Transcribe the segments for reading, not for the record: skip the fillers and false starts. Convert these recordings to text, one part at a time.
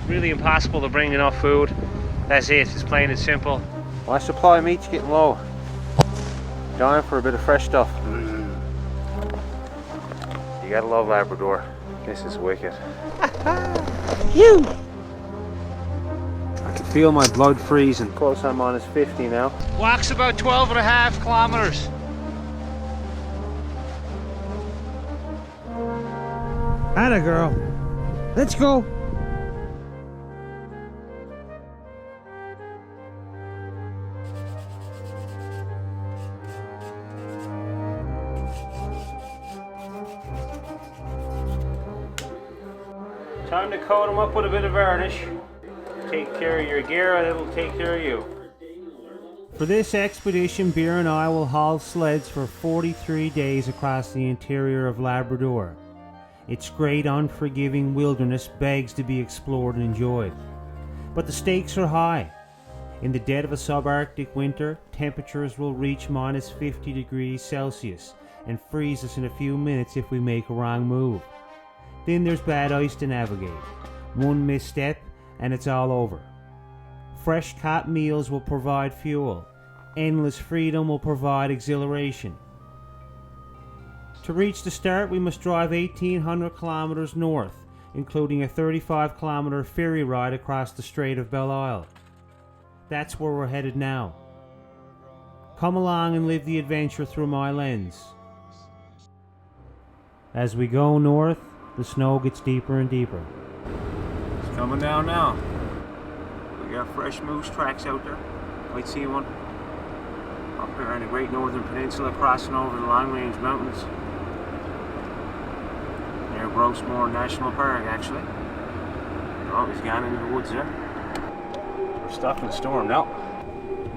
really impossible to bring enough food. That's it, it's plain and simple. My supply of meat's getting low. Dying for a bit of fresh stuff. You gotta love Labrador. This is wicked. Phew! I can feel my blood freezing. Close on -50 now. Walks about 12.5 kilometers. Atta girl. Let's go. Time to coat them up with a bit of varnish. Take care of your gear and it'll take care of you. For this expedition, Beer and I will haul sleds for 43 days across the interior of Labrador. Its great unforgiving wilderness begs to be explored and enjoyed. But the stakes are high. In the dead of a subarctic winter, temperatures will reach -50 degrees Celsius and freeze us in a few minutes if we make a wrong move. Then there's bad ice to navigate. One misstep and it's all over. Fresh caught meals will provide fuel. Endless freedom will provide exhilaration. To reach the start, we must drive 1,800 kilometers north, including a 35-kilometer ferry ride across the Strait of Belle Isle. That's where we're headed now. Come along and live the adventure through my lens. As we go north, the snow gets deeper and deeper. It's coming down now. We got fresh moose tracks out there. Might see one up here in the Great Northern Peninsula, crossing over the Long Range Mountains near Grossmoor National Park, actually. Oh, he's gone into the woods there. We're stuck in a storm now.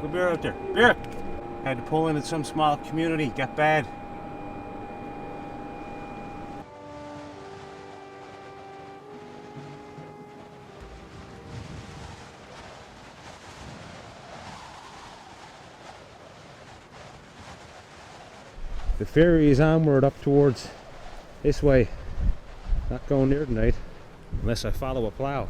Good beer out there. Beer! Had to pull in at some small community. Got bad. The ferry is onward up towards this way. Not going near tonight unless I follow a plough.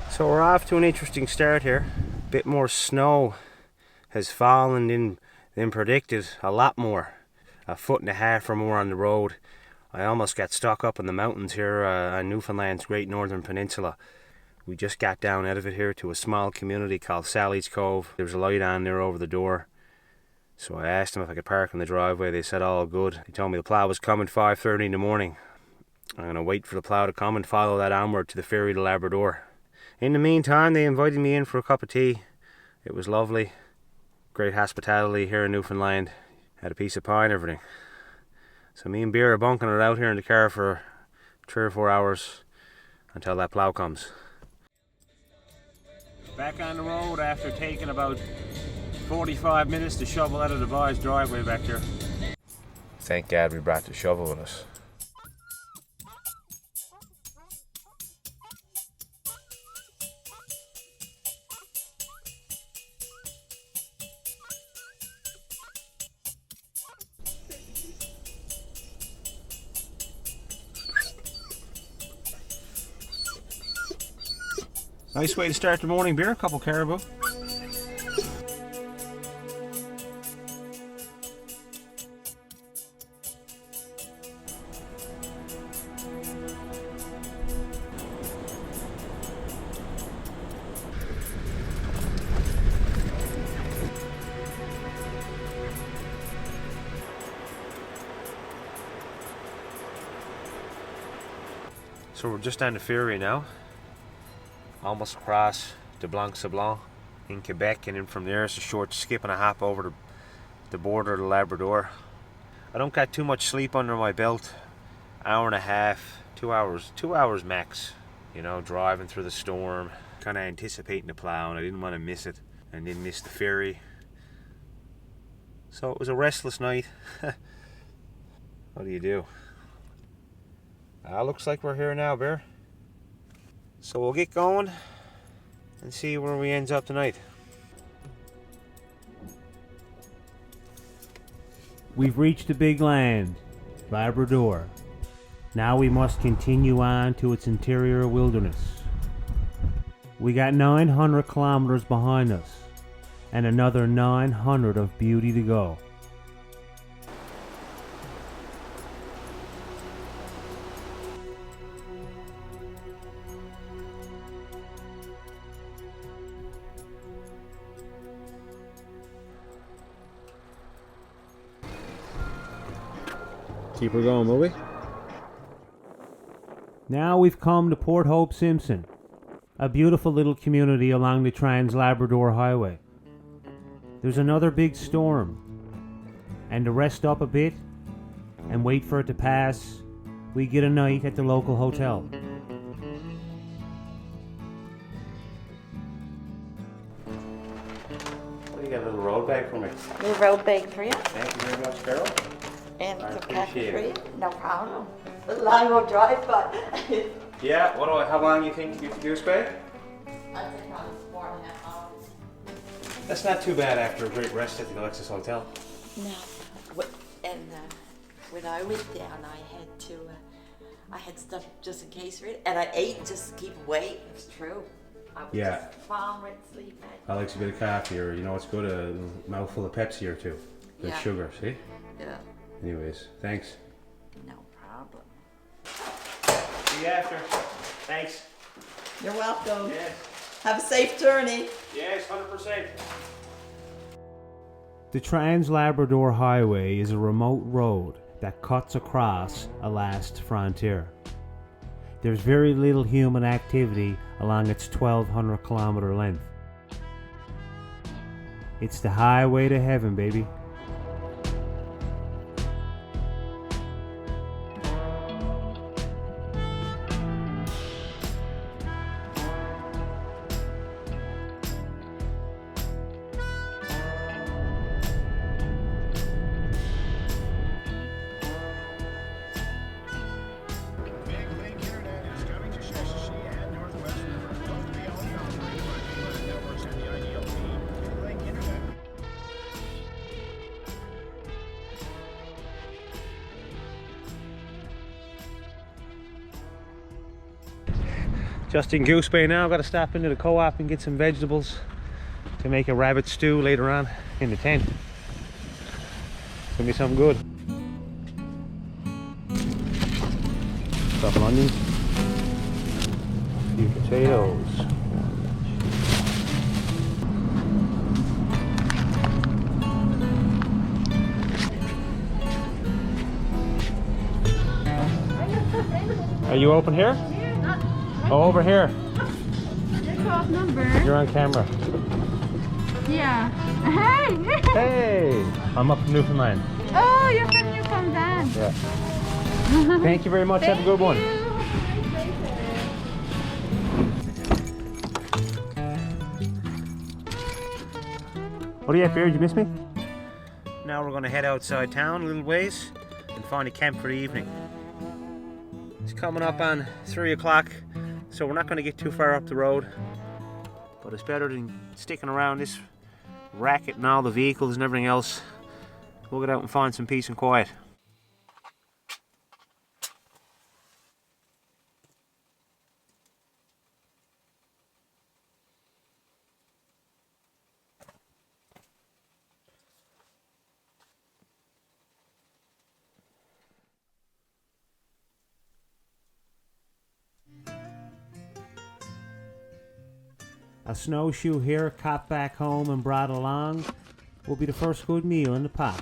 So we're off to an interesting start here. A bit more snow has fallen than predicted. A lot more. 1.5 feet or more on the road. I almost got stuck up in the mountains here on Newfoundland's Great Northern Peninsula. We just got down out of it here to a small community called Sally's Cove. There was a light on there over the door. So I asked them if I could park in the driveway. They said all good. They told me the plough was coming 5:30 in the morning. I'm going to wait for the plough to come and follow that onward to the ferry to Labrador. In the meantime, they invited me in for a cup of tea. It was lovely. Great hospitality here in Newfoundland. Had a piece of pie and everything. So me and Beer are bunking it out here in the car for 3 or 4 hours until that plough comes. Back on the road after taking about 45 minutes to shovel out of the boys' driveway back here. Thank God we brought the shovel with us. Nice way to start the morning, Beer. A couple caribou. So we're just on the ferry now, almost across the Blanc-Sablon in Quebec, and then from there it's a short skip and a hop over the border to Labrador. I don't got too much sleep under my belt. 1.5 hours, 2 hours, 2 hours max, you know, driving through the storm, kind of anticipating the plow, and I didn't want to miss it and then miss the ferry. So it was a restless night. What do you do? Looks like we're here now, Bear. So we'll get going and see where we ends up tonight. We've reached the big land, Labrador. Now we must continue on to its interior wilderness. We got 900 kilometers behind us, and another 900 of beauty to go. Keep her going, will we? Now we've come to Port Hope Simpson, a beautiful little community along the Trans-Labrador Highway. There's another big storm, and to rest up a bit and wait for it to pass, we get a night at the local hotel. What do you got, a little road bag for me? Little road bag for you. Thank you very much, Carol. And I some appreciate coffee for you. it. No problem. A long old drive, but Yeah, how long do you think to get to Goose Bay? I think probably 4.5 hours. That's not too bad after a great rest at the Alexis Hotel. No. And when I went down, I had stuff just in case for it, and I ate just to keep awake. It's true. I was Yeah. just falling right to sleep. I like a bit of coffee, or it's good, a mouthful of Pepsi or two. With Yeah. sugar, see? Yeah. Anyways, thanks. No problem. See you after. Thanks. You're welcome. Yes. Have a safe journey. Yes, 100%. The Trans-Labrador Highway is a remote road that cuts across a last frontier. There's very little human activity along its 1,200 kilometer length. It's the highway to heaven, baby. Just in Goose Bay now. I've got to stop into the co-op and get some vegetables to make a rabbit stew later on in the tent. It's gonna be something good. Couple onions, a few potatoes. Are you open here? Oh, over here. Number. You're on camera. Yeah. Hey! Hey! I'm up from Newfoundland. Oh, you're from Newfoundland. Yeah. Thank you very much. Have a good one. What do you have here? Did you miss me? Now we're going to head outside town a little ways and find a camp for the evening. It's coming up on 3 o'clock, so we're not going to get too far up the road. But it's better than sticking around this racket and all the vehicles and everything else. We'll get out and find some peace and quiet. A snowshoe here, caught back home and brought along, will be the first good meal in the pot.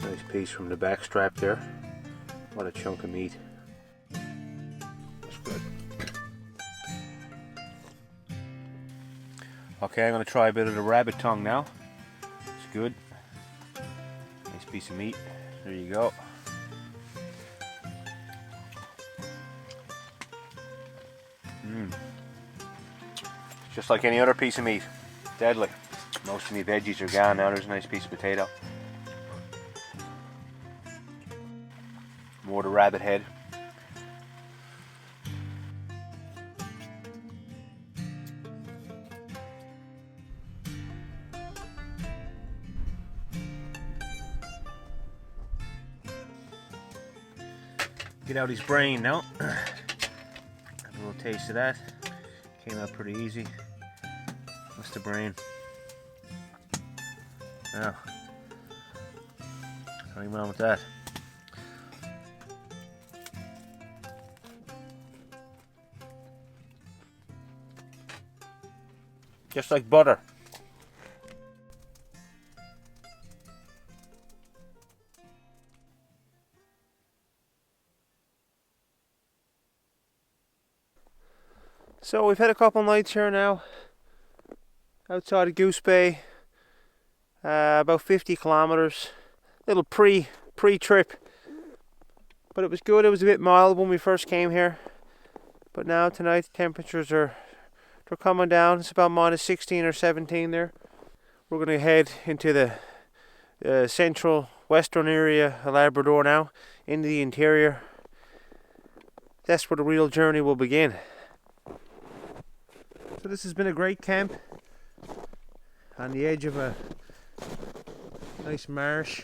Nice piece from the back strap there. What a chunk of meat. That's good. Okay, I'm going to try a bit of the rabbit tongue now. It's good. Nice piece of meat. There you go. Just like any other piece of meat. Deadly. Most of my veggies are gone now. There's a nice piece of potato. More the rabbit head. Get out his brain now. Have a little taste of that. Came out pretty easy. What's the brain? Now, nothing wrong with that. Just like butter. So we've had a couple nights here now, outside of Goose Bay, about 50 kilometers. Little pre-trip, but it was good. It was a bit mild when we first came here, but now tonight the temperatures they're coming down. It's about minus 16 or 17 there. We're going to head into the central western area of Labrador now, into the interior. That's where the real journey will begin. So this has been a great camp on the edge of a nice marsh.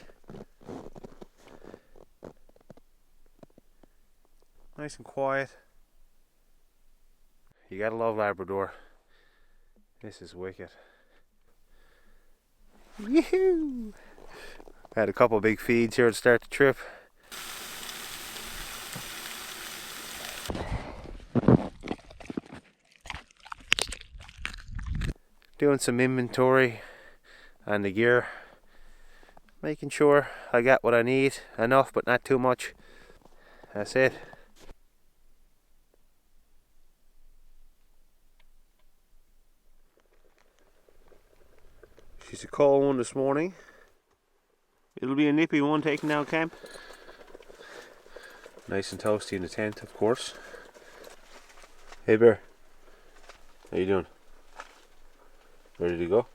Nice and quiet. You gotta love Labrador. This is wicked. Yoo-hoo! Had a couple big feeds here to start the trip. Doing some inventory on the gear, making sure I got what I need, enough but not too much. That's it. She's a cold one this morning. It'll be a nippy one taking down camp. Nice and toasty in the tent, of course. Hey Bear, how you doing? Ready to go?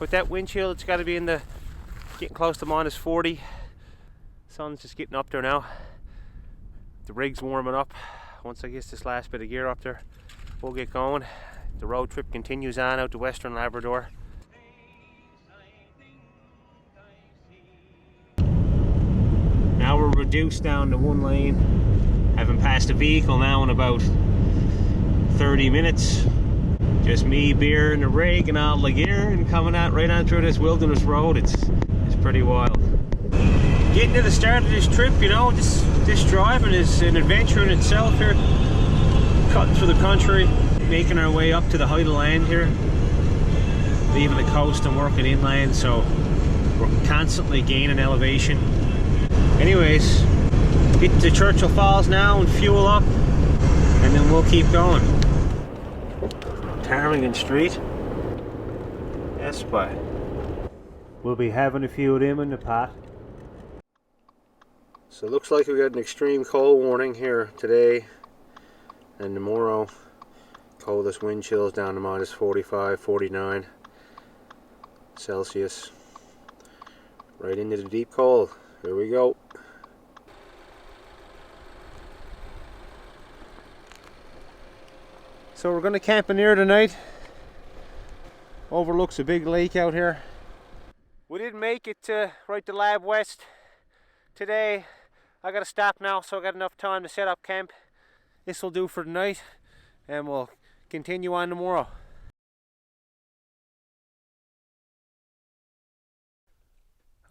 With that wind chill, it's got to be in the getting close to minus 40. Sun's just getting up there now. The rig's warming up. Once I get this last bit of gear up there, we'll get going. The road trip continues on out to western Labrador. Now we're reduced down to one lane. Haven't passed a vehicle now in about 30 minutes. Just me, beer, and the rig and all the gear, and coming out right on through this wilderness road. It's pretty wild. Getting to the start of this trip, you know, this driving is an adventure in itself here. Cutting through the country, making our way up to the height of land here. Leaving the coast and working inland, so we're constantly gaining elevation. Anyways, get to Churchill Falls now and fuel up, and then we'll keep going. Ptarmigan Street. Yes, boy. We'll be having a few of them in the pot. So it looks like we got an extreme cold warning here today and tomorrow. Coldest wind chills down to minus 45, 49 Celsius. Right into the deep cold. Here we go. So we're going to camp in here tonight. Overlooks a big lake out here. We didn't make it right to Lab West today. I got to stop now, so I got enough time to set up camp. This will do for tonight, and we'll continue on tomorrow.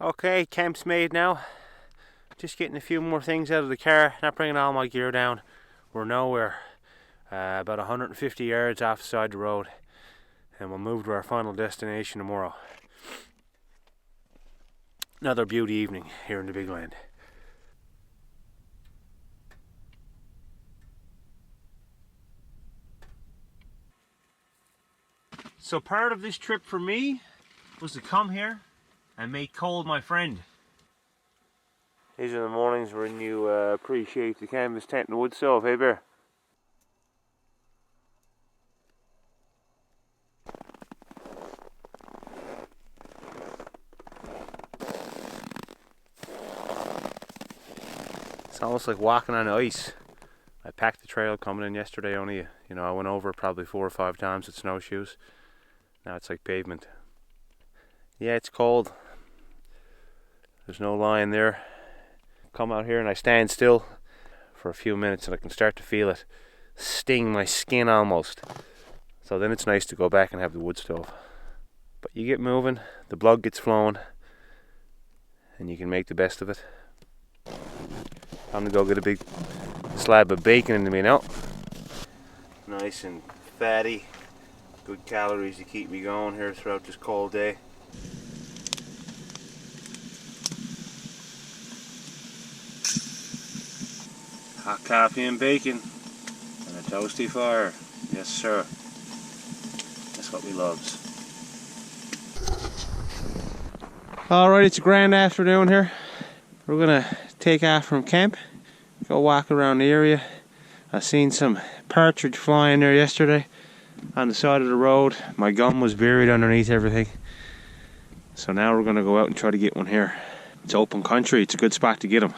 Okay, camp's made now. Just getting a few more things out of the car, not bringing all my gear down. We're nowhere. About 150 yards offside the road, and we'll move to our final destination tomorrow. Another beauty evening here in the big land. So part of this trip for me was to come here and make cold my friend. These are the mornings when you appreciate the canvas tent and wood stove, hey Bear? It's almost like walking on ice. I packed the trail coming in yesterday only, you know, I went over probably 4 or 5 times with snowshoes. Now it's like pavement. Yeah, it's cold. There's no line there. Come out here and I stand still for a few minutes and I can start to feel it sting my skin almost. So then it's nice to go back and have the wood stove. But you get moving, the blood gets flowing, and you can make the best of it. I'm gonna go get a big slab of bacon into me now. Nice and fatty, good calories to keep me going here throughout this cold day. Hot coffee and bacon and a toasty fire. Yes, sir. That's what we loves. Alright, it's a grand afternoon here. We're gonna take off from camp, go walk around the area. I seen some partridge flying there yesterday on the side of the road. My gun was buried underneath everything. So now we're gonna go out and try to get one here. It's open country, it's a good spot to get them.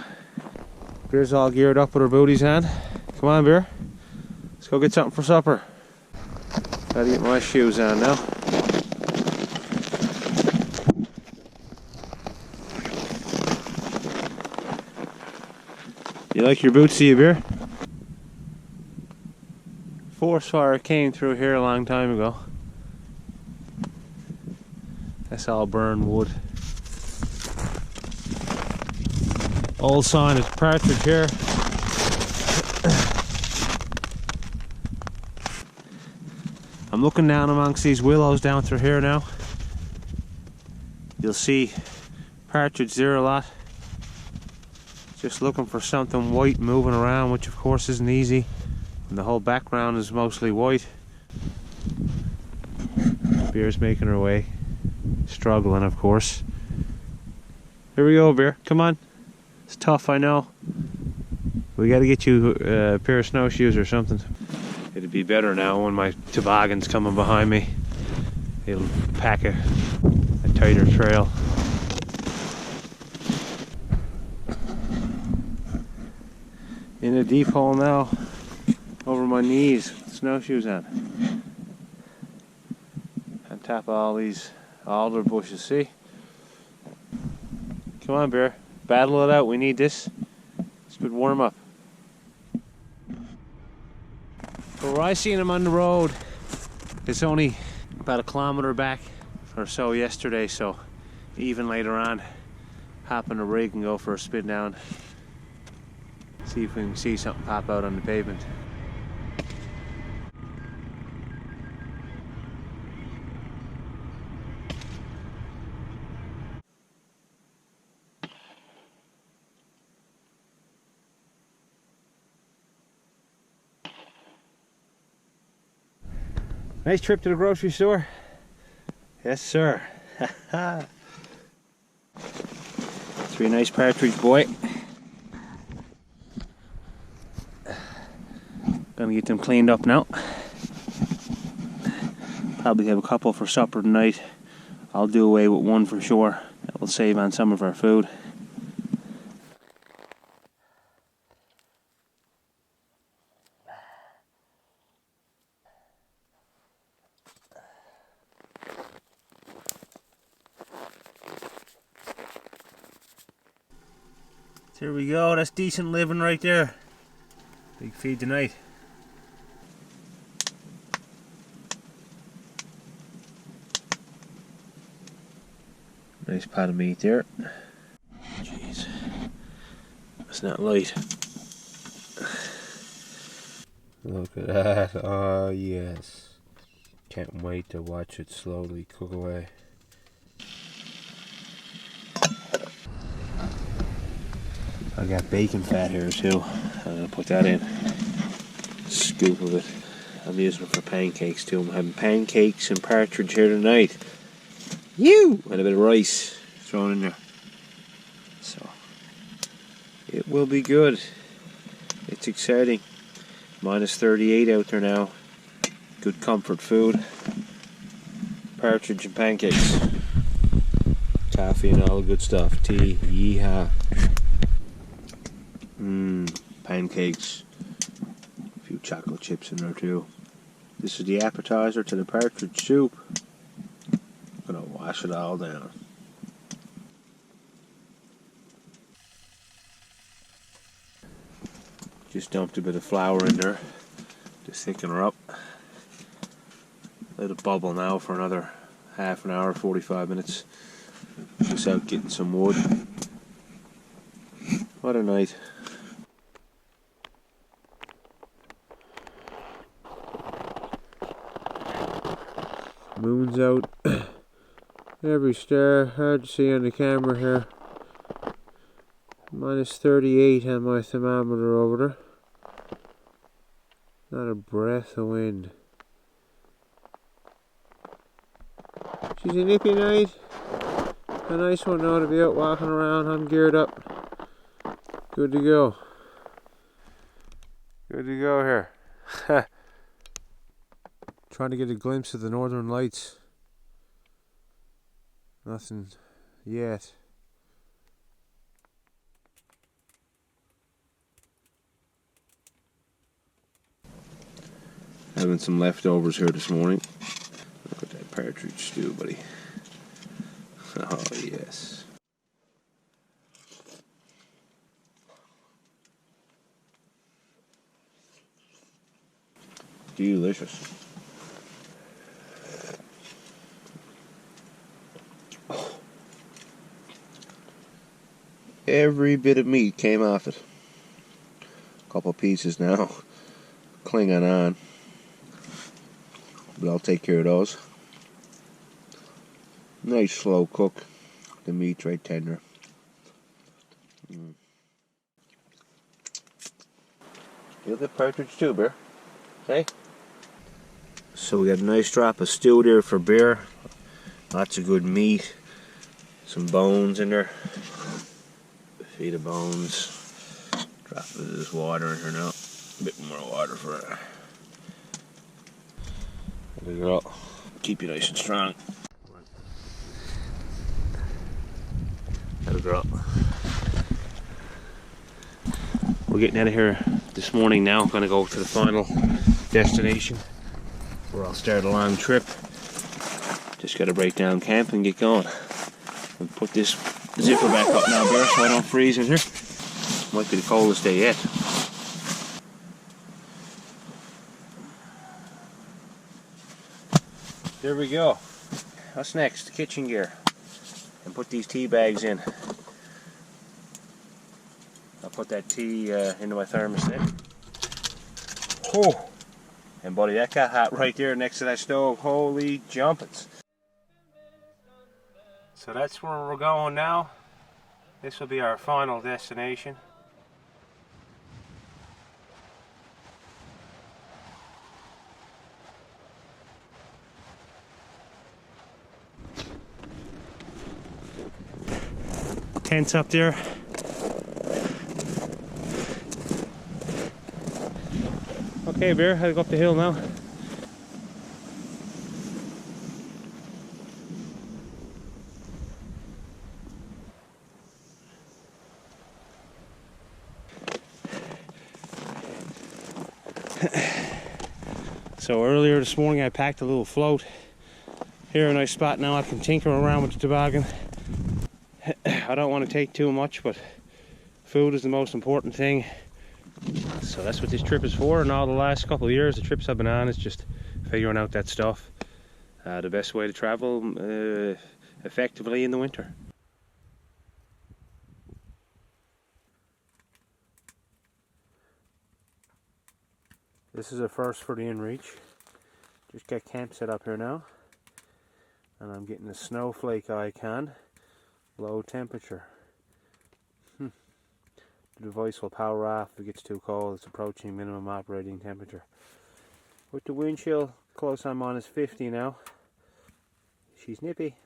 Bear's all geared up with her booties on. Come on, Bear. Let's go get something for supper. Gotta get my shoes on now. You like your boots, do you, Bear? Forest fire came through here a long time ago. That's all burned wood. Old sign of partridge here. I'm looking down amongst these willows down through here now. You'll see partridge there a lot. Just looking for something white moving around, which of course isn't easy. And the whole background is mostly white. Bear's making her way. Struggling, of course. Here we go, Bear. Come on. It's tough, I know. We gotta get you a pair of snowshoes or something. It'd be better now when my toboggan's coming behind me. It'll pack a tighter trail. In a deep hole now, over my knees, with snowshoes on. On top of all these alder bushes, see? Come on, Bear. Battle it out, we need this. It's a good warm up. But where I seen him on the road, it's only about a kilometre back or so yesterday, so even later on, hop in a rig and go for a spin down. See if we can see something pop out on the pavement. Nice trip to the grocery store. Yes, sir. 3 nice partridge, boy. Gonna get them cleaned up now. Probably have a couple for supper tonight. I'll do away with one for sure. That will save on some of our food. There we go, that's decent living right there. Big feed tonight. Nice pot of meat there. Jeez, it's not light. Look at that, oh yes. Can't wait to watch it slowly cook away. I got bacon fat here too. I'm gonna put that in. Scoop of it. I'm using it for pancakes too. I'm having pancakes and partridge here tonight. You! And a bit of rice thrown in there. So it will be good. It's exciting. Minus 38 out there now. Good comfort food. Partridge and pancakes. Coffee and all the good stuff. Tea. Yeehaw. Pancakes. A few chocolate chips in there too. This is the appetizer to the partridge soup. I'm gonna wash it all down. Just dumped a bit of flour in there to thicken her up. Let it bubble now for another half an hour, 45 minutes. Just out getting some wood. What a night. Moon's out. Every star, hard to see on the camera here. Minus 38 on my thermometer over there. Not a breath of wind. She's a nippy night. A nice one now to be out walking around. I'm geared up. Good to go. Good to go here. Trying to get a glimpse of the northern lights. Nothing yet. Having some leftovers here this morning. Look at that partridge stew, buddy. Oh, yes. Delicious. Every bit of meat came off it. A couple pieces now clinging on. But I'll take care of those. Nice slow cook. The meat's right tender. You'll get partridge too, Bear. Hey? So we got a nice drop of stew there for Bear. Lots of good meat. Some bones in there. A feet of bones. Drop of this water in here now. A bit more water for her. There we go. Keep you nice and strong. That'll grow up. We're getting out of here this morning now. I'm going to go to the final destination where I'll start a long trip. Just got to break down camp and get going. And put this zipper back up now, Bear, so I don't freeze in here. Might be the coldest day yet. There we go. What's next? The kitchen gear. And put these tea bags in. I'll put that tea into my thermos then. Oh! And buddy, that got hot right there next to that stove. Holy jumpins'. So that's where we're going now. This will be our final destination. Tents up there. Okay, Bear, I'll go up the hill now. So earlier this morning I packed a little float. Here a nice spot now I can tinker around with the toboggan. I don't want to take too much, but food is the most important thing. So that's what this trip is for, and all the last couple of years the trips I've been on is just figuring out that stuff. The best way to travel effectively in the winter. This is a first for the InReach. Just got camp set up here now, and I'm getting the snowflake icon. Low temperature. The device will power off if it gets too cold. It's approaching minimum operating temperature. With the wind chill close on -50 now. She's nippy.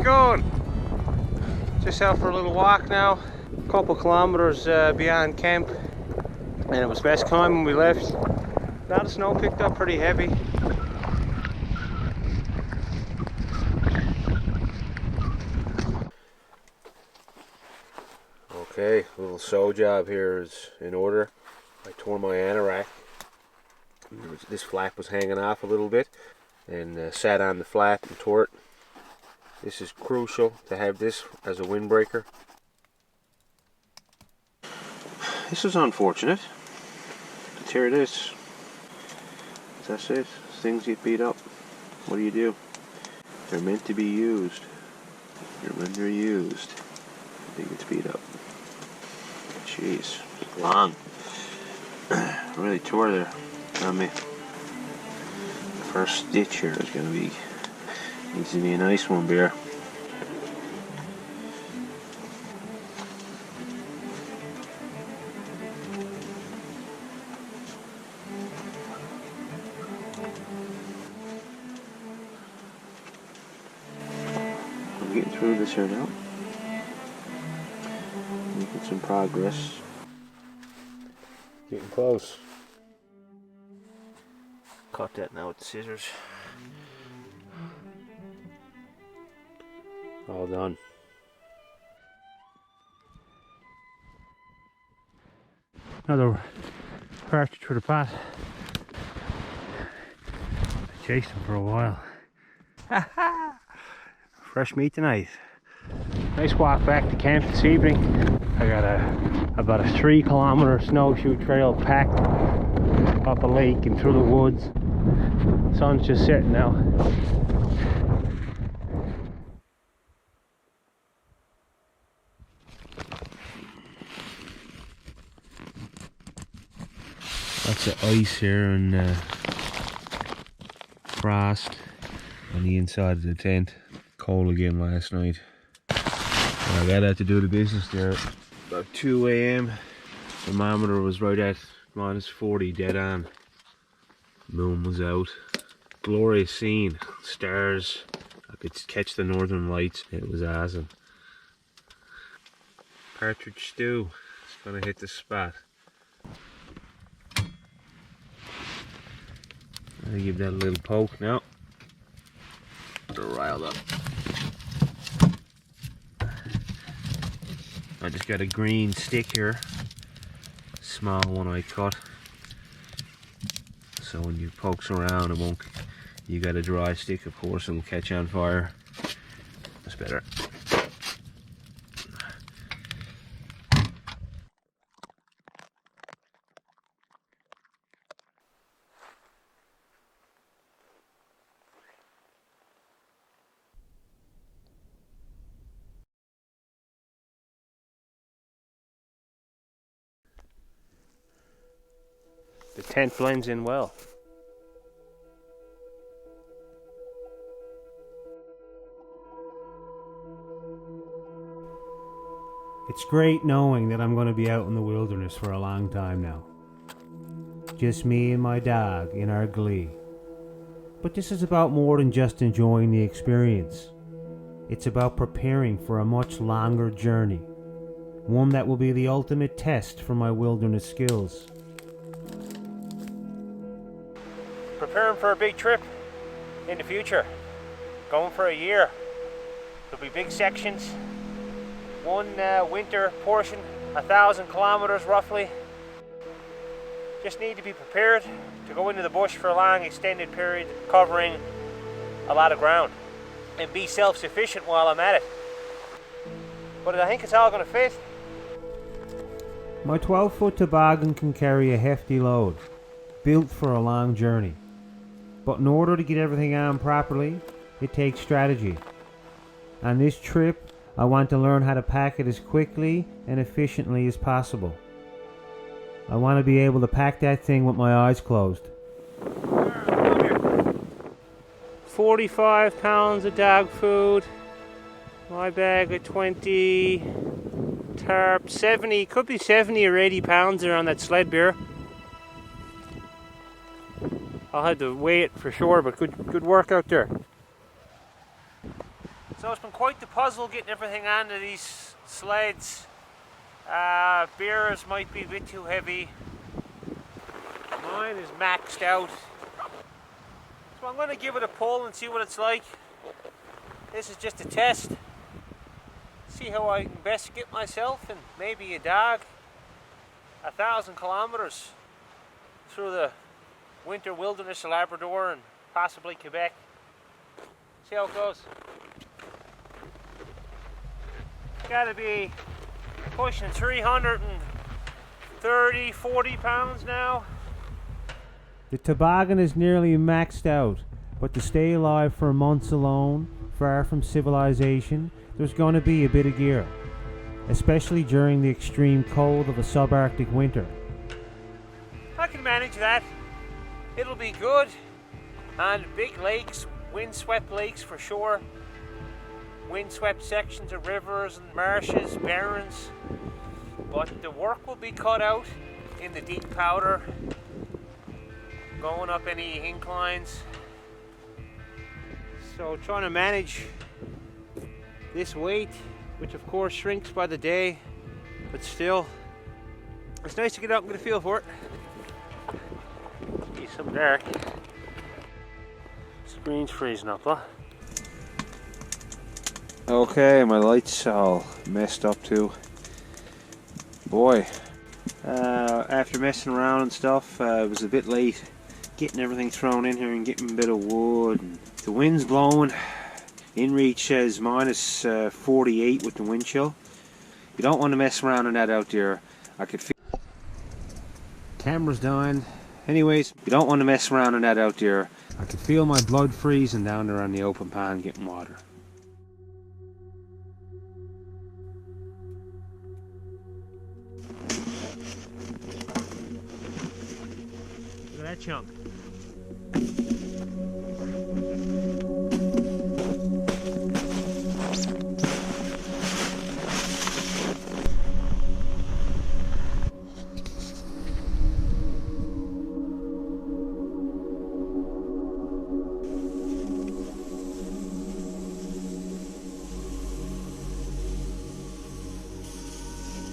going? Just out for a little walk now. A couple kilometers beyond camp. And it was best time when we left. A lot of snow picked up pretty heavy. Okay, little sew job here is in order. I tore my anorak. This flap was hanging off a little bit and sat on the flap and tore it. This is crucial to have this as a windbreaker. This is unfortunate. But here it is. That's it. Things get beat up. What do? They're meant to be used. And when they're used, they get beat up. Jeez, long. Really tore there on me. The first stitch here is going to be, needs to be a nice one, Bear. I'm getting through this here now. Making some progress. Getting close. Cut that now with the scissors. All done. Another partridge for the pot. I chased him for a while. Fresh meat tonight. Nice walk back to camp this evening. I got about a 3 kilometer snowshoe trail packed up a lake and through the woods. Sun's just setting now. Lots of ice here and frost on the inside of the tent. Cold again last night. I got out to do the business there about 2 a.m. Thermometer was right at minus 40, dead on. Moon was out. Glorious scene. Stars. I could catch the northern lights. It was awesome. Partridge stew. It's gonna hit the spot. I'll give that a little poke now. They're riled up. I just got a green stick here, small one I cut, so when you pokes around it won't, you got a dry stick of course, it'll catch on fire. That's better. The tent blends in well. It's great knowing that I'm going to be out in the wilderness for a long time now. Just me and my dog in our glee. But this is about more than just enjoying the experience. It's about preparing for a much longer journey. One that will be the ultimate test for my wilderness skills. Preparing for a big trip in the future. Going for a year. There'll be big sections. One winter portion, 1,000 kilometers roughly. Just need to be prepared to go into the bush for a long extended period, covering a lot of ground. And be self-sufficient while I'm at it. But I think it's all going to fit. My 12-foot toboggan can carry a hefty load, built for a long journey. But in order to get everything on properly, it takes strategy. On this trip, I want to learn how to pack it as quickly and efficiently as possible. I want to be able to pack that thing with my eyes closed. 45 pounds of dog food. My bag of 20. Tarp, 70, could be 70 or 80 pounds there on that sled beer. I'll have to weigh it for sure, but good work out there. So it's been quite the puzzle getting everything onto these sleds. Beers might be a bit too heavy. Mine is maxed out. So I'm going to give it a pull and see what it's like. This is just a test. See how I can best get myself and maybe a dog 1,000 kilometers through the winter wilderness of Labrador and possibly Quebec. See how it goes. Gotta be pushing 330, 40 pounds now. The toboggan is nearly maxed out, but to stay alive for months alone, far from civilization, there's going to be a bit of gear, especially during the extreme cold of a subarctic winter. I can manage that. It'll be good on big lakes, windswept lakes for sure. Windswept sections of rivers and marshes, barrens. But the work will be cut out in the deep powder, going up any inclines. So trying to manage this weight, which of course shrinks by the day, but still, it's nice to get out and get a feel for it. See some dark. Screen's freezing up, huh? Okay, my light's all messed up too. Boy, after messing around and stuff, it was a bit late getting everything thrown in here and getting a bit of wood. And the wind's blowing. InReach says minus 48 with the wind chill. You don't want to mess around in that out there. I could feel camera's dying. Anyways, you don't want to mess around in that out there. I could feel my blood freezing down there on the open pan getting water. Look at that chunk.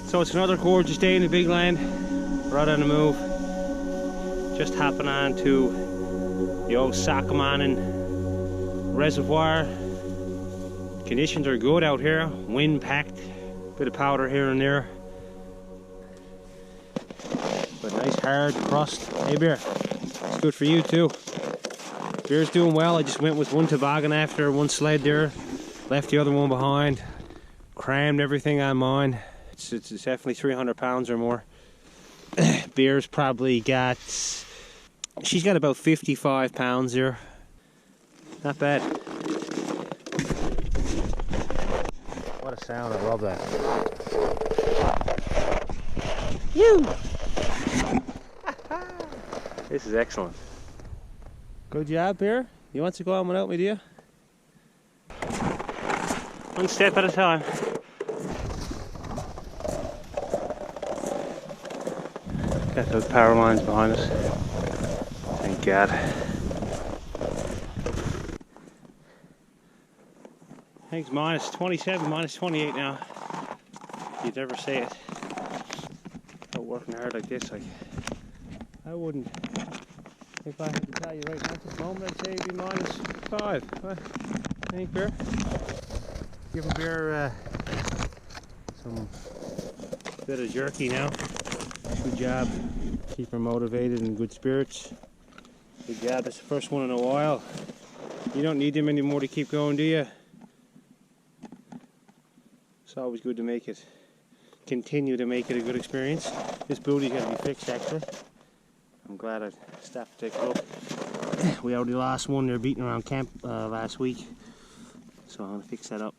So it's another gorgeous day in the big land. We're out on the move. Just hopping on to the old Sacamanin reservoir. Conditions are good out here. Wind packed, bit of powder here and there. But nice hard crust. Hey Bear, it's good for you too. Bear's doing well. I just went with one toboggan after one sled there. Left the other one behind. Crammed everything on mine. It's definitely 300 pounds or more. Bear's probably got, she's got about 55 pounds there. Not bad. What a sound, I love that. You. This is excellent. Good job, Bear. You want to go on without me, do you? One step at a time. Got those power lines behind us. Thank God. I think it's minus 27, minus 28 now. You'd never say it. Not working hard like this, I wouldn't. If I had to tell you right now at this moment, I'd say it'd be minus 5. What? Think, Bear? Giving Bear some bit of jerky now. Good job. Keep her motivated and good spirits. Good job. That's the first one in a while. You don't need them anymore to keep going, do you? It's always good to make it, continue to make it a good experience. This booty's got to be fixed actually. I'm glad I stopped to take a look. We already lost one there beating around camp last week. So I'm going to fix that up.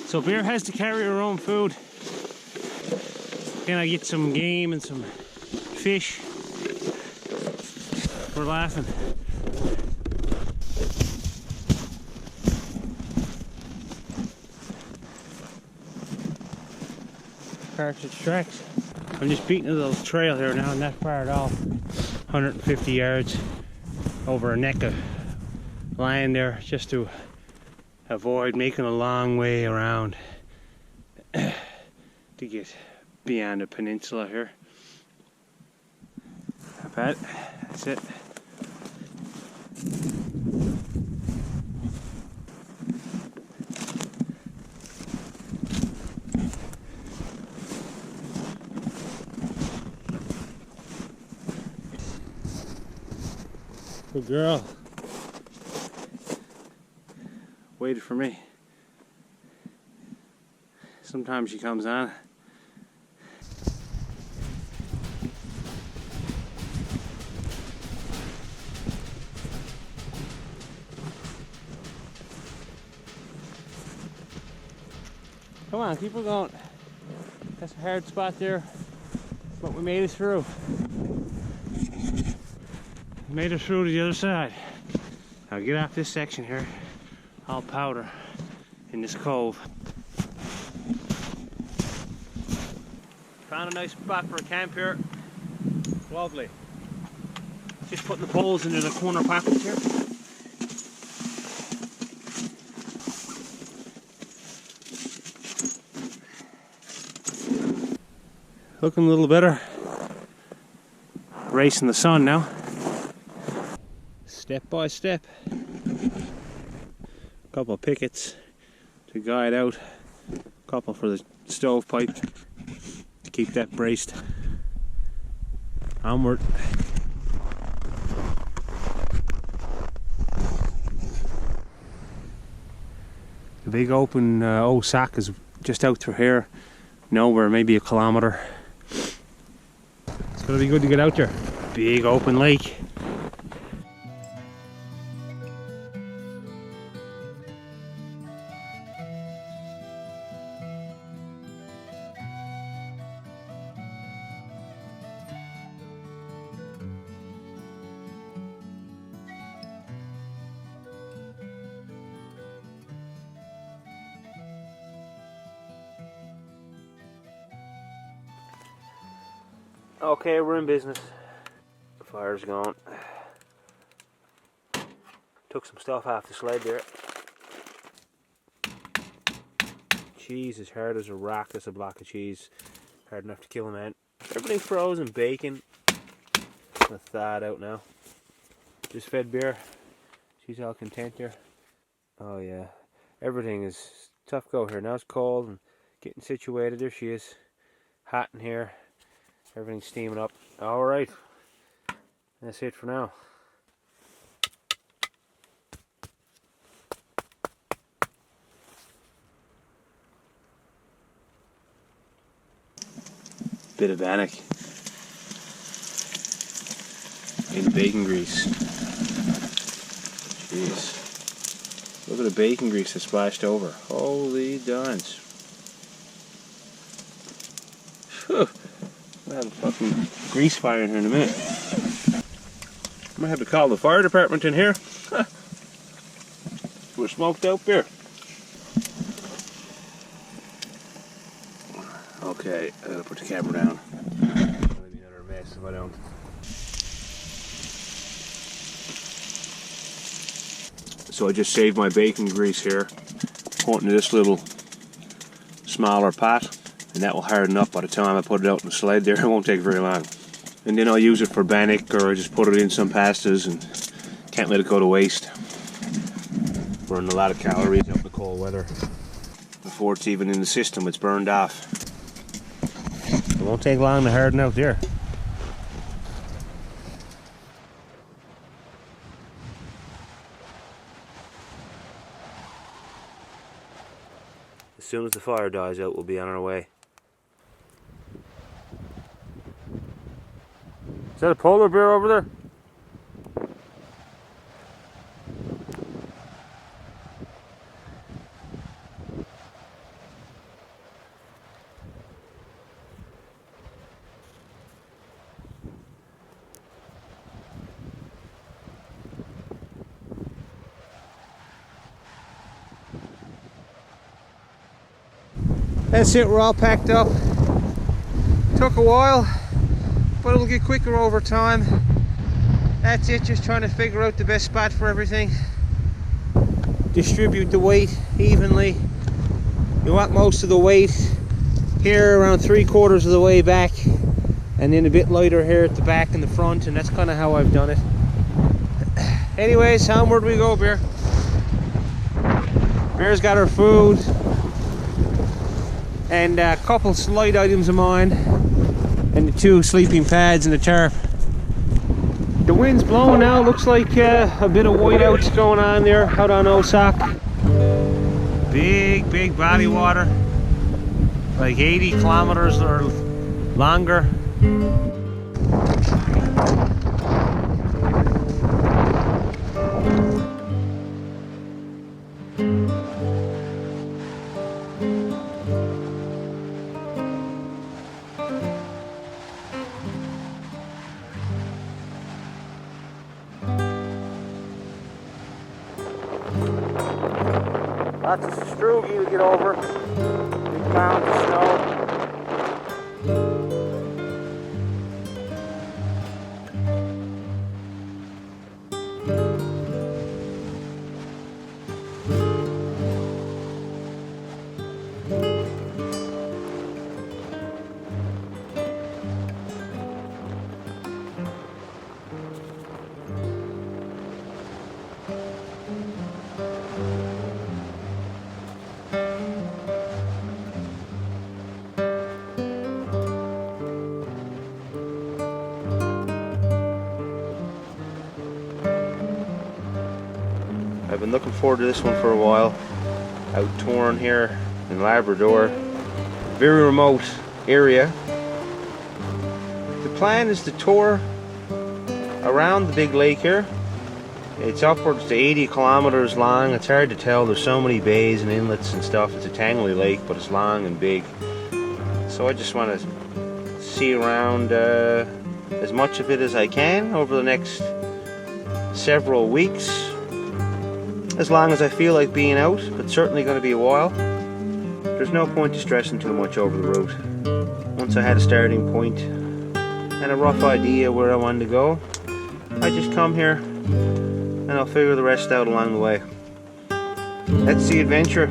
So Bear has to carry her own food. Then I get some game and some fish. We're laughing. Partridge tracks. I'm just beating a little trail here now, not far at all. 150 yards over a neck of land there, just to avoid making a long way around to get beyond the peninsula here. Not bad. That's it. Good girl. Waited for me. Sometimes she comes on. Come on, keep her going. That's a hard spot there, but we made it through. We made it through to the other side. Now get off this section here, all powder in this cove. Found a nice spot for a camp here. Lovely. Just putting the poles into the corner pockets here. Looking a little better. Racing the sun now. Step by step. A couple of pickets to guide out. A couple for the stovepipe to keep that braced. Onward. The big open old sack is just out through here. Nowhere, maybe a kilometre. It's gonna be good to get out there. Big open lake. Okay, we're in business. The fire's gone. Took some stuff off the sled there. Cheese is hard as a rock. That's a block of cheese. Hard enough to kill a man. Everything's frozen. Bacon. Gonna thaw it out now. Just fed beer. She's all content here. Oh yeah. Everything is tough go here. Now it's cold and getting situated. There she is. Hot in here. Everything's steaming up. Alright. That's it for now. Bit of bannock in bacon grease. Jeez. Look at the bacon grease that's splashed over. Holy darns. Whew. I'll have a fucking grease fire in here in a minute. I might have to call the fire department in here. We're smoked out beer. Okay, I gotta put the camera down. It'll be another mess if I don't. So I just saved my bacon grease here. Put it into this little smaller pot. And that will harden up by the time I put it out in the sled there. It won't take very long. And then I'll use it for bannock, or I just put it in some pastas and can't let it go to waste. Burn a lot of calories out in the cold weather. Before it's even in the system, it's burned off. It won't take long to harden out there. As soon as the fire dies out, we'll be on our way. Is that a polar bear over there? That's it, we're all packed up. Took a while, but it'll get quicker over time. That's it, just trying to figure out the best spot for everything. Distribute the weight evenly. You want most of the weight here around 3/4 of the way back, and then a bit lighter here at the back and the front, and that's kind of how I've done it. Anyways, onward we go, Bear. Bear's got her food and a couple slight items of mine and the 2 sleeping pads and the tarp. The wind's blowing now, looks like a bit of whiteouts going on there out on Osak. Big body water, like 80 kilometers or longer. Lots of stroogie to get over. Big mounds of snow. I've been looking forward to this one for a while. Out touring here in Labrador, very remote area. The plan is to tour around the big lake here. It's upwards to 80 kilometers long. It's hard to tell, there's so many bays and inlets and stuff. It's a tangly lake, but it's long and big. So I just want to see around as much of it as I can over the next several weeks. As long as I feel like being out, but certainly going to be a while. There's no point to stressing too much over the route. Once I had a starting point and a rough idea where I wanted to go, I just come here and I'll figure the rest out along the way. That's the adventure.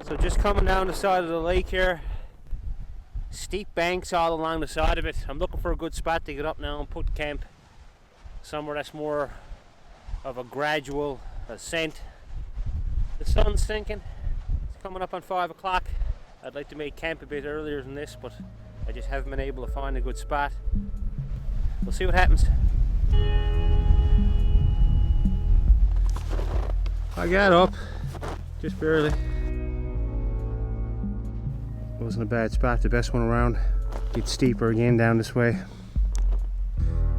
So just coming down the side of the lake here, steep banks all along the side of it. I'm looking for a good spot to get up now and put camp somewhere that's more of a gradual ascent. The sun's sinking, it's coming up on 5 o'clock. I'd like to make camp a bit earlier than this, but I just haven't been able to find a good spot. We'll see what happens. I got up, just barely. It wasn't a bad spot, the best one around. Get steeper again down this way.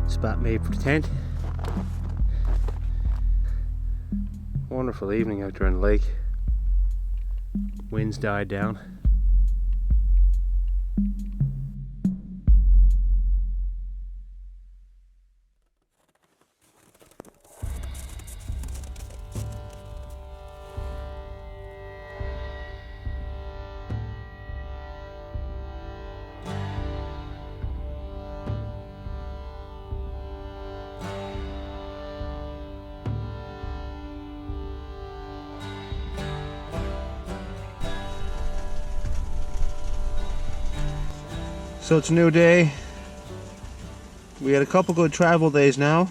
Spot made for the tent. Wonderful evening out there on the lake. Winds died down. So it's a new day. We had a couple good travel days now.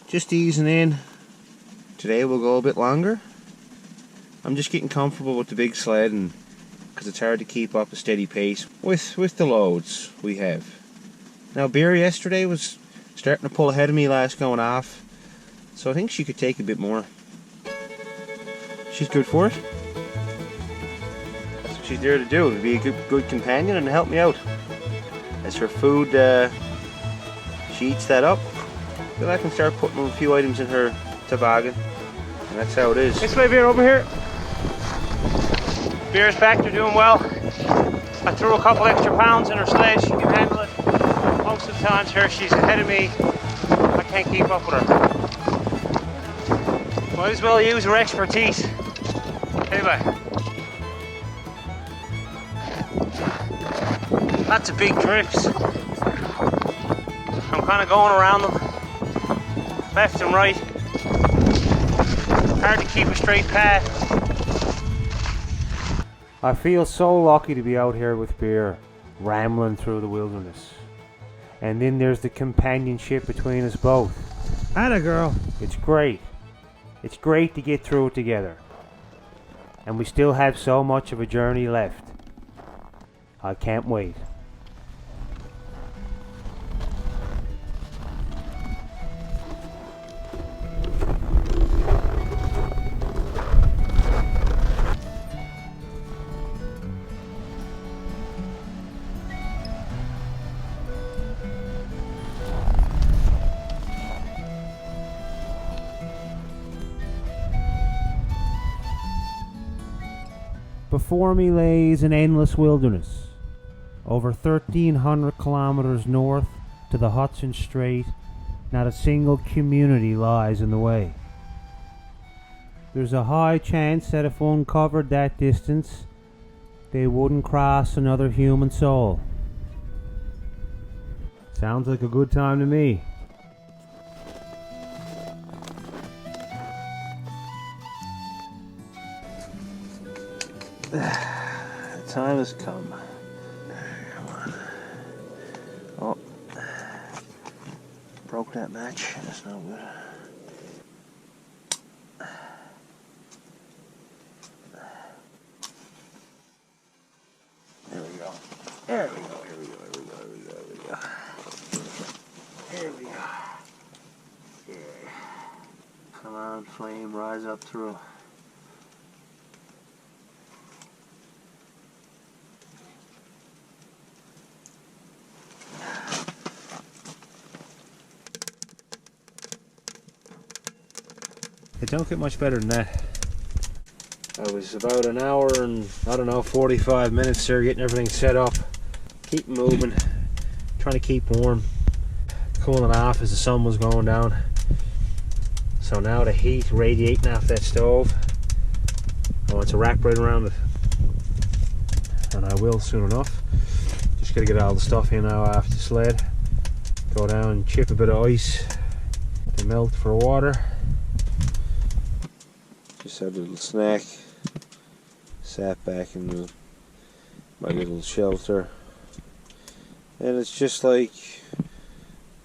Just easing in. Today we'll go a bit longer. I'm just getting comfortable with the big sled, and because it's hard to keep up a steady pace with the loads we have. Now Bear yesterday was starting to pull ahead of me last going off, so I think she could take a bit more. She's good for it. That's what she's there to do, to be a good companion and help me out. as her food, she eats that up. Then I can start putting a few items in her toboggan, and that's how it is. This way, Beer, over here. Beer's back, they're doing well. I threw a couple extra pounds in her sled, she can handle it. Most of the times here she's ahead of me, I can't keep up with her. Might as well use her expertise. Anyway. Lots of big drifts. I'm kind of going around them, left and right. Hard to keep a straight path. I feel so lucky to be out here with Beer, rambling through the wilderness. And then there's the companionship between us both. Atta girl. It's great. It's great to get through it together. And we still have so much of a journey left. I can't wait. Before me lays an endless wilderness, over 1,300 kilometers north to the Hudson Strait. Not a single community lies in the way. There's a high chance that if one covered that distance, they wouldn't cross another human soul. Sounds like a good time to me. The time has come. Come on. Oh, broke that match. That's not good. There we go. There we go. Here we go. Here we go. Here we go. Here we go. Here we go. Yeah. Come on, flame, rise up through. It don't get much better than that. I was about an hour and, 45 minutes there getting everything set up. Keep moving. Trying to keep warm. Cooling off as the sun was going down. So now the heat radiating off that stove. I want to wrap right around it. And I will soon enough. Just gotta get all the stuff in now off the sled. Go down and chip a bit of ice to melt for water. Just had a little snack, sat back in my little shelter, and it's just like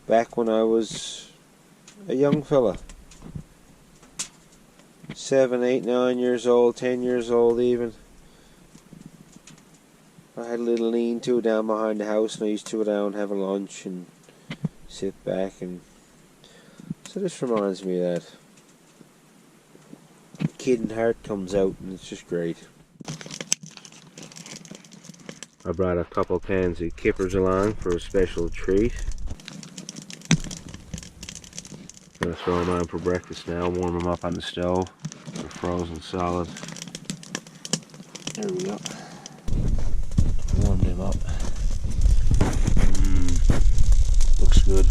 back when I was a young fella, 7, 8, 9 years old, 10 years old even. I had a little lean-to down behind the house, and I used to go down and have a lunch and sit back, and so this reminds me of that. Kid and heart comes out, and it's just great. I brought a couple cans of kippers along for a special treat. Gonna throw them on for breakfast now, warm them up on the stove. They're frozen solid. There we go. Warm them up. Looks good.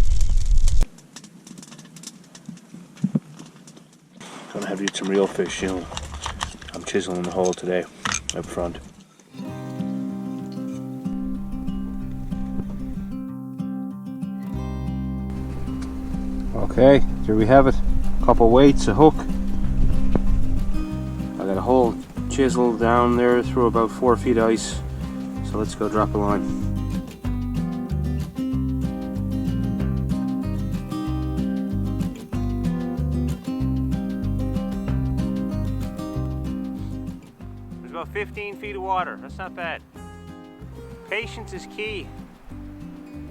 Gonna have to eat some real fish soon. I'm chiseling the hole today, up front. Okay, here we have it. A couple weights, a hook. I got a hole chiseled down there through about 4 feet ice. So let's go drop a line. There's about 15 feet of water. That's not bad. Patience is key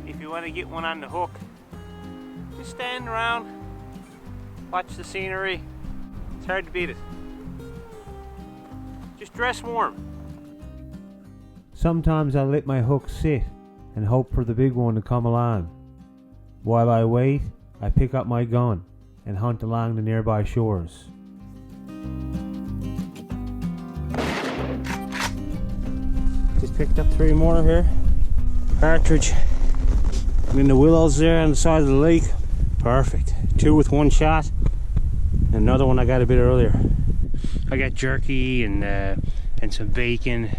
if you want to get one on the hook. Just stand around, watch the scenery. It's hard to beat it. Just dress warm. Sometimes I let my hook sit and hope for the big one to come along. While I wait, I pick up my gun and hunt along the nearby shores. Just picked up 3 more here. Partridge. I'm in the willows there on the side of the lake. Perfect. 2 with 1 shot. And another one I got a bit earlier. I got jerky and some bacon,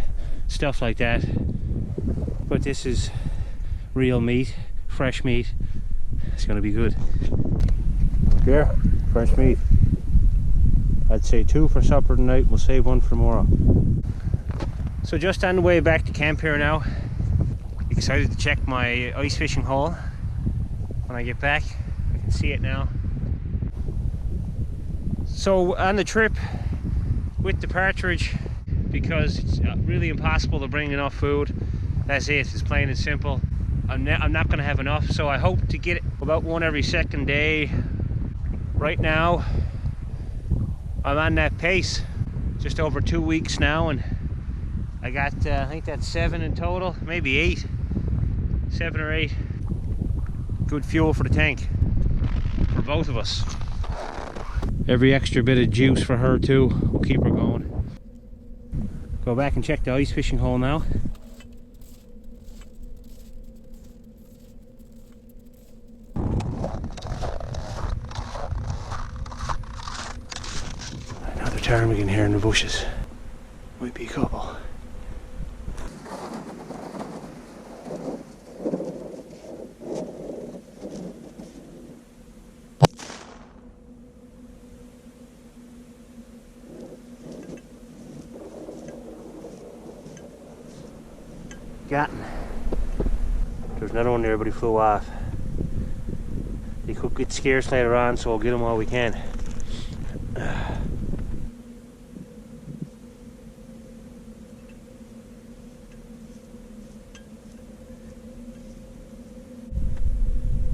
stuff like that. But this is real meat, fresh meat. It's gonna be good. Here, fresh meat. I'd say 2 for supper tonight. We'll save 1 for tomorrow. So just on the way back to camp here now. Excited to check my ice fishing hole when I get back. I can see it now. So on the trip with the partridge, because it's really impossible to bring enough food, that's it, it's plain and simple. I'm not going to have enough, so I hope to get about 1 every second day. Right now I'm on that pace, just over 2 weeks now, and I got I think that's 7 in total, maybe 8, 7 or 8. Good fuel for the tank, for both of us. Every extra bit of juice for her too will keep her going. Go back and check the ice fishing hole now. Another ptarmigan here in the bushes. Might be a couple. Gotten. There's another one there, but he flew off. He could get scarce later on, so we'll get him while we can.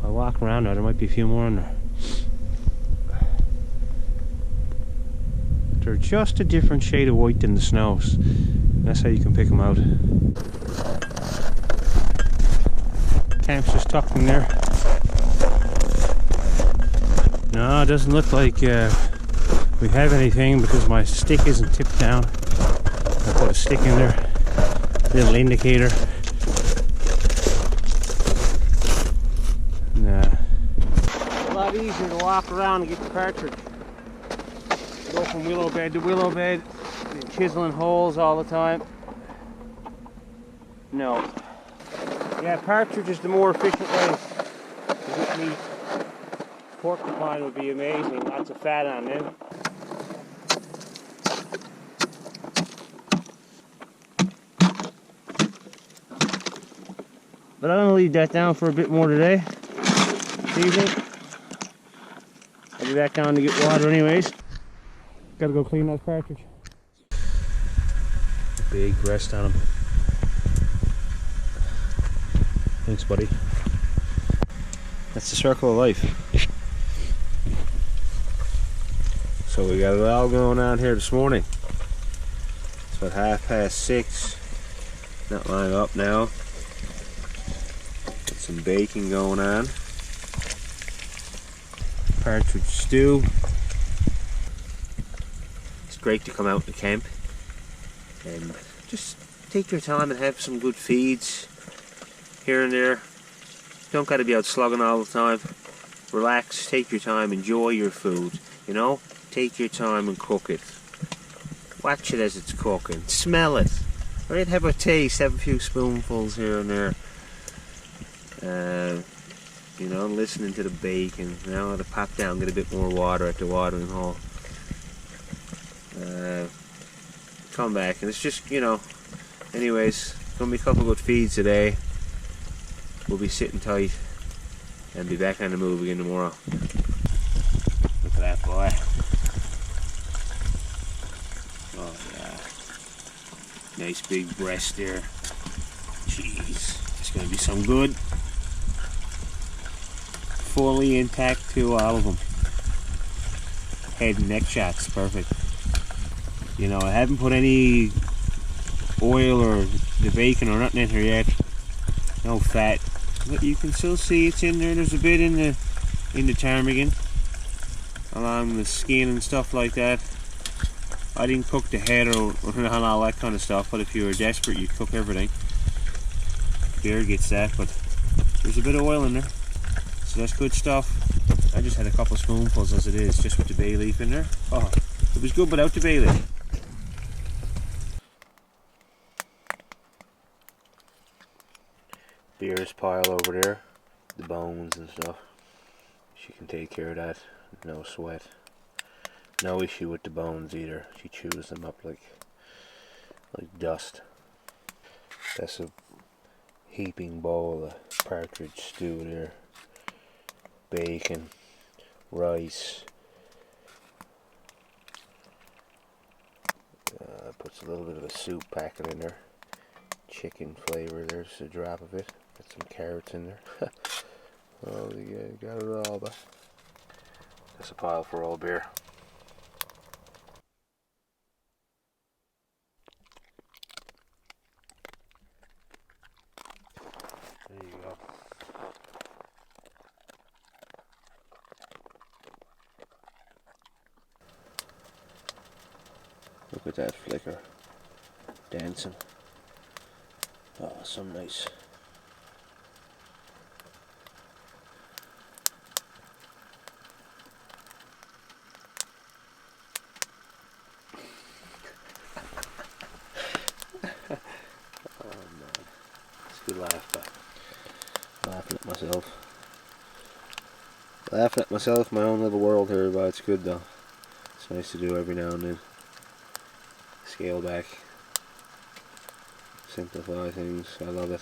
I'll walk around now, there might be a few more in there. They're just a different shade of white than the snows. That's how you can pick them out. Camp's just tucked in there. No, it doesn't look like we have anything because my stick isn't tipped down. I put a stick in there, little indicator. Nah. A lot easier to walk around and get the partridge. Go from willow bed to willow bed, chiseling holes all the time. No. Yeah, partridge is the more efficient way to get meat. Porcupine would be amazing, lots of fat on them. But I'm gonna leave that down for a bit more today. This evening. I'll be back down to get water anyways. Gotta go clean that partridge. Big breast on him. Thanks, buddy. That's the circle of life. So we got it all going on here this morning. It's about 6:30. Not lying up now. Got some bacon going on. Partridge stew. It's great to come out to camp and just take your time and have some good feeds here and there. Don't got to be out slugging all the time. Relax, take your time, enjoy your food. You know, take your time and cook it. Watch it as it's cooking. Smell it. Right? Have a taste. Have a few spoonfuls here and there. You know, listening to the bacon. Now I'll pop down, get a bit more water at the watering hole. Come back, and it's just, you know. Anyways, gonna be a couple good feeds today. We'll be sitting tight and be back on the move again tomorrow. Look at that boy. Oh yeah. Nice big breast there. Jeez. It's gonna be some good. Fully intact too, all of them. Head and neck shots, perfect. You know, I haven't put any oil or the bacon or nothing in here yet. No fat, but you can still see it's in there. There's a bit in the ptarmigan, along the skin and stuff like that. I didn't cook the head or all that kind of stuff, but if you were desperate, you'd cook everything. Beer gets that, but there's a bit of oil in there, so that's good stuff. I just had a couple spoonfuls as it is, just with the bay leaf in there. Oh, it was good without the bay leaf. Beer's pile over there, the bones and stuff. She can take care of that, no sweat. No issue with the bones either. She chews them up like dust. That's a heaping bowl of partridge stew there. Bacon, rice. Puts a little bit of a soup packet in there. Chicken flavor, there's a drop of it. Got some carrots in there. Oh, you got it all, but that's a pile for old beer. There you go. Look at that flicker dancing. Oh, so nice. Oh man, it's a good laugh, but laughing at myself. Laughing at myself, my own little world here, but it's good though. It's nice to do every now and then. Scale back. Simplify things. I love it.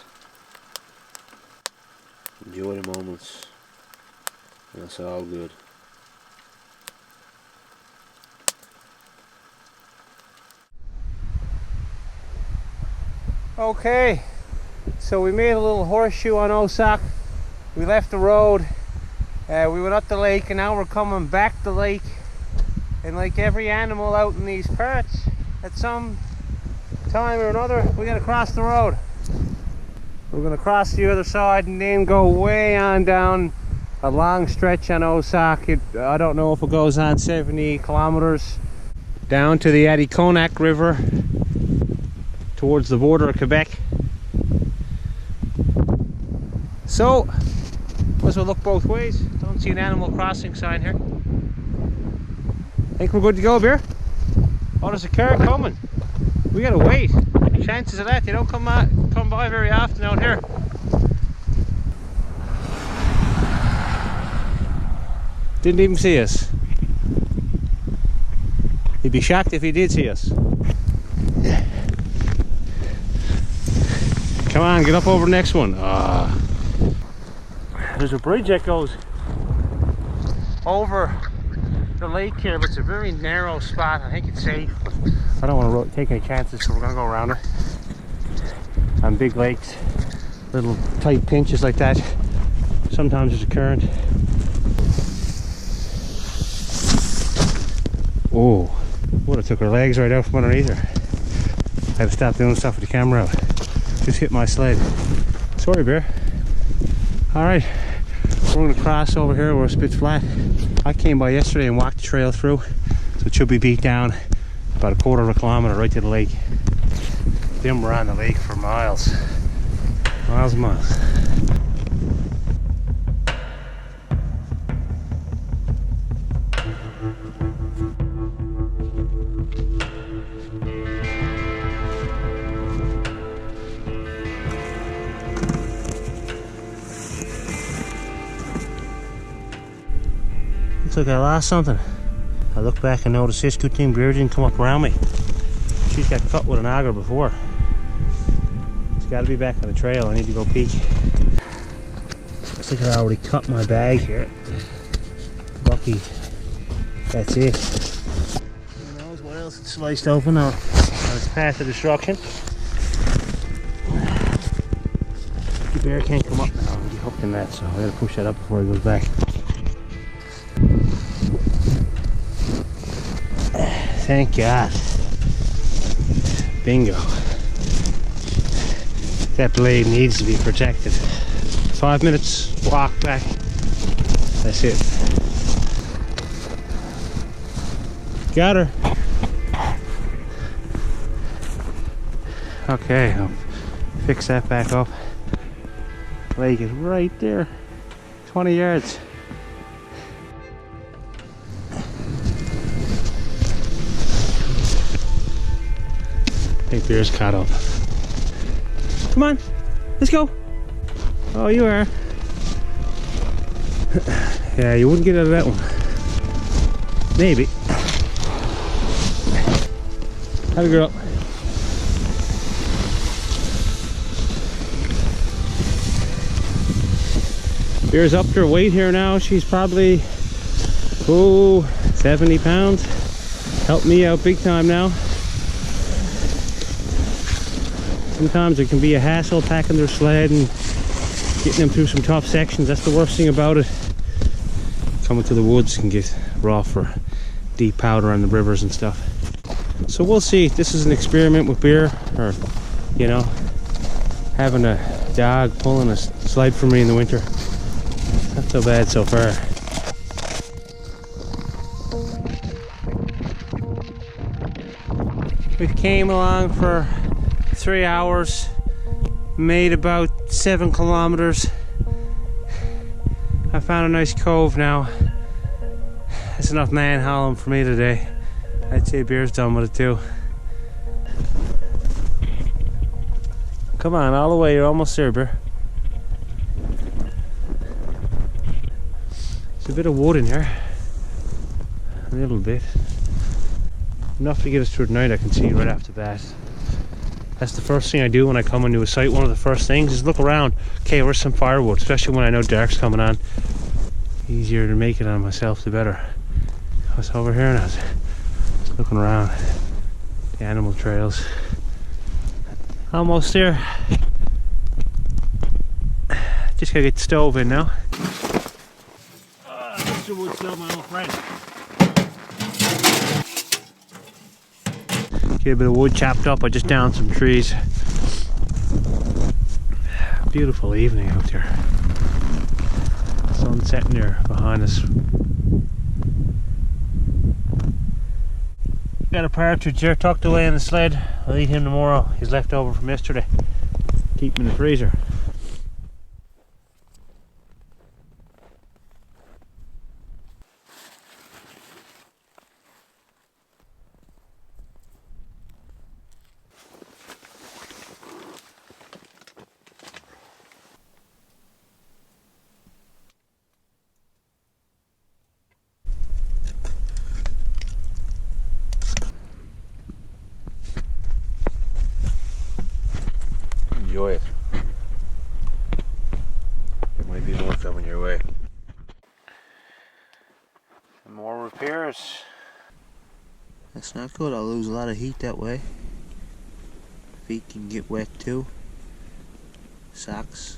Enjoy the moments. That's all good. Okay, so we made a little horseshoe on Osak. We left the road, we went up the lake, and now we're coming back the lake. And like every animal out in these parts, at some time or another, we gotta cross the road. We're gonna cross the other side and then go way on down a long stretch on Osak. I don't know if it goes on 70 kilometers down to the Adiconac River towards the border of Quebec. So, let's look both ways. Don't see an animal crossing sign here. Think we're good to go, Beer? Oh, there's a car coming. We gotta wait. Chances of that, they don't come by very often out here. Didn't even see us. He'd be shocked if he did see us. Come on, get up over the next one. There's a bridge that goes over the lake here, but it's a very narrow spot. I think it's safe. I don't want to take any chances, so we're gonna go around it. On big lakes, little tight pinches like that, sometimes there's a current. Oh, would have took her legs right out from underneath her. I had to stop doing stuff with the camera out. Just hit my sled. Sorry, Bear. All right, we're gonna cross over here where it's a bit flat. I came by yesterday and walked the trail through, so it should be beat down about a quarter of a kilometer right to the lake. Then we're on the lake for miles. Miles and miles. Looks like I lost something. I look back and notice this. Good thing Bear didn't come up around me. She's got cut with an auger before. It's got to be back on the trail. I need to go peek. Looks like I already cut my bag here. Lucky. That's it. Who knows what else it's sliced open on its path of destruction. The bear can't come up now. He's hooked in that, so I gotta push that up before he goes back. Thank God. Bingo. That blade needs to be protected. 5 minutes walk back. That's it. Got her. Okay, I'll fix that back up. Lake is right there. 20 yards. I think Bear's caught up. Come on, let's go. Oh, you are. Yeah, you wouldn't get out of that one. Maybe. Have a girl. Bear's up to her weight here now. She's probably, 70 pounds. Helped me out big time now. Sometimes it can be a hassle packing their sled and getting them through some tough sections. That's the worst thing about it. Coming to the woods can get rough or deep powder on the rivers and stuff. So we'll see. This is an experiment with Bear, or you know, having a dog pulling a sled for me in the winter. Not so bad so far. We came along for 3 hours, made about 7 kilometers. I found a nice cove now. That's enough man hauling for me today. I'd say Bear's done with it too. Come on, all the way, you're almost there, Bear. There's a bit of wood in here. A little bit. Enough to get us through the night, I can see right off the bat. That's the first thing I do when I come into a site. One of the first things is look around. Okay, where's some firewood? Especially when I know dark's coming on. Easier to make it on myself, the better. I was over here and I was looking around. The animal trails. Almost there. Just gotta get the stove in now. Mr. Wood stove, my old friend. Get a bit of wood chopped up. I just downed some trees. Beautiful evening out there. Sun setting there behind us. Got a partridge there tucked away in the sled. I'll eat him tomorrow. He's left over from yesterday. Keep him in the freezer. Enjoy it. There might be more coming your way. And more repairs. That's not good. I'll lose a lot of heat that way. Feet can get wet too. Socks.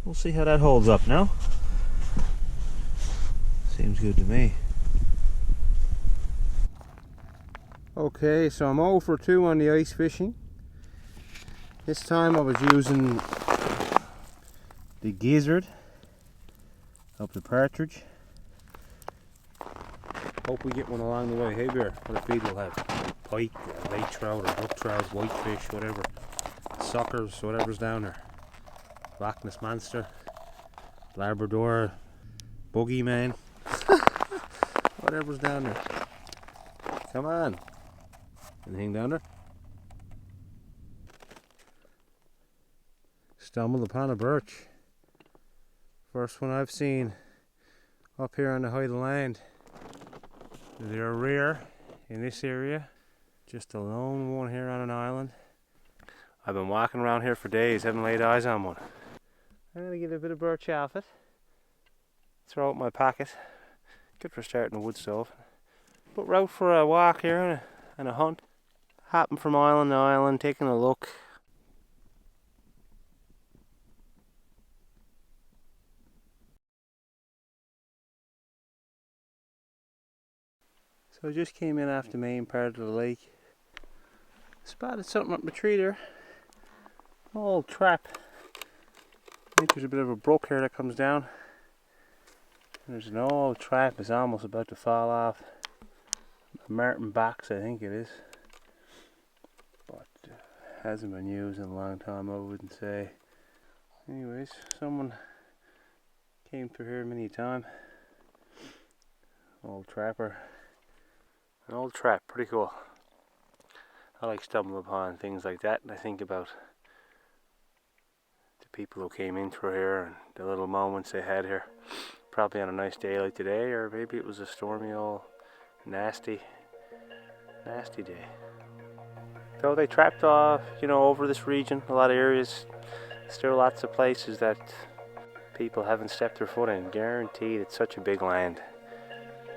We'll see how that holds up now. Seems good to me. Okay, so I'm 0 for 2 on the ice fishing. This time I was using the gizzard up the partridge. Hope we get one along the way. Hey Bear, what a feed we'll have? Pike, lake trout, or brook trout, whitefish, whatever. Suckers, whatever's down there. Loch Ness monster, Labrador, boogeyman, whatever's down there. Come on. Anything down there? Stumbled upon a birch. First one I've seen up here on the height of land. They're rare in this area. Just a lone one here on an island. I've been walking around here for days, haven't laid eyes on one. I'm gonna get a bit of birch off it. Throw it in my pocket. Good for starting a wood stove. But we're out for a walk here and a hunt. Hopping from island to island, taking a look. So I just came in off the main part of the lake. Spotted something up my tree there. Old trap. I think there's a bit of a brook here that comes down. And there's an old trap. It's almost about to fall off. A marten box, I think it is. But hasn't been used in a long time, I wouldn't say. Anyways, someone came through here many a time. Old trapper. An old trap, pretty cool. I like stumbling upon things like that, and I think about the people who came in through here and the little moments they had here. Probably on a nice day like today, or maybe it was a stormy old nasty day. Though they trapped off, you know, over this region, a lot of areas, still lots of places that people haven't stepped their foot in. Guaranteed, it's such a big land.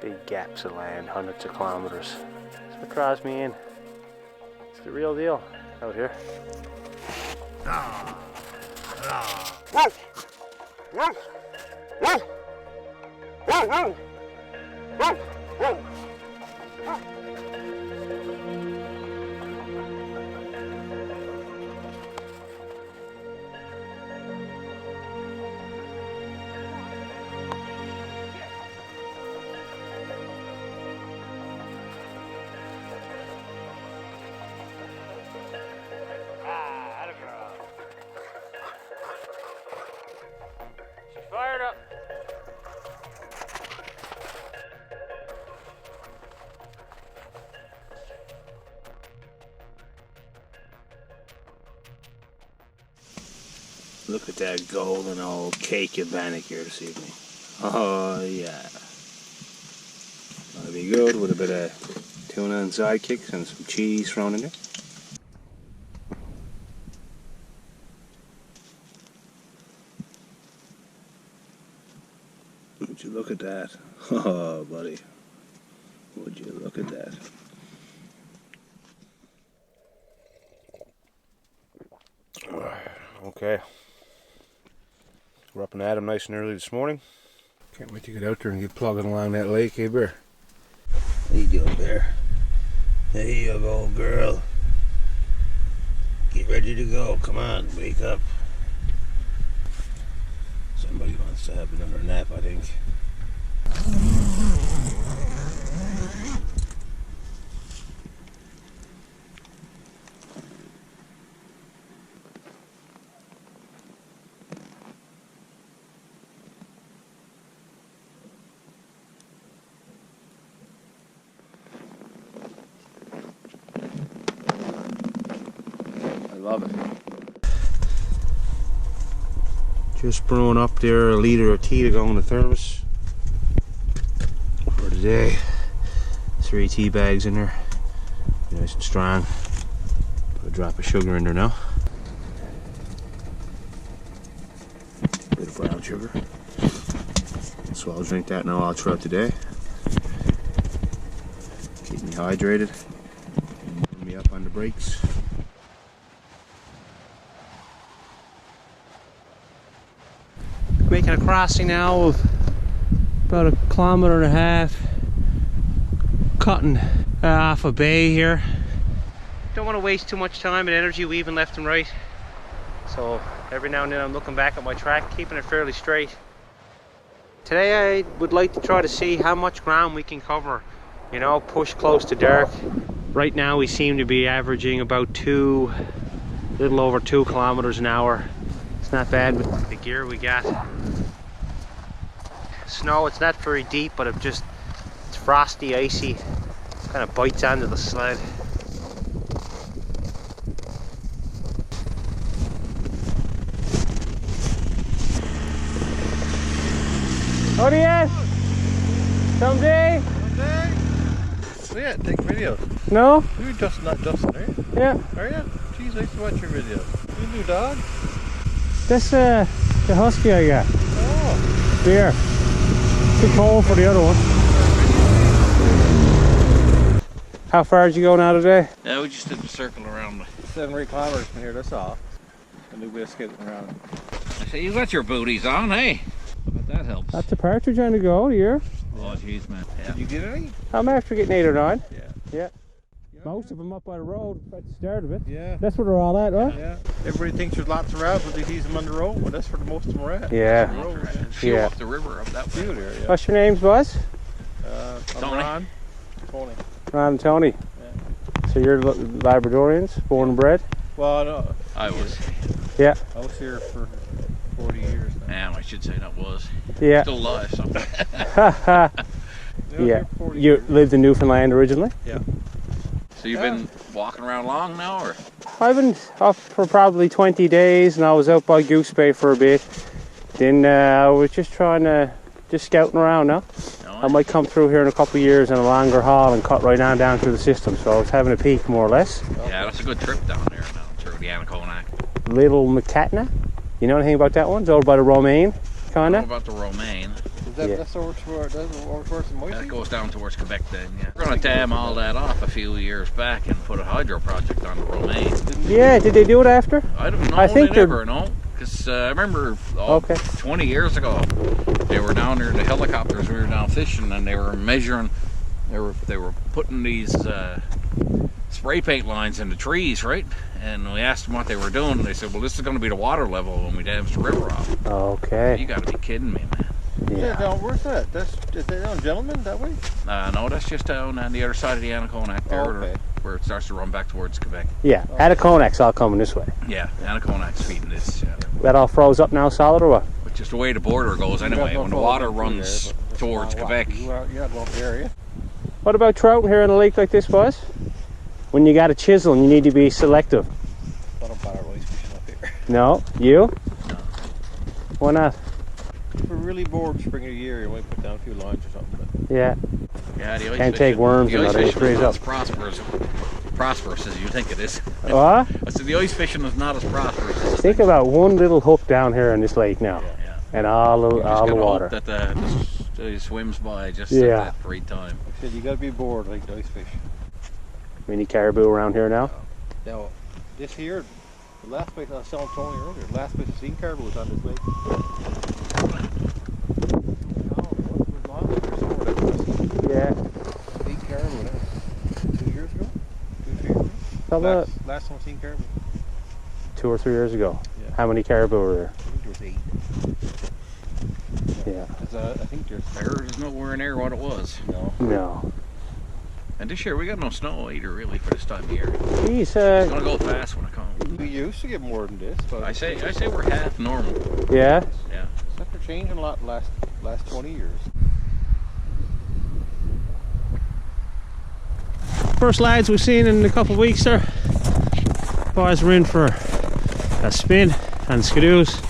Big gaps of land, hundreds of kilometers. That's what draws me in. It's the real deal out here. Fired up. Look at that golden old cake of bannock here this evening. Oh yeah. That'll be good with a bit of tuna and sidekicks and some cheese thrown in there. Would you look at that? Oh, buddy. Would you look at that? Okay. We're up and at 'em nice and early this morning. Can't wait to get out there and get plugging along that lake, hey Bear? How you doing, Bear? There you go, girl. Get ready to go. Come on, wake up. Somebody wants to have another nap, I think. I love it. Just brewing up there a litre of tea to go in the thermos for today. 3 tea bags in there, nice and strong. Put a drop of sugar in there now. Bit of brown sugar. So I'll drink that now all throughout the day. Keep me hydrated. Put me up on the brakes. Making a crossing now of about 1.5 kilometers, cutting off a bay here. Don't want to waste too much time and energy weaving left and right, so every now and then I'm looking back at my track, keeping it fairly straight. Today I would like to try to see how much ground we can cover, you know, push close to dark. Right now we seem to be averaging about a little over 2 kilometers an hour. It's not bad with the gear we got. Snow, it's not very deep, but it's frosty, icy. Kind of bites onto the sled. What do you ask? Someday? So yeah, take videos. No? You're just not Justin, are you? Yeah. Are you? Jeez, I used to watch your videos. You new dog? This the Husky I got. Oh. Here. Too cold for the other one. How far did you go now today? Yeah, we just did the circle around. 7 or 8 kilometers from here, that's all. A new way of skating around. I say, you got your booties on, hey? I bet that helps. That's a partridge on the go here. Oh, Oh, jeez, man. Yeah. Did you get any? I'm after getting 8 or 9. Yeah. Yeah. Most of them up by the road at the start of it. Yeah. That's where they're all at, right? Yeah. Everybody thinks there's lots around, but they leave them on the road. But that's where the most of them are at. Yeah. On the road. Few Yeah. up the river up that way. Few there, yeah. What's your names, boys? I'm Tony. Ron. Tony. Ron and Tony. So you're Labradorians, born and bred? Well, no. I was. Yeah. I was here for 40 years now. I should say that was. Yeah. Still alive, so. Yeah. Here for 40 You years. lived in Newfoundland originally? Yeah. So you've been walking around long now, or? I've been up for probably 20 days, and I was out by Goose Bay for a bit. Then I was just scouting around now. I might come through here in a couple of years on a longer haul and cut right on down through the system. So I was having a peek, more or less. Yeah, that's a good trip down there now, through the Anaconac. Little McCatna. You know anything about that one? It's over by the Romaine, What kinda. about the Romaine? That's over towards Moisey? That goes down towards Quebec then, yeah. We're going to dam all that off a few years back and put a hydro project on the Romaine. Yeah, did they do it after? I don't know, I think they they're- never know. Because I remember 20 years ago, they were down there in the helicopters, we were down fishing, and they were measuring, they were putting these spray paint lines in the trees, right? And we asked them what they were doing, and they said, well, this is going to be the water level when we dam the river off. Okay. You got to be kidding me, man. Yeah, down, where's that? Is that down Gentleman that way? No, that's just down on the other side of the Anaconac there, Okay. where it starts to run back towards Quebec. Yeah, Anaconac's all coming this way. Yeah, Anaconac's feeding this. That all froze up now, solid or what? But just the way the border goes anyway, when the water runs towards Quebec. You're not going up the area. What about trout here in a lake like this, boys? When you got a chisel and you need to be selective. I don't bother ice fishing up here. No? You? No. Why not? If we're really bored spring of the year, you might put down a few lines or something. But Yeah. Yeah, the ice Can't fishing, take worms the and ice that, it'll fishing freeze is not up. as prosperous as you think it is. What? I said the ice fishing is not as prosperous as Think about one little hook down here in this lake now. Yeah. And all You the, just all the gotta water. hope that the swims by just Yeah. at that right time. like I said, you got to be bored like the ice fish. Many caribou around here now. Now, this here, the last place I was telling Tony earlier, the last place I've seen caribou was on this lake. Yeah. Seen caribou now. 2 years ago? 2 3 years ago? About Last time I seen caribou. 2 or 3 years ago. Yeah. How many caribou were there? I think there was 8. Yeah. 'Cause, I think there's There's nowhere near what it was. no. No. And this year we got no snow either, really, for this time of year. Geez, It's gonna go fast when it comes. We used to get more than this, but I say we're half normal. yeah. Yeah. it's after changing a lot last 20 years. First lads we've seen in a couple of weeks there. Boys are in for a spin and skidoos.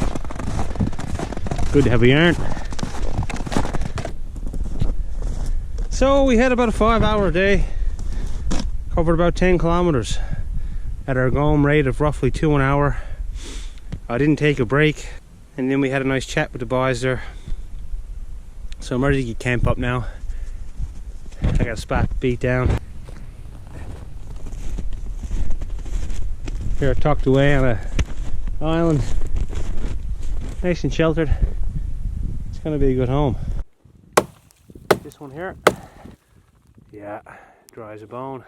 Good to have a yarn. So we had about a 5-hour day, covered about 10 kilometers at our going rate of roughly 2 an hour. I didn't take a break, and then we had a nice chat with the boys there. So I'm ready to get camp up now. I got a spot beat down. Here tucked away on a island, nice and sheltered. It's gonna be a good home. This one here, yeah, dry as a bone.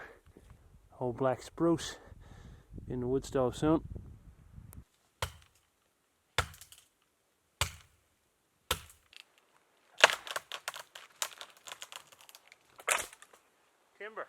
Old black spruce in the wood stove soon. Timber.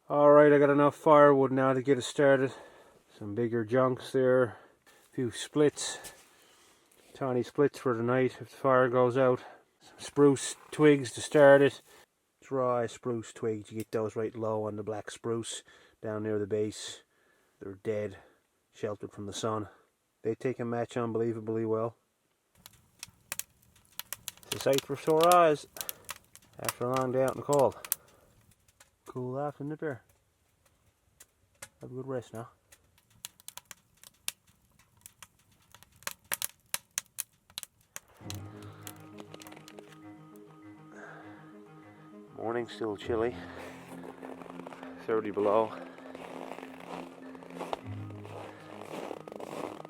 Alright, I got enough firewood now to get it started. Some bigger junks there, a few splits, tiny splits for the night if the fire goes out. Some spruce twigs to start it. Dry spruce twigs, you get those right low on the black spruce down near the base. They're dead. sheltered from the sun. They take a match unbelievably well. It's a sight for sore eyes after a long day out in the cold. Cool afternoon up there. Have a good rest now. Morning still chilly, 30 below.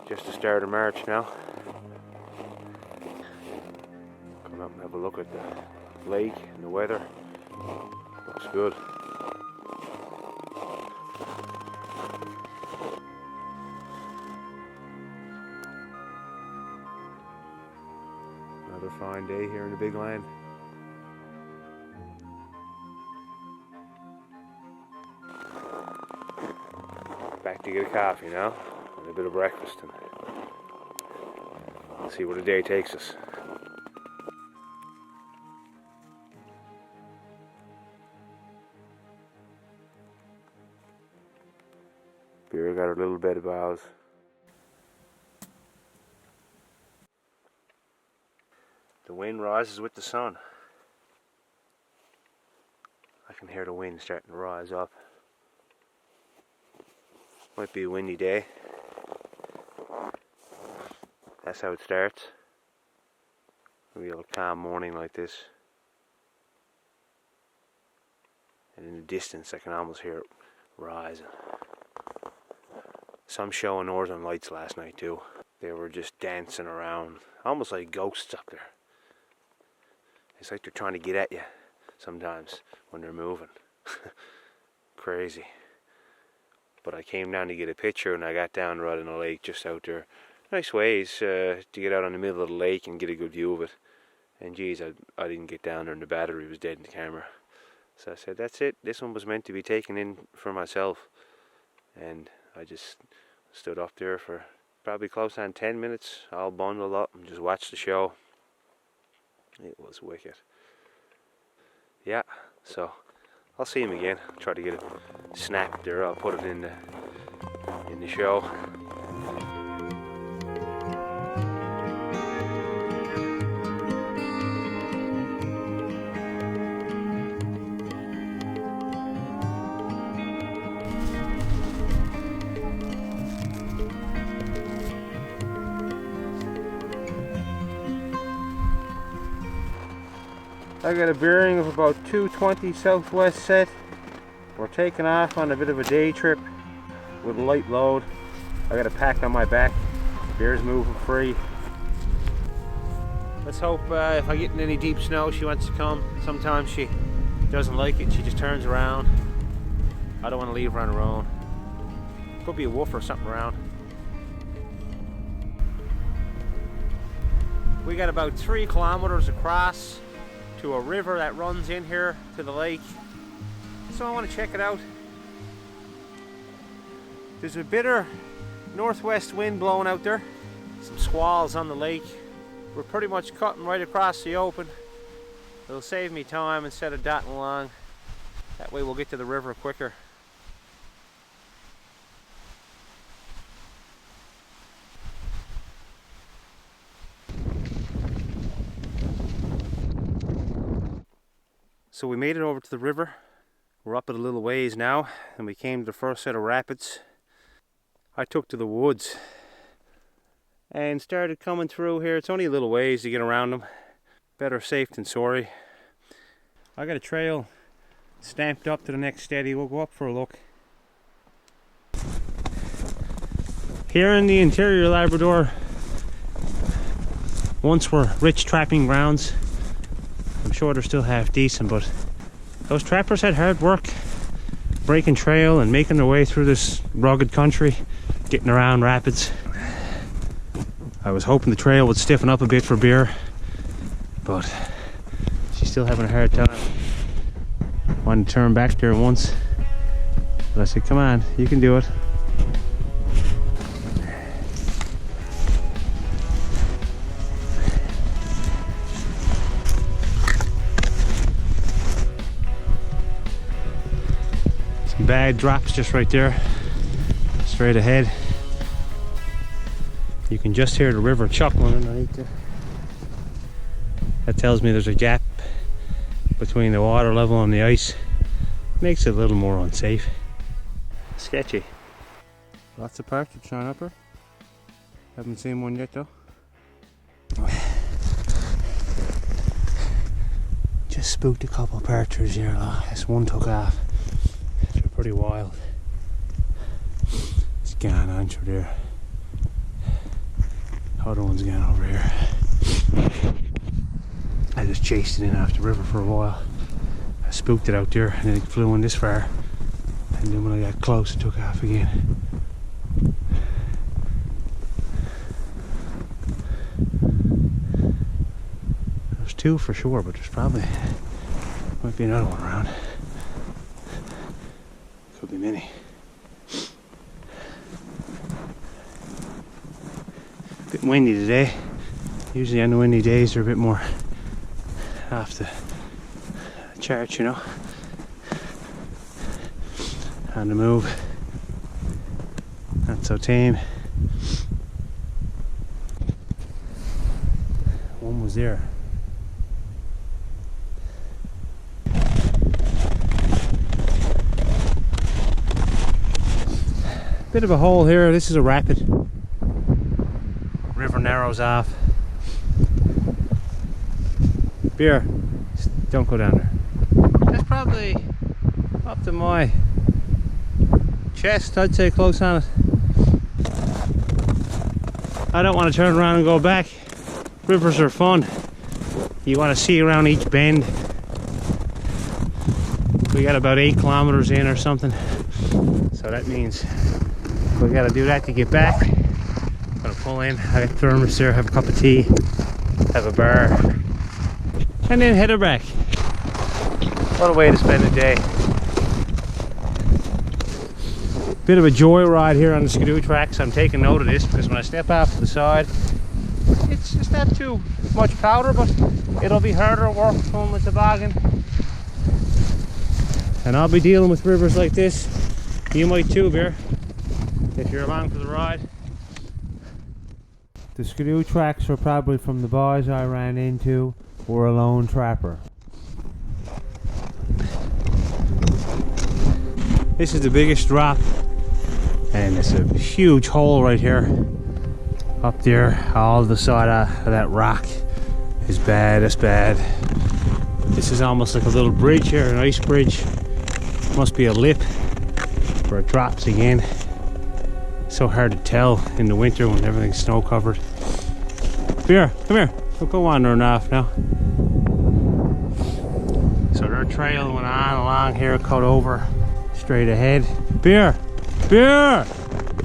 Just the start of March now. Come up and have a look at the lake and the weather. Looks good. Another fine day here in the big land. Back to get a coffee now, and a bit of breakfast, and see where the day takes us. Beer got her little bed of boughs. The wind rises with the sun. I can hear the wind starting to rise up. Might be a windy day. That's how it starts. Maybe a calm morning like this. And in the distance I can almost hear it rising. Some showing northern lights last night too. They were just dancing around, almost like ghosts up there. It's like they're trying to get at you sometimes when they're moving. Crazy. But I came down to get a picture, and I got down right in the lake just out there. Nice ways to get out on the middle of the lake and get a good view of it. And geez, I didn't get down there and the battery was dead in the camera. So I said, that's it. This one was meant to be taken in for myself. And I just stood up there for probably close on 10 minutes, all bundled up, and just watched the show. It was wicked. Yeah, so I'll see him again. I'll try to get it snapped there. I'll put it in the show. I got a bearing of about 220 southwest set. We're taking off on a bit of a day trip with a light load. I got a pack on my back. Bear's moving free. Let's hope if I get in any deep snow she wants to come. Sometimes she doesn't like it. She just turns around. I don't want to leave her on her own. Could be a wolf or something around. We got about 3 kilometers across to a river that runs in here to the lake, so I want to check it out. There's a bitter northwest wind blowing out there, some squalls on the lake. We're pretty much cutting right across the open. It'll save me time instead of dotting along. That way we'll get to the river quicker. So we made it over to the river. We're up at a little ways now, and we came to the first set of rapids. I took to the woods and started coming through here. It's only a little ways to get around them. Better safe than sorry. I got a trail stamped up to the next steady. We'll go up for a look. Here in the interior Labrador, once were rich trapping grounds. I'm sure they're still half decent, but those trappers had hard work breaking trail and making their way through this rugged country, getting around rapids. I was hoping the trail would stiffen up a bit for Beer, but she's still having a hard time. Wanted to turn back there once, but I said, come on, you can do it. Bad drops just right there, straight ahead. You can just hear the river chuckling underneath there. That tells me there's a gap between the water level and the ice. Makes it a little more unsafe. Sketchy. Lots of partridge on upper. Haven't seen one yet though. Just spooked a couple partridge here. This one took off. They're pretty wild. It's gone on through there. Other one's gone over here. I just chased it in off the river for a while. I spooked it out there and then it flew in this far. And then when I got close it took off again. There's two for sure, but there's probably might be another one around. Could be many. Bit windy today. Usually on the windy days they're a bit more off the chart, you know. On the move. Not so tame. One was there. Bit of a hole here. This is a rapid. River narrows off. Beer, don't go down there. That's probably up to my chest, I'd say, close on it. I don't want to turn around and go back. Rivers are fun. You want to see around each bend. We got about 8 kilometers in or something. So that means we got to do that to get back. I'm gonna pull in, I got thermos there, have a cup of tea, have a bar, and then head her back. What a way to spend the day. Bit of a joyride here on the skidoo tracks. I'm taking note of this because when I step off to the side, it's just not too much powder, but it'll be harder work going with the toboggan. And I'll be dealing with rivers like this. You might too, Bear, if you're along for the ride. The skidoo tracks are probably from the boys I ran into or a lone trapper. This is the biggest drop, and it's a huge hole right here. Up there, all the side of that rock is bad, it's bad. This is almost like a little bridge here, an ice bridge. Must be a lip where it drops again. So hard to tell in the winter when everything's snow covered. Beer, come here. Don't go wandering off now. So their trail went on along here, cut over, straight ahead. Beer, Beer,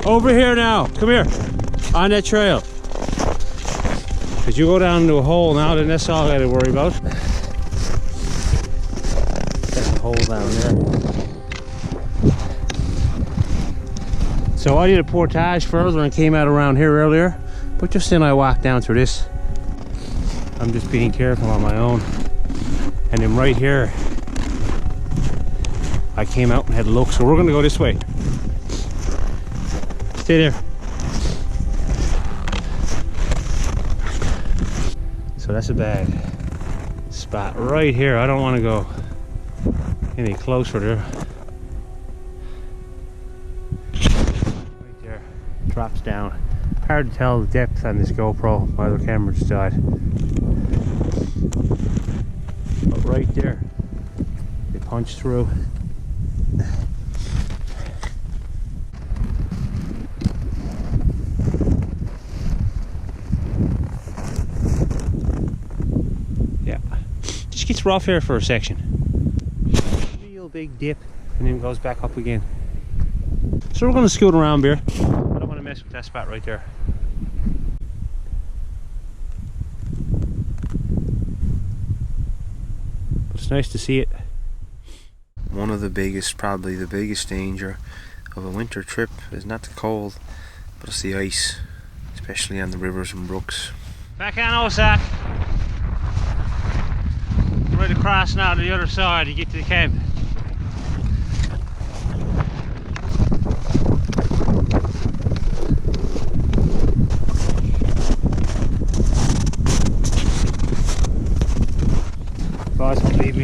over here now. Come here, on that trail. Cause you go down into a hole now, then that's all I gotta worry about. There's a hole down there. So I did a portage further and came out around here earlier, but just then I walked down through this. I'm just being careful on my own. And then right here, I came out and had a look. So we're gonna go this way. Stay there. So that's a bad spot right here. I don't want to go any closer there. Drops down. Hard to tell the depth on this GoPro. My other camera just died. But right there, they punch through. Yeah, just gets rough here for a section. Real big dip, and then goes back up again. So we're going to scoot around here. I don't want to mess with that spot right there. But it's nice to see it. One of the biggest, probably the biggest danger of a winter trip is not the cold, but it's the ice, especially on the rivers and brooks. Back on Osak. Right across now to the other side to get to the camp.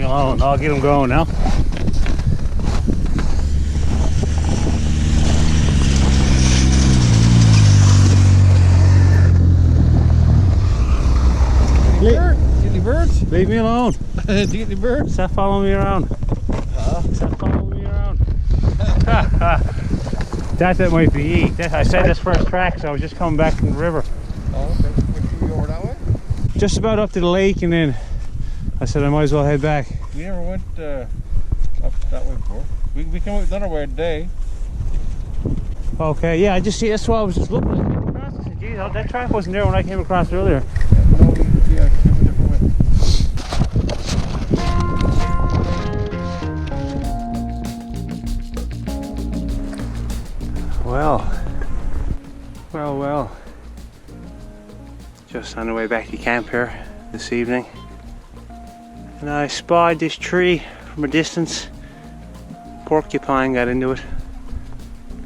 alone. I'll get him going now. Any birds? Leave me alone. Did you get any birds? Stop following me around. Stop following me around. That might be eat. I said this first track, so I was just coming back from the river. Oh, okay. Were you over that way? Just about up to the lake, and then I said I might as well head back. We never went up that way before. We came up the other way today. Okay, yeah, I just see. That's why I was just looking. I came across. I said, geez, that track wasn't there when I came across earlier. No, yeah, came a different way. Well. Just on the way back to camp here this evening. And I spied this tree from a distance. Porcupine got into it.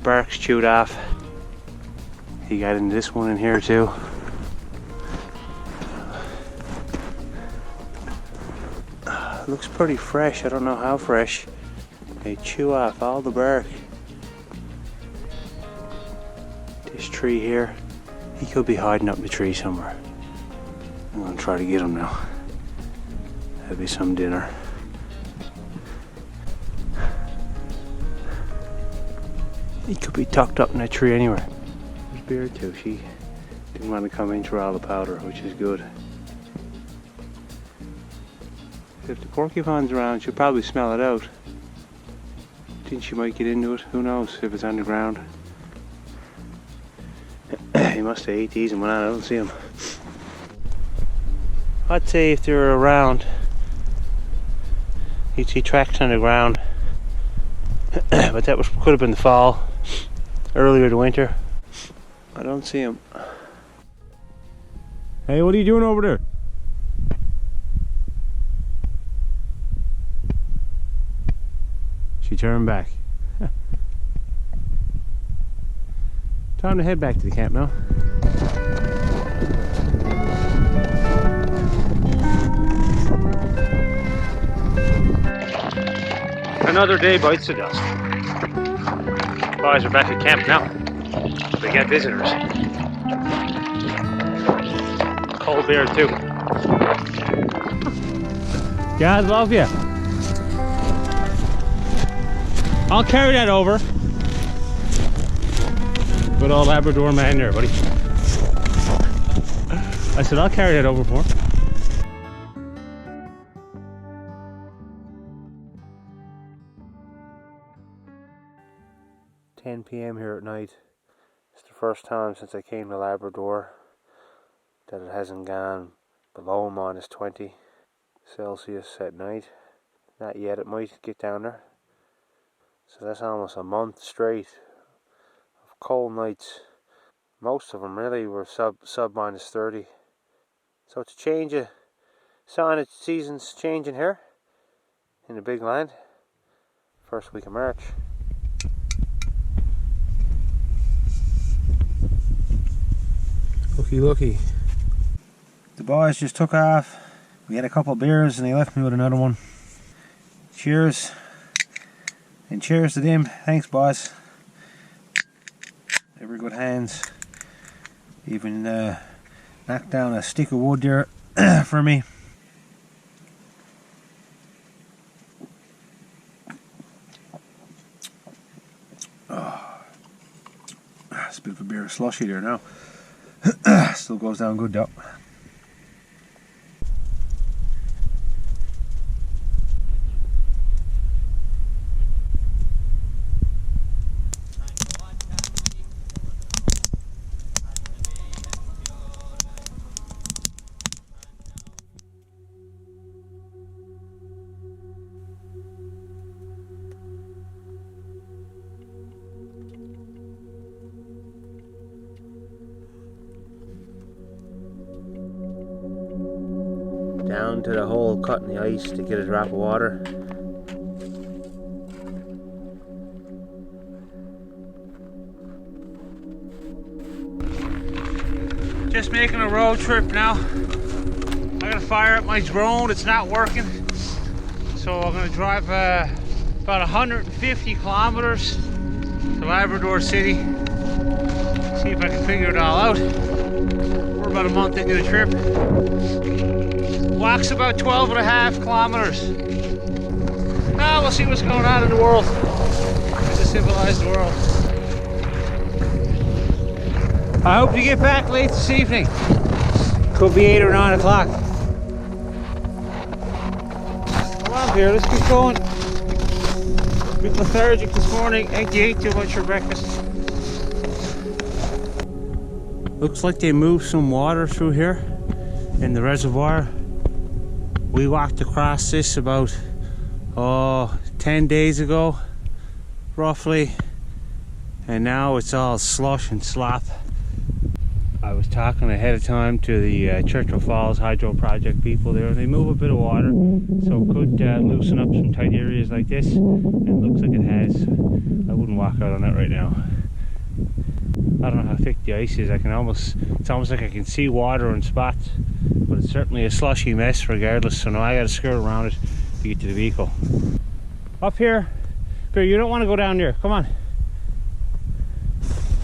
Bark's chewed off. He got into this one in here too. Looks pretty fresh. I don't know how fresh. They chew off all the bark. This tree here, he could be hiding up in the tree somewhere. I'm gonna try to get him now. That'll be some dinner. He could be tucked up in that tree anywhere. There's Beard too. She didn't want to come in through all the powder, which is good. If the porcupine's around, she'll probably smell it out. Think she might get into it. Who knows if it's on the ground. He must have ate these and went on. I don't see them. I'd say if they were around, you'd see tracks on the ground. But that could have been the fall, earlier the winter. I don't see them. Hey, what are you doing over there? She turned back. Time to head back to the camp now. Another day bites the dust. Boys are back at camp now. We got visitors. Cold bear too. God love you. I'll carry that over. Good old Labrador man there, buddy. I said I'll carry that over for him. 10 p.m. here at night. It's the first time since I came to Labrador that it hasn't gone below -20 Celsius at night. Not yet, it might get down there. So that's almost a month straight of cold nights. Most of them really were sub -30. So it's a change, a sign of seasons changing here in the big land. First week of March. Looky. The boys just took off. We had a couple of beers and they left me with another one. Cheers. And cheers to them. Thanks, boys. They were good hands. Even knocked down a stick of wood there for me. Oh. It's a bit of a beer slushy there now. Still goes down good though. Down to the hole cut in the ice to get a drop of water. Just making a road trip now. I gotta fire up my drone, it's not working. So I'm going to drive about 150 kilometers to Labrador City. See if I can figure it all out. We're about a month into the trip. Walk's about 12.5 kilometers. We'll see what's going on in the world. It's a civilized world. I hope to get back late this evening. Could be 8 or 9 o'clock. Come on, Pierre, let's keep going. A bit lethargic this morning. Ain't you ate too much for breakfast? Looks like they moved some water through here in the reservoir. We walked across this about 10 days ago, roughly, and now it's all slush and slop. I was talking ahead of time to the Treacherous Falls Hydro Project people there. They move a bit of water, so it could loosen up some tight areas like this, and it looks like it has. I wouldn't walk out on it right now. I don't know how thick the ice is. It's almost like I can see water in spots, but it's certainly a slushy mess regardless, so now I gotta skirt around it to get to the vehicle. Up here, you don't want to go down there. Come on.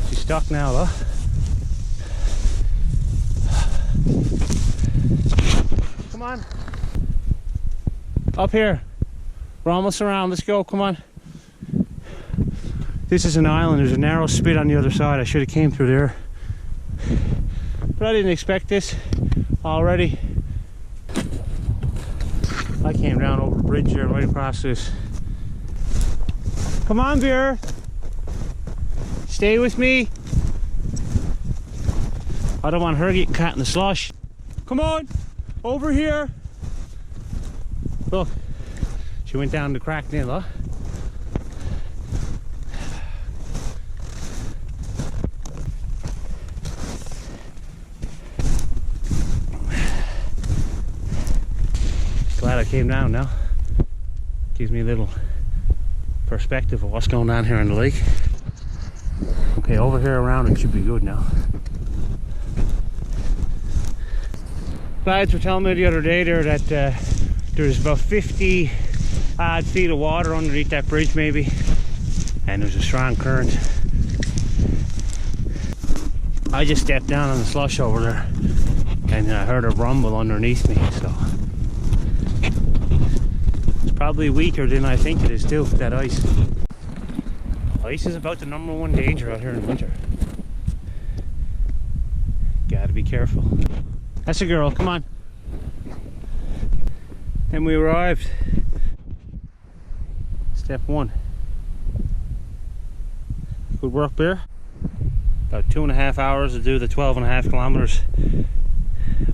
She's stuck now, though. Come on. Up here. We're almost around. Let's go. Come on. This is an island. There's a narrow spit on the other side. I should have came through there, but I didn't expect this already. I came down over the bridge there, right across this. Come on, Beer. Stay with me. I don't want her getting caught in the slush. Come on, over here. Look, she went down the crack then, look. Glad I came down now. Gives me a little perspective of what's going on here in the lake. Okay, over here around it should be good now. Lads were telling me the other day there that there's about 50 odd feet of water underneath that bridge maybe, and there's a strong current. I just stepped down on the slush over there and I heard a rumble underneath me, so probably weaker than I think it is too, that ice. Ice is about the #1 danger out here in winter. Gotta be careful. That's a girl, come on. And we arrived. Step 1. Good work, Bear. About 2.5 hours to do the 12.5 kilometers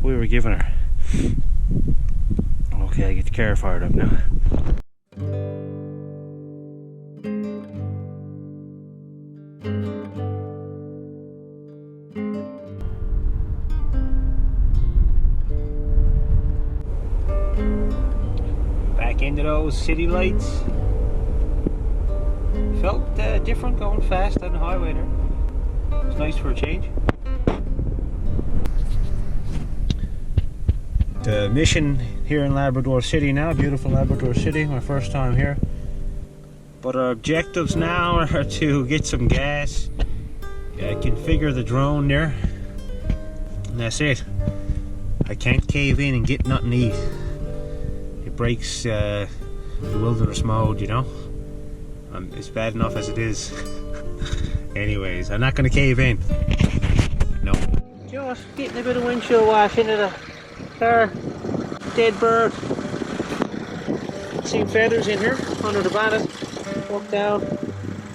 we were giving her. Okay, I get the car fired up now. Back into those city lights. Felt different going fast on the highway there. It's nice for a change. The mission here in Labrador City now, beautiful Labrador City, my first time here. But our objectives now are to get some gas, configure the drone there, and that's it. I can't cave in and get nothing to eat. It breaks the wilderness mode, you know. It's bad enough as it is. Anyways, I'm not going to cave in. No. Just getting a bit of windshield wash into the car. Dead bird. Seen feathers in here under the bonnet. Walk down.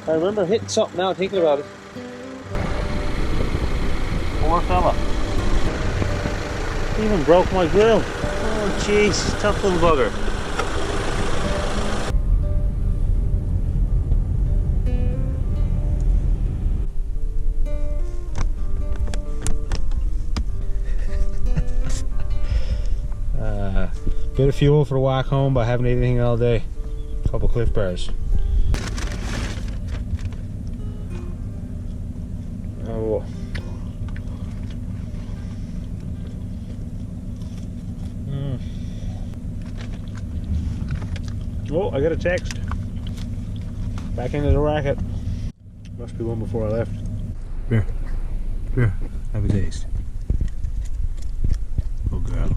I remember hitting something now thinking about it. Poor fella. Even broke my grill. Oh jeez, tough little bugger. Bit of fuel for a walk home, but I haven't ate anything all day. A couple Cliff Bars. Oh. Oh, I got a text. Back into the racket. Must be one before I left. Here. Here. Have a taste. Oh, girl.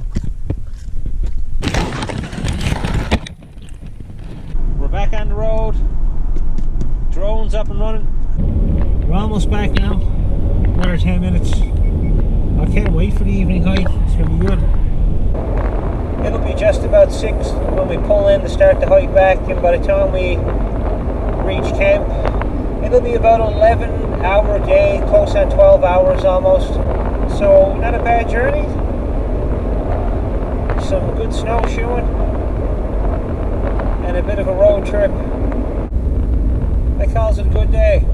We're back on the road. Drone's up and running. We're almost back now. Another 10 minutes. I can't wait for the evening hike. It's going to be good. It'll be just about 6 when we pull in to start the hike back, and by the time we reach camp, it'll be about an 11-hour day, close on 12 hours almost. So not a bad journey. Some good snowshoeing and a bit of a road trip. I calls it a good day.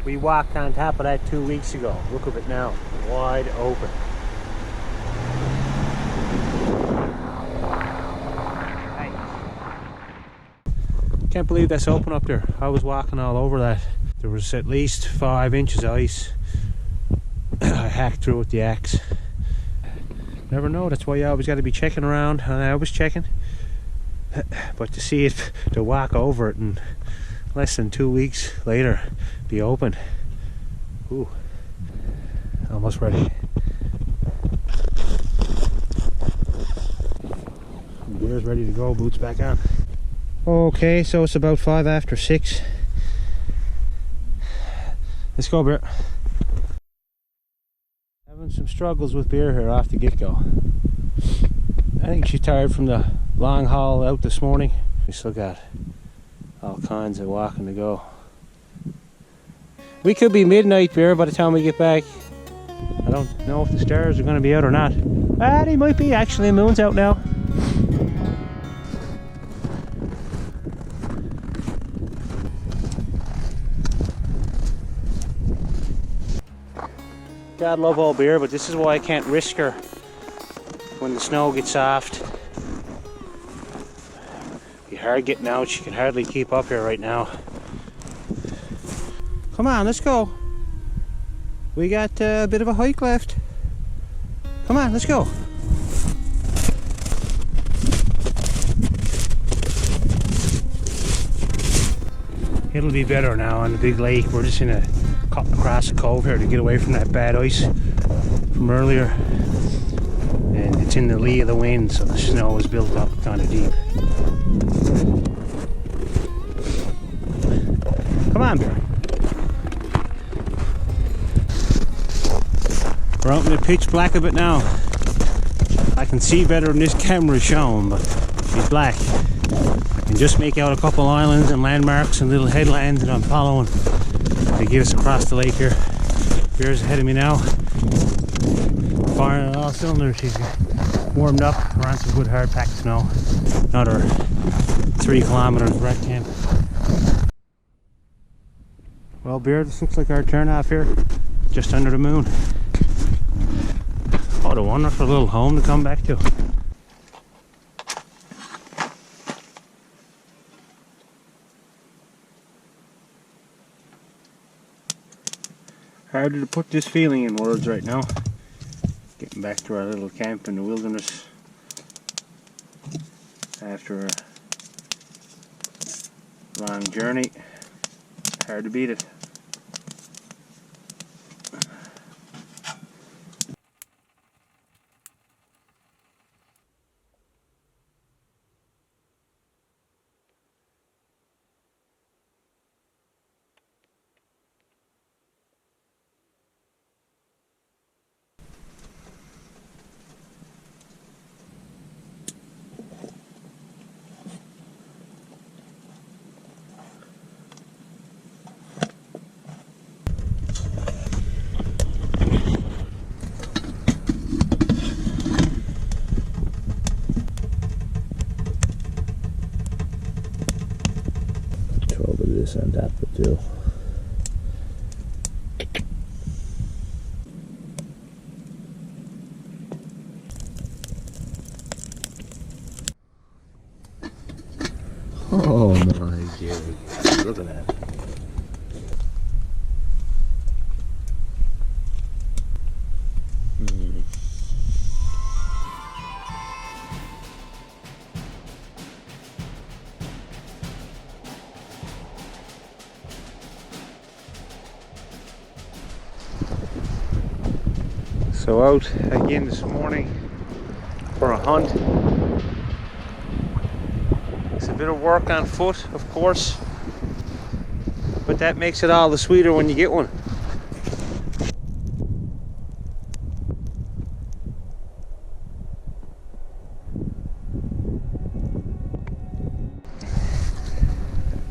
We walked on top of that 2 weeks ago. Look at it now, wide open. Can't believe that's open up there. I was walking all over that. There was at least 5 inches of ice. I hacked through with the axe. Never know, that's why you always got to be checking around, and I was checking. But to see it, to walk over it, and less than 2 weeks later be open. Ooh, almost ready. Gear's ready to go, boots back on. Okay, so it's about 5 after 6. Let's go, Bear. Having some struggles with Bear here off the get-go. I think she's tired from the long haul out this morning. We still got all kinds of walking to go. We could be midnight, Bear, by the time we get back. I don't know if the stars are going to be out or not. Ah, they might be actually. The moon's out now. God love old Bear, but this is why I can't risk her when the snow gets soft. It'd be hard getting out. She can hardly keep up here right now. Come on, let's go. We got a bit of a hike left. Come on, let's go. It'll be better now on the big lake. We're just in a cut across the cove here to get away from that bad ice from earlier. And it's in the lee of the wind, so the snow is built up kind of deep. Come on, Bear. We're out in the pitch black of it now. I can see better than this camera is showing, but she's black. I can just make out a couple islands and landmarks and little headlands that I'm following to get us across the lake here. Bear's ahead of me now. Firing on all cylinders. She's warmed up. We're on some good hard packed snow. Another 3 kilometers, we're at camp. Well, Bear, this looks like our turn off here, just under the moon. What a wonderful little home to come back to. Hard to put this feeling in words right now. Getting back to our little camp in the wilderness after a long journey. Hard to beat it. On top of it too. Oh my God! Look at that. So out again this morning for a hunt. It's a bit of work on foot, of course, but that makes it all the sweeter when you get one.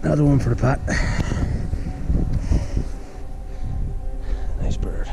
Another one for the pot. Nice bird.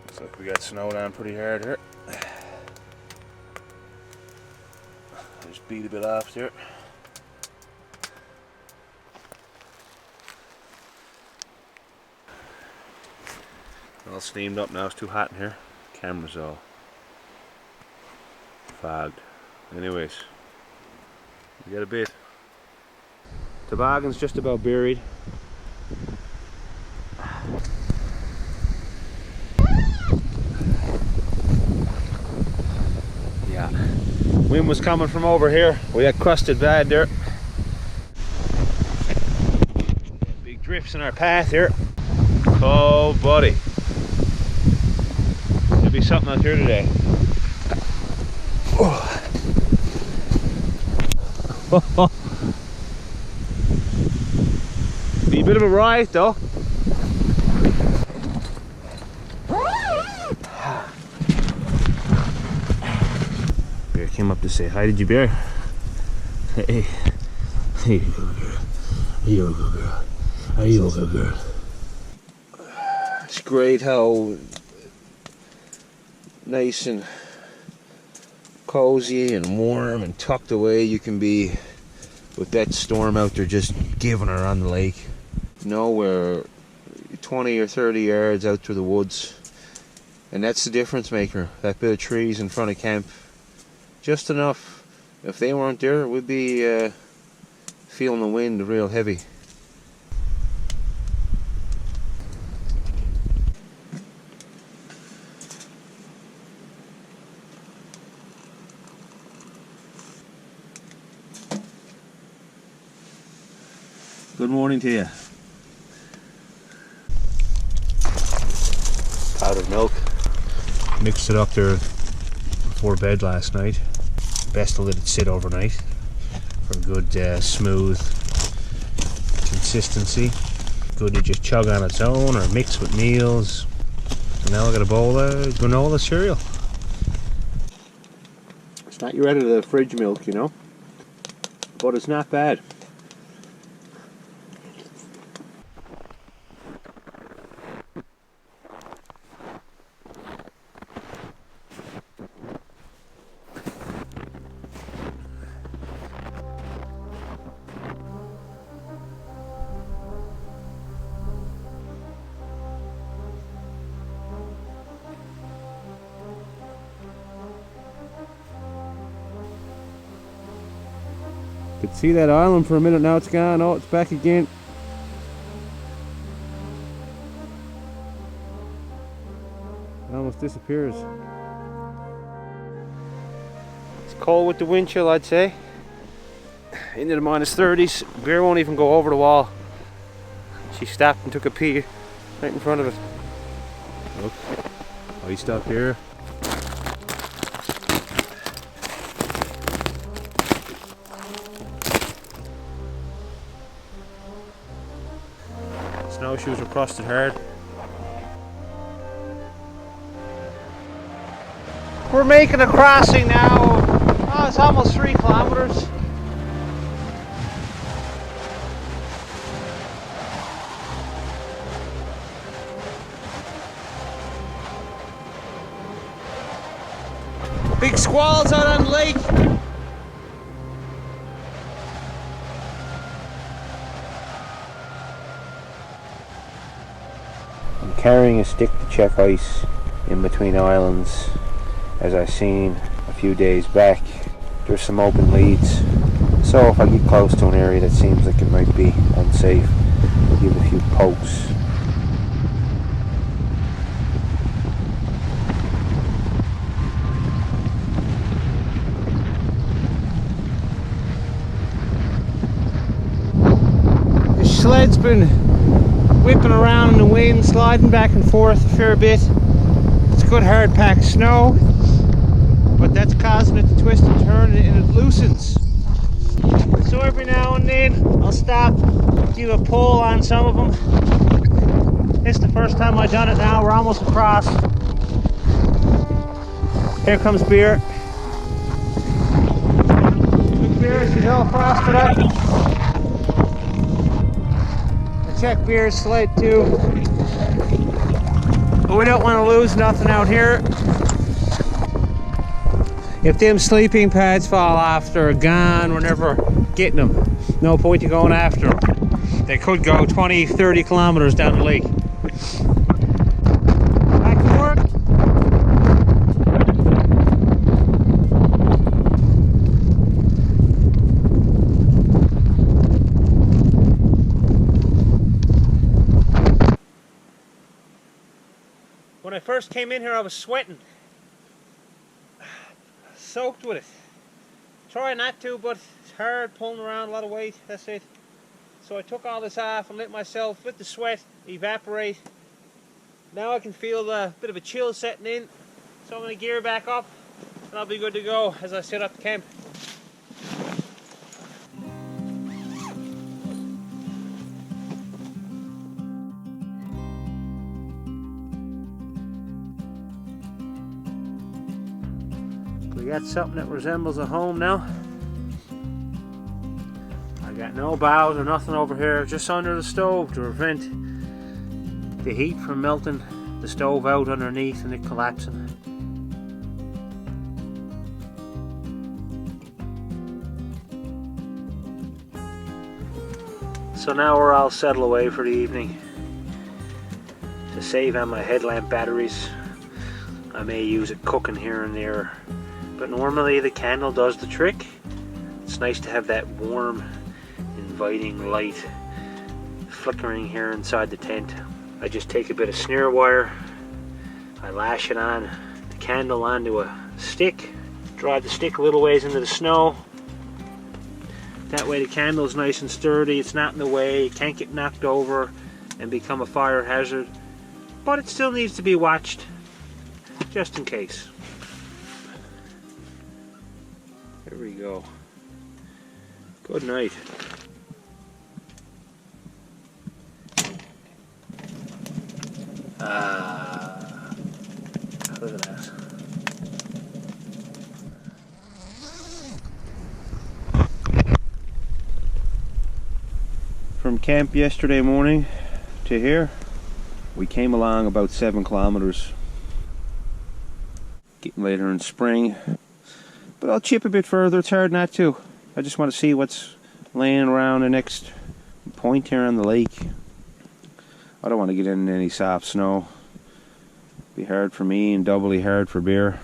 Looks like we got snow down pretty hard here. Just beat a bit off there. All steamed up now, it's too hot in here. Camera's all fogged. Anyways, we got a bit. Toboggan's just about buried. Yeah, wind was coming from over here. We got crusted bad there. Big drifts in our path here. Oh buddy, there'll be something out here today. Be a bit of a ride though. Bear came up to say hi. Did you, Bear? Hey, hey, you go girl. Hey, you go girl. Hey, you go girl. It's great how nice and cozy and warm and tucked away you can be with that storm out there just giving her on the lake. You know, we're 20 or 30 yards out through the woods, and that's the difference maker. That bit of trees in front of camp, just enough. If they weren't there, we'd be feeling the wind real heavy. Good morning to you. Powdered milk. Mixed it up there before bed last night. Best to let it sit overnight for a good smooth consistency. Good to just chug on its own or mix with meals. And now I got a bowl of granola cereal. It's not your out of the fridge milk, you know, but it's not bad. Could see that island for a minute, now it's gone. Oh, it's back again. It almost disappears. It's cold with the wind chill, I'd say. Into the minus 30s. Bear won't even go over the wall. She stopped and took a pee right in front of it. Look, iced up here. Snowshoes are crusted hard. We're making a crossing now. Oh, it's almost 3 kilometers. Big squalls out on the lake. I'm carrying a stick to check ice in between islands. As I seen a few days back, there's some open leads. So if I get close to an area that seems like it might be unsafe, I'll give a few pokes. The sled's been whipping around in the wind, sliding back and forth a fair bit. It's good hard packed snow, but that's causing it to twist and turn and it loosens. So every now and then I'll stop, give a pull on some of them. It's the first time I've done it now. We're almost across. Here comes Beer. Look, Beer, she's all frosted up. I check Beer's sled too. But we don't want to lose nothing out here. If them sleeping pads fall off, they're gone. We're never getting them. No point in going after them. They could go 20, 30 kilometers down the lake. Back to work. When I first came in here, I was sweating. Soaked with it. Try not to, but it's hard pulling around a lot of weight. That's it. So I took all this off and let the sweat evaporate. Now I can feel a bit of a chill setting in. So I'm going to gear back up and I'll be good to go as I set up the camp. We got something that resembles a home now. I got no boughs or nothing over here, just under the stove to prevent the heat from melting the stove out underneath and it collapsing. So now we're all settled away for the evening. To save on my headlamp batteries, I may use it cooking here and there. But normally the candle does the trick. It's nice to have that warm, inviting light flickering here inside the tent. I just take a bit of snare wire, I lash it on the candle onto a stick, drive the stick a little ways into the snow. That way the candle is nice and sturdy, it's not in the way, it can't get knocked over and become a fire hazard. But it still needs to be watched, just in case. There we go. Good night. Look at that. From camp yesterday morning to here, we came along about 7 kilometers. Getting later in spring. But I'll chip a bit further, it's hard not to. I just want to see what's laying around the next point here on the lake. I don't want to get in any soft snow. Be hard for me and doubly hard for Beer.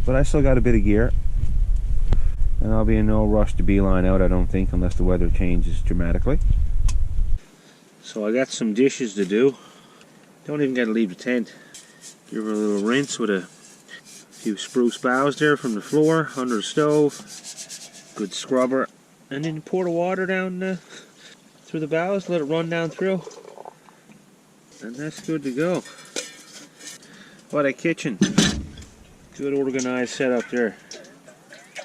But I still got a bit of gear. And I'll be in no rush to beeline out, I don't think, unless the weather changes dramatically. So I got some dishes to do. Don't even got to leave the tent. Give her a little rinse with a few spruce boughs there from the floor under the stove. Good scrubber. And then pour the water down through the boughs, let it run down through. And that's good to go. What a kitchen. Good organized setup there.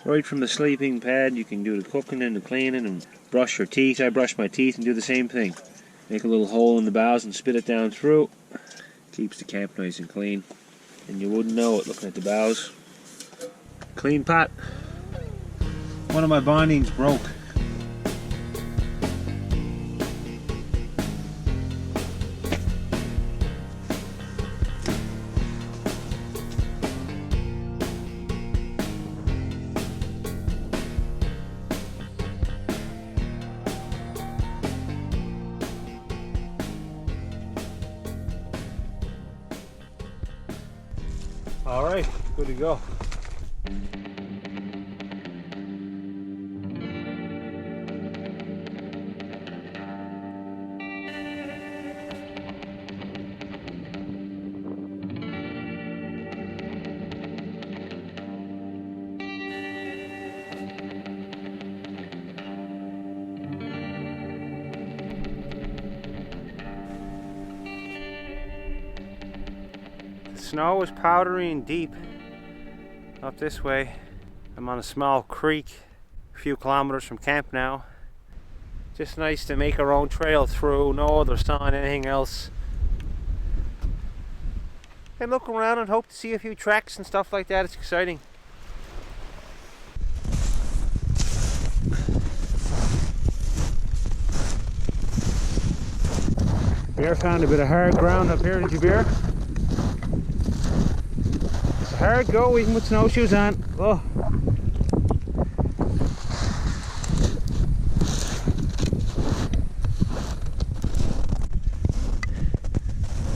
Right from the sleeping pad you can do the cooking and the cleaning and brush your teeth. I brush my teeth and do the same thing. Make a little hole in the boughs and spit it down through. Keeps the camp nice and clean. And you wouldn't know it looking at the boughs. Clean pot. One of my bindings broke. All right, good to go. The snow is powdery and deep up this way. I'm on a small creek a few kilometers from camp now. Just nice to make our own trail through, no other sign, anything else. And look around and hope to see a few tracks and stuff like that. It's exciting. Bear found a bit of hard ground up here, did you, Bear? It's a hard go even with snowshoes on. Oh.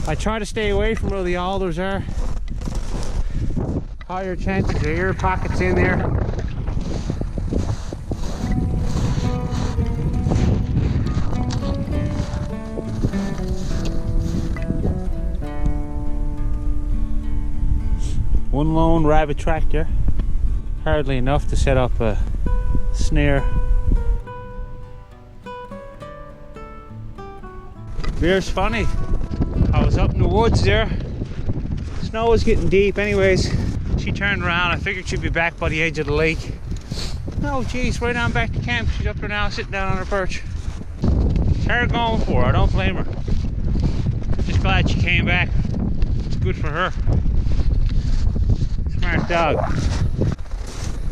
I try to stay away from where the alders are. Higher chances of air pockets in there. One lone rabbit track there. Hardly enough to set up a snare. Bear's funny. I was up in the woods there. Snow was getting deep anyways. She turned around. I figured she'd be back by the edge of the lake. No, geez, right on back to camp. She's up there now sitting down on her perch. It's her going for her. I don't blame her. Just glad she came back. It's good for her. Smart dog.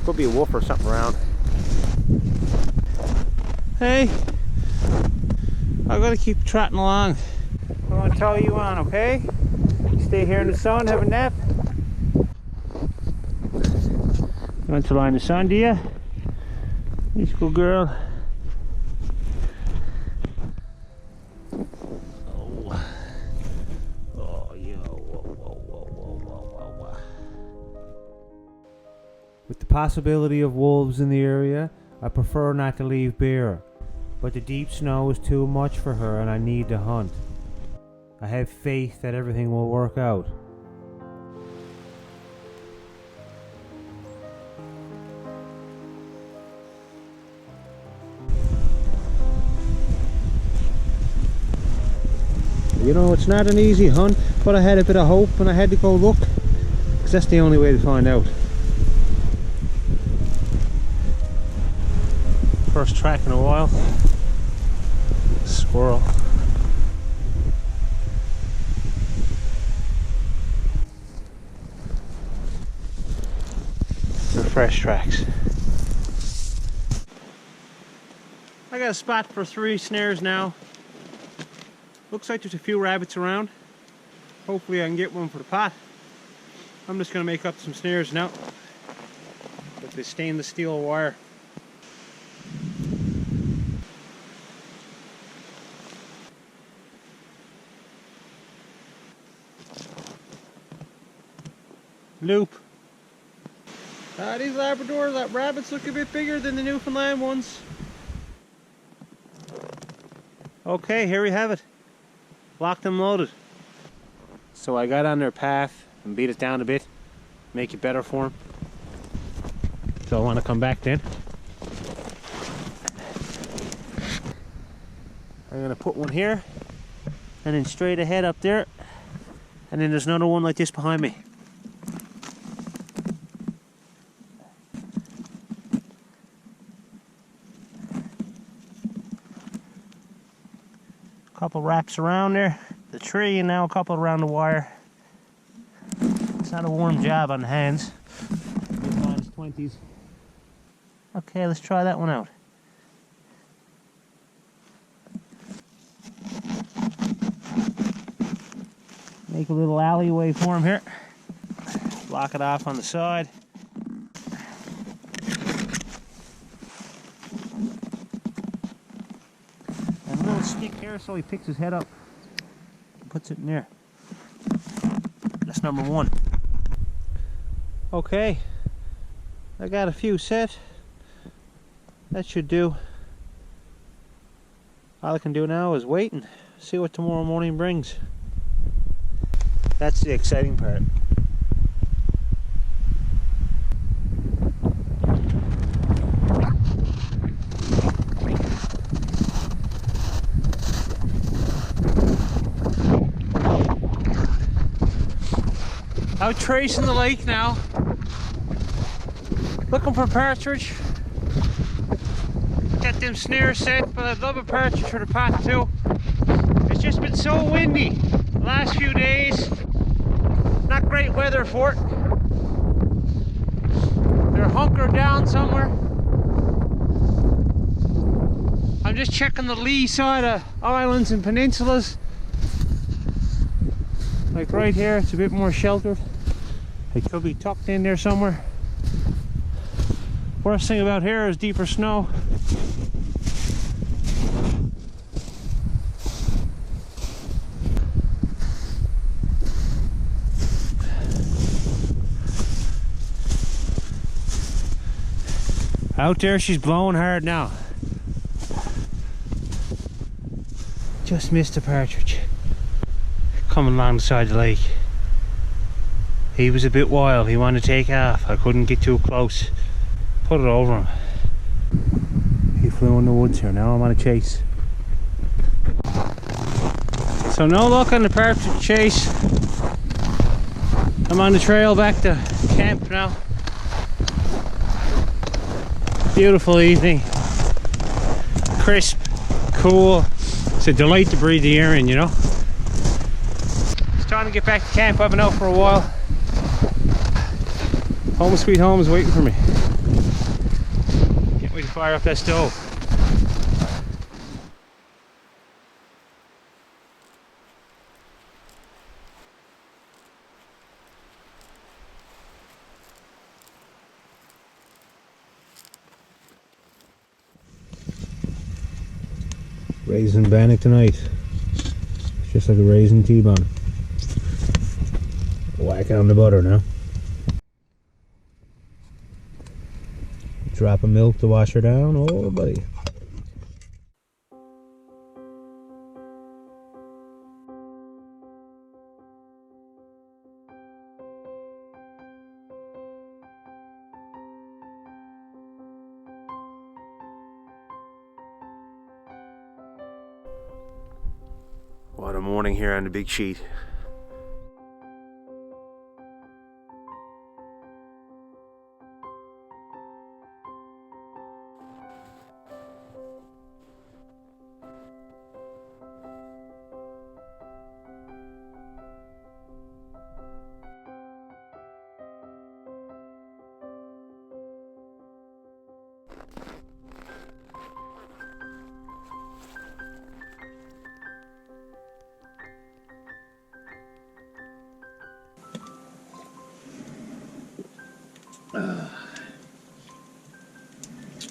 Could be a wolf or something around. Hey, I gotta keep trotting along. I want to tell you on, okay? Stay here in the sun, have a nap. You want to lie in the sun, do you? Nice good girl. Oh, oh, yeah. Whoa. With the possibility of wolves in the area, I prefer not to leave Bear. But the deep snow is too much for her and I need to hunt. I have faith that everything will work out. You know, it's not an easy hunt, but I had a bit of hope and I had to go look, because that's the only way to find out. First track in a while. Squirrel. They're fresh tracks. I got a spot for 3 snares now. Looks like there's a few rabbits around. Hopefully I can get one for the pot. I'm just going to make up some snares now with the stainless steel wire. Loop. These Labrador rabbits look a bit bigger than the Newfoundland ones. Okay, here we have it. Locked and loaded. So I got on their path and beat it down a bit, make it better for them. So I want to come back then. I'm going to put one here, and then straight ahead up there, and then there's another one like this behind me. Couple wraps around there, the tree, and now a couple around the wire. It's not a warm job on the hands. -20s. Okay, let's try that one out. Make a little alleyway for him here. Block it off on the side. Stick here so he picks his head up and puts it in there. That's number 1. Okay, I got a few set. That should do. All I can do now is wait and see what tomorrow morning brings. That's the exciting part. Out tracing the lake now, looking for partridge. Got them snares set, but I'd love a partridge for the pot too. It's just been so windy the last few days. Not great weather for it. They're hunkered down somewhere. I'm just checking the lee side of islands and peninsulas. Like right here, it's a bit more sheltered. They could be tucked in there somewhere. Worst thing about here is deeper snow. Out there, she's blowing hard now. Just missed a partridge. Coming along the side of the lake. He was a bit wild, he wanted to take off. I couldn't get too close. Put it over him. He flew in the woods here, now I'm on a chase. So no luck on the partridge chase. I'm on the trail back to camp now. Beautiful evening. Crisp, cool. It's a delight to breathe the air in, you know. It's time to get back to camp. I've been out for a while. Home sweet home is waiting for me. Can't wait to fire up that stove. Raisin bannock tonight. It's just like a raisin T-bone. Whack on the butter now. Drop of milk to wash her down. Oh, buddy. What a morning here on the big sheet.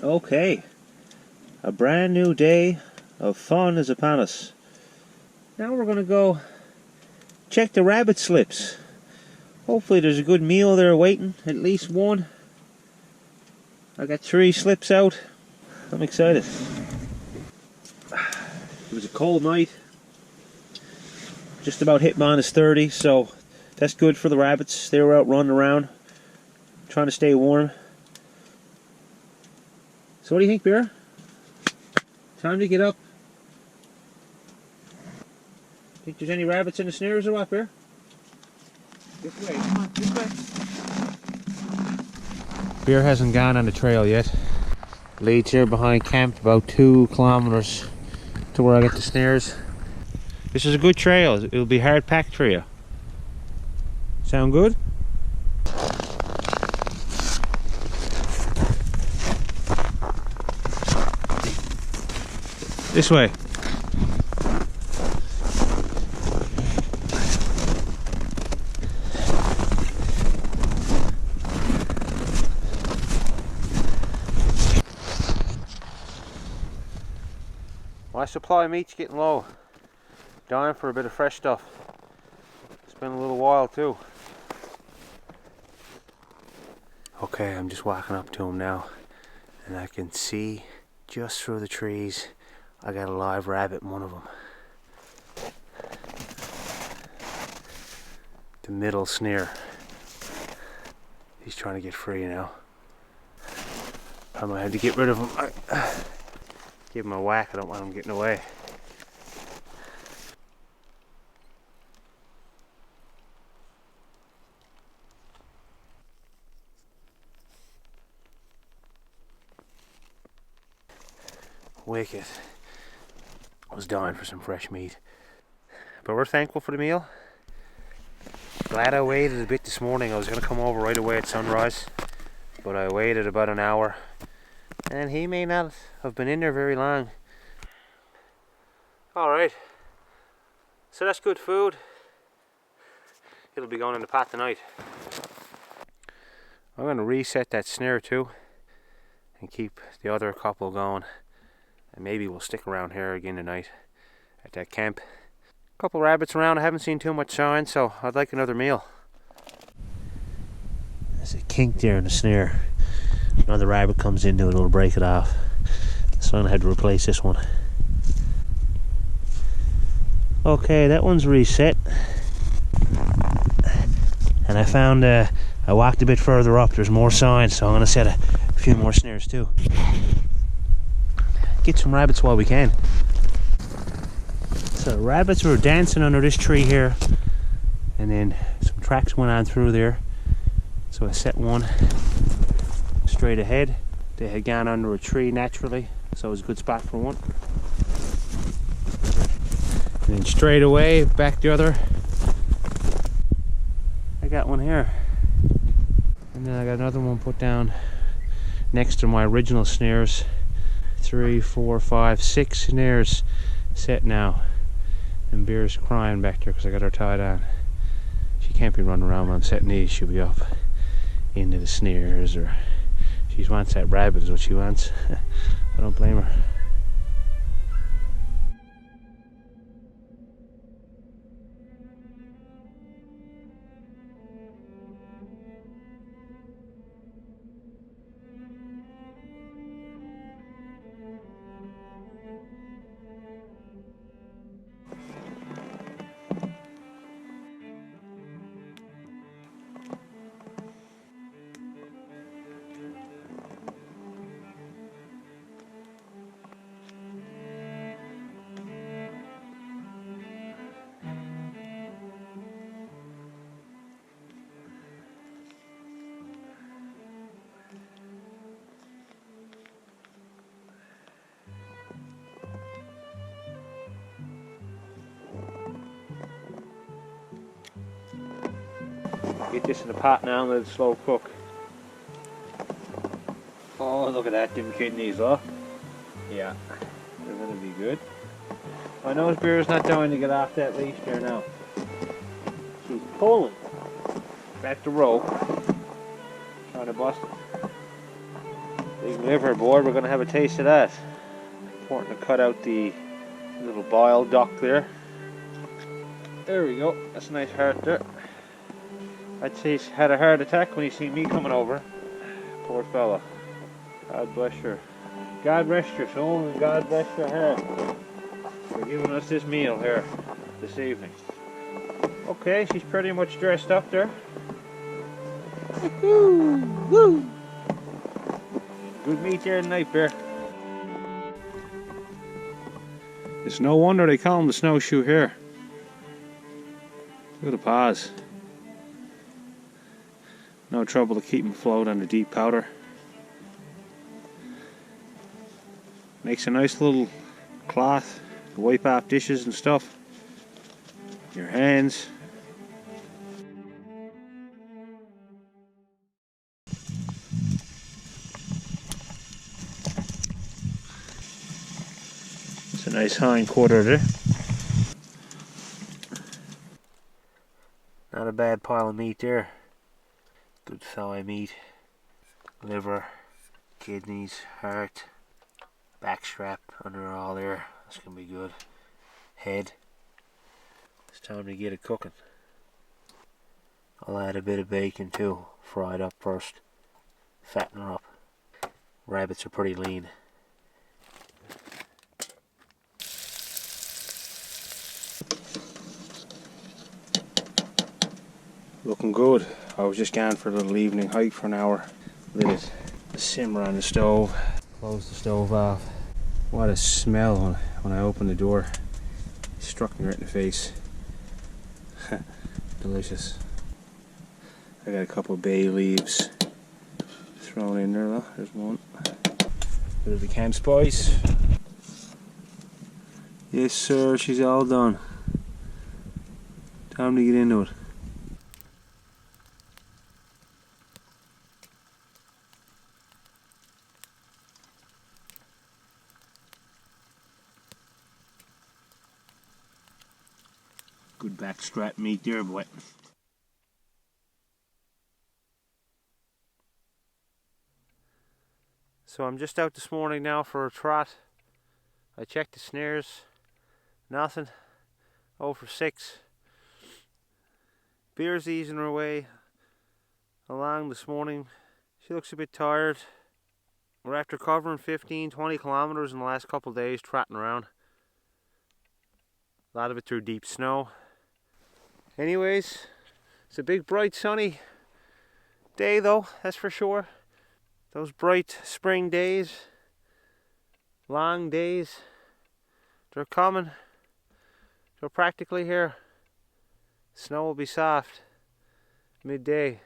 Okay, a brand new day of fun is upon us. Now we're going to go check the rabbit slips. Hopefully there's a good meal there waiting, at least one. I got 3 slips out. I'm excited. It was a cold night. Just about hit -30, so that's good for the rabbits. They were out running around, trying to stay warm. So what do you think, Bear? Time to get up. Think there's any rabbits in the snares or what, Bear? This way, come on, this way. Bear hasn't gone on the trail yet. Leads here behind camp, about 2 kilometers to where I get the snares. This is a good trail. It'll be hard packed for you. Sound good? This way. My supply of meat's getting low. Dying for a bit of fresh stuff. It's been a little while too. Okay, I'm just walking up to him now, and I can see just through the trees I got a live rabbit in one of them. The middle snare. He's trying to get free now. I might have to get rid of him. Give him a whack, I don't want him getting away. Wicked. I was dying for some fresh meat. But we're thankful for the meal. Glad I waited a bit this morning. I was going to come over right away at sunrise, but I waited about an hour, and he may not have been in there very long. Alright, so that's good food. It'll be going in the pot tonight. I'm going to reset that snare too and keep the other couple going, and maybe we'll stick around here again tonight at that camp. Couple rabbits around, I haven't seen too much sign, so I'd like another meal. There's a kink there in the snare. Another rabbit comes into it, it'll break it off. So I'm gonna have to replace this one. Okay, that one's reset. And I found, I walked a bit further up, there's more signs, so I'm gonna set a few more snares too. Get some rabbits while we can. So rabbits were dancing under this tree here, and then some tracks went on through there. So I set one straight ahead. They had gone under a tree naturally, so it was a good spot for one. And then straight away, back the other. I got one here. And then I got another one put down next to my original snares. 3, 4, 5, 6 snares set now. And Bear's crying back there because I got her tied on. She can't be running around when I'm setting these. She'll be up into the snares, or she wants that rabbit is what she wants. I don't blame her. Get this in the pot now and let it slow cook. Oh, look at that, them kidneys, oh. Yeah, they're gonna be good. I know Bear's not dying to get off that leash there now. She's pulling back the rope, trying to bust it. Big liver, boy, we're gonna have a taste of that. Important to cut out the little bile duct there. There we go, that's a nice heart there. I'd say he's had a heart attack when he seen me coming over. Poor fella. God bless her. God rest your soul and God bless your heart for giving us this meal here this evening. Okay, she's pretty much dressed up there. Woo! Good meat there tonight, Bear. It's no wonder they call him the snowshoe here. Look at the paws. No trouble to keep them afloat on the deep powder. Makes a nice little cloth to wipe off dishes and stuff. Your hands. It's a nice hind quarter there. Not a bad pile of meat there. Good thigh meat, liver, kidneys, heart, back strap under all there. That's gonna be good. Head. It's time to get it cooking. I'll add a bit of bacon too, fried up first. fatten her up. Rabbits are pretty lean. Looking good. I was just going for a little evening hike for an hour. Lit it, simmer on the stove, close the stove off. What a smell when I opened the door. It struck me right in the face. Delicious. I got a couple of bay leaves thrown in there though. There's one. Bit of the camp spice. Yes sir, she's all done. Time to get into it. Good backstrap meat there, boy. So I'm just out this morning now for a trot. I checked the snares. Nothing. 0 for 6. Beer's easing her way along this morning. She looks a bit tired. We're after covering 15-20 kilometers in the last couple of days trotting around. A lot of it through deep snow. Anyways, it's a big bright sunny day though, that's for sure. Those bright spring days, long days, they're coming. They're practically here. Snow will be soft midday.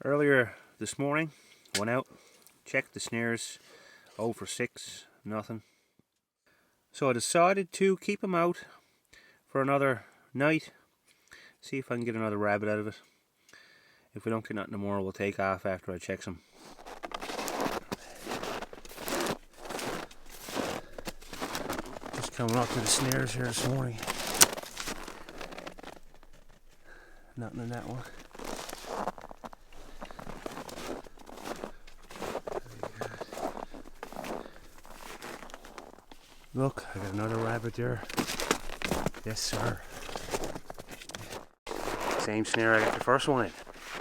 Earlier this morning, went out, checked the snares, 0 for 6, nothing. So I decided to keep them out for another night, see if I can get another rabbit out of it. If we don't get nothing more, we'll take off after I check some. Just coming up to the snares here this morning. Nothing in that one. Look, I got another rabbit there. Yes, sir. Same snare I got the first one in.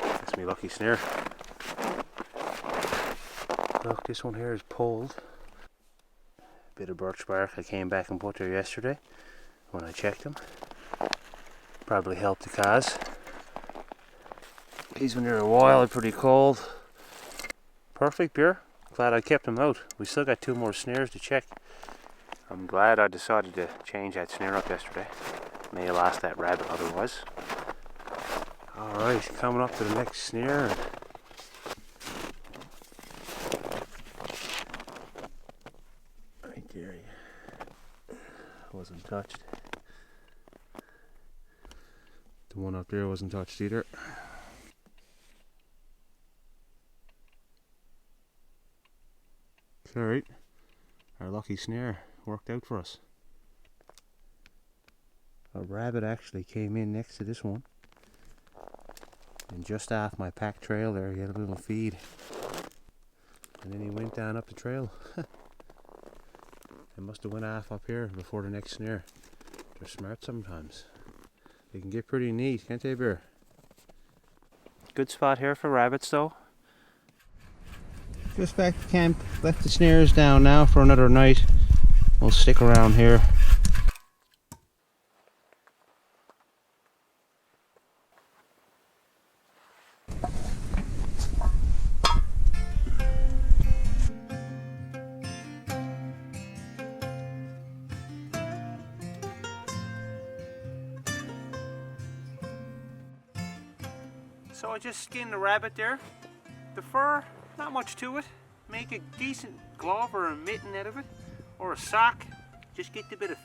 That's my lucky snare. Look, this one here is pulled. Bit of birch bark I came back and put there yesterday when I checked them. Probably helped the cause. He's been there a while, pretty cold. Perfect beer. Glad I kept him out. We still got 2 more snares to check. I'm glad I decided to change that snare up yesterday. May have lost that rabbit otherwise. Alright, coming up to the next snare. Right there, wasn't touched. The one up there wasn't touched either. It's alright. Our lucky snare worked out for us. A rabbit actually came in next to this one, and just off my pack trail there he had a little feed, and then he went down up the trail. They must have went off up here before the next snare. They're smart sometimes. They can get pretty neat, can't they, Bear? Good spot here for rabbits though. Just back to camp, left the snares down now for another night. We'll stick around here. So I just skinned the rabbit there. The fur, not much to it. Make a decent glove or a mitten out of it, or a sock. Just get the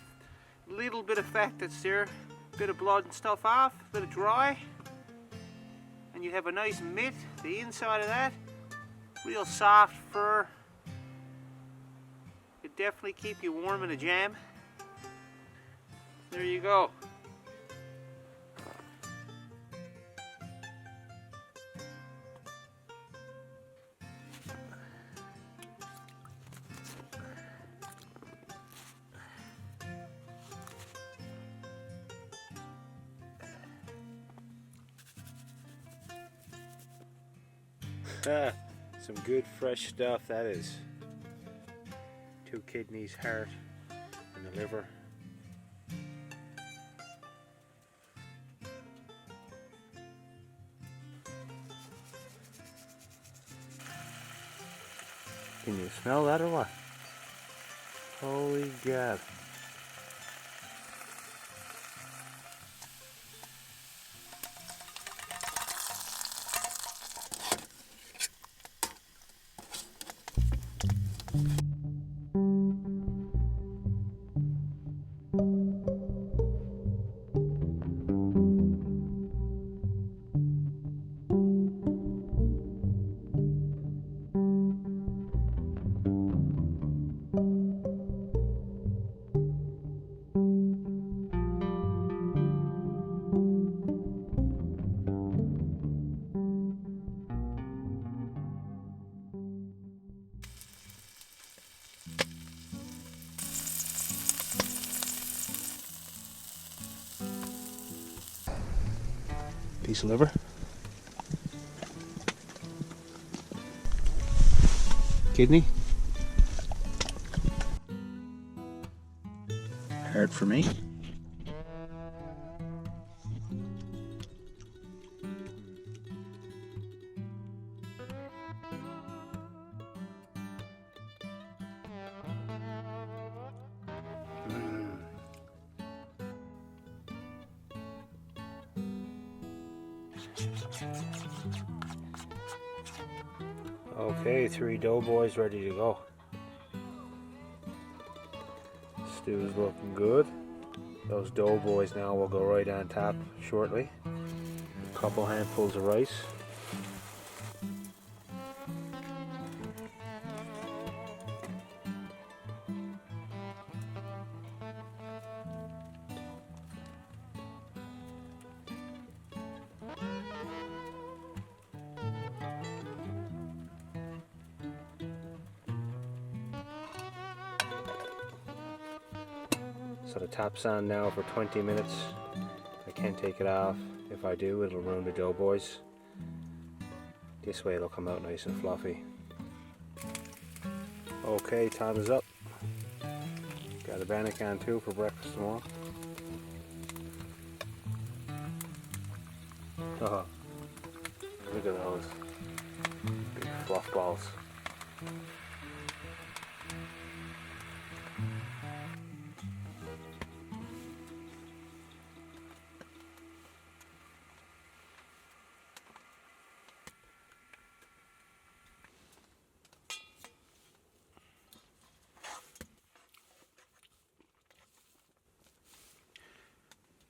little bit of fat that's there, bit of blood and stuff off, let it dry, and you have a nice mitt. The inside of that, real soft fur. It definitely keep you warm in a jam. There you go. Some good fresh stuff, that is. 2 kidneys, heart, and the liver. Can you smell that or what? Holy God. Piece of liver. Kidney. Heart for me. Okay, 3 doughboys ready to go. Stew's looking good. Those doughboys now will go right on top shortly. A couple handfuls of rice. So the tap's on now for 20 minutes. I can't take it off. If I do, it'll ruin the doughboys. This way it'll come out nice and fluffy. Okay, time is up. Got a bannock on too for breakfast tomorrow. Oh, look at those big fluff balls.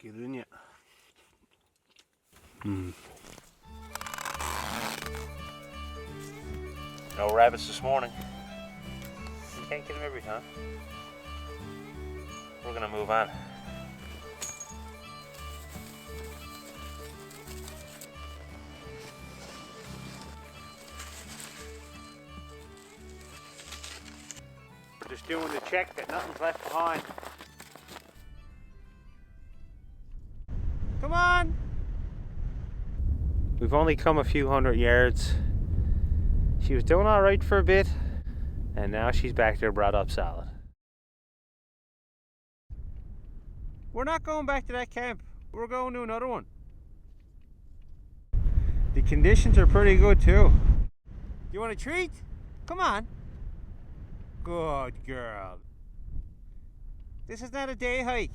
Get it in yet? No rabbits this morning. You can't get them every time. We're gonna move on. We're just doing the check that nothing's left behind. Come on! We've only come a few hundred yards. She was doing alright for a bit, and now she's back there brought up solid. We're not going back to that camp. We're going to another one. The conditions are pretty good too. You want a treat? Come on. Good girl. This is not a day hike.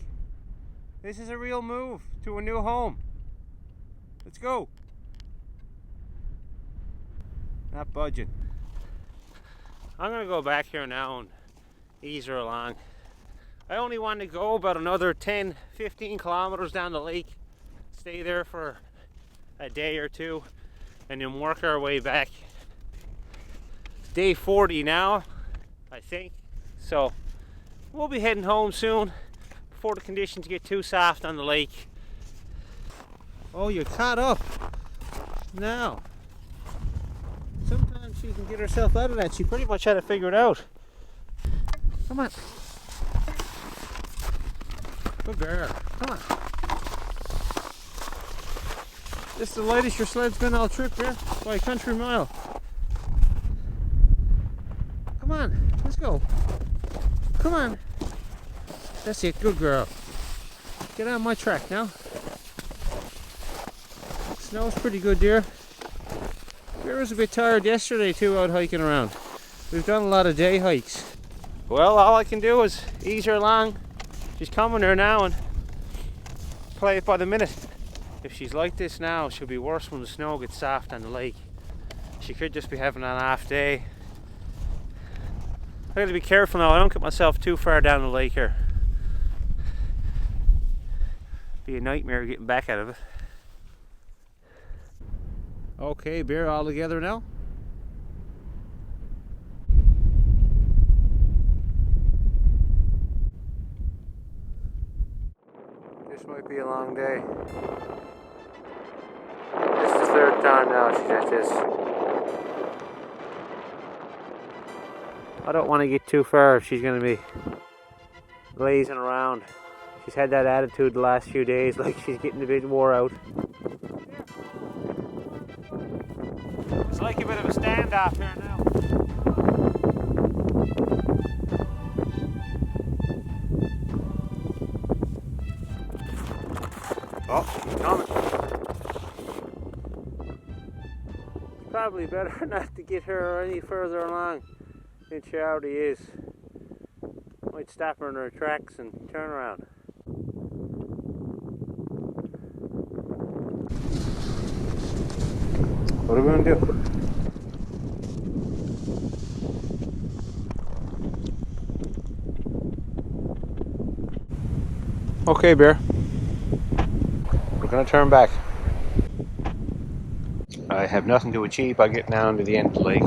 This is a real move to a new home. Let's go. Not budging. I'm gonna go back here now and ease her along. I only want to go about another 10-15 kilometers down the lake, stay there for a day or two, and then work our way back. It's day 40 now, I think. So we'll be heading home soon, before the conditions get too soft on the lake. Oh, you're caught up. Now. Sometimes she can get herself out of that. She pretty much had it figured out. Come on. Good girl. Come on. This is the lightest your sled's been all trip, yeah? By a country mile. go. Come on. That's it. Good girl. Get on my track now. Snow's pretty good, dear. Bear was a bit tired yesterday too, out hiking around. We've done a lot of day hikes. Well, all I can do is ease her along. She's coming there now and play it by the minute. If she's like this now, she'll be worse when the snow gets soft on the lake. She could just be having an half day. I gotta be careful now, I don't get myself too far down the lake here. Be a nightmare getting back out of it. Okay, beer all together now. This might be a long day. This is the third time now she's at this. I don't want to get too far if she's going to be lazing around. She's had that attitude the last few days, like she's getting a bit wore out. It's like a bit of a standoff here now. Oh, she's coming. It's probably better not to get her any further along than she already is. Might stop her in her tracks and turn around. What are we going to do? Okay, Bear. We're going to turn back. I have nothing to achieve by getting down to the end of the lake.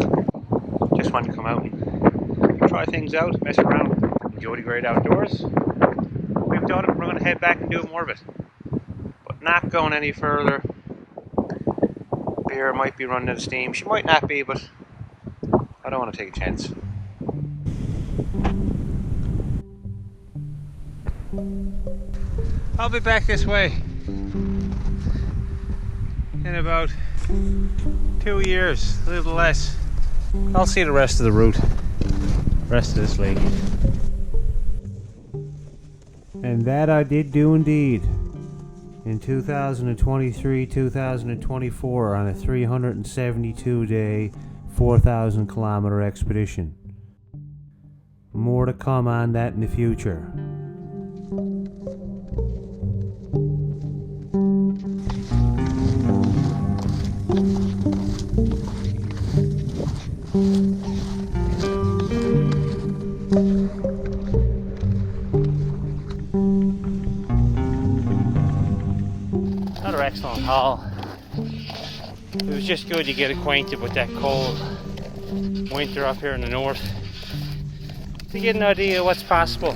Just want to come out and try things out, mess around, enjoy the great outdoors. We've done it, we're going to head back and do more of it. But not going any further. Bear might be running out of steam. She might not be, but I don't want to take a chance. I'll be back this way in about 2 years, a little less. I'll see the rest of the route, rest of this lake. And that I did do indeed. In 2023-2024 on a 372-day, 4,000-kilometer expedition. More to come on that in the future. Another excellent haul. It was just good to get acquainted with that cold winter up here in the north, to get an idea of what's possible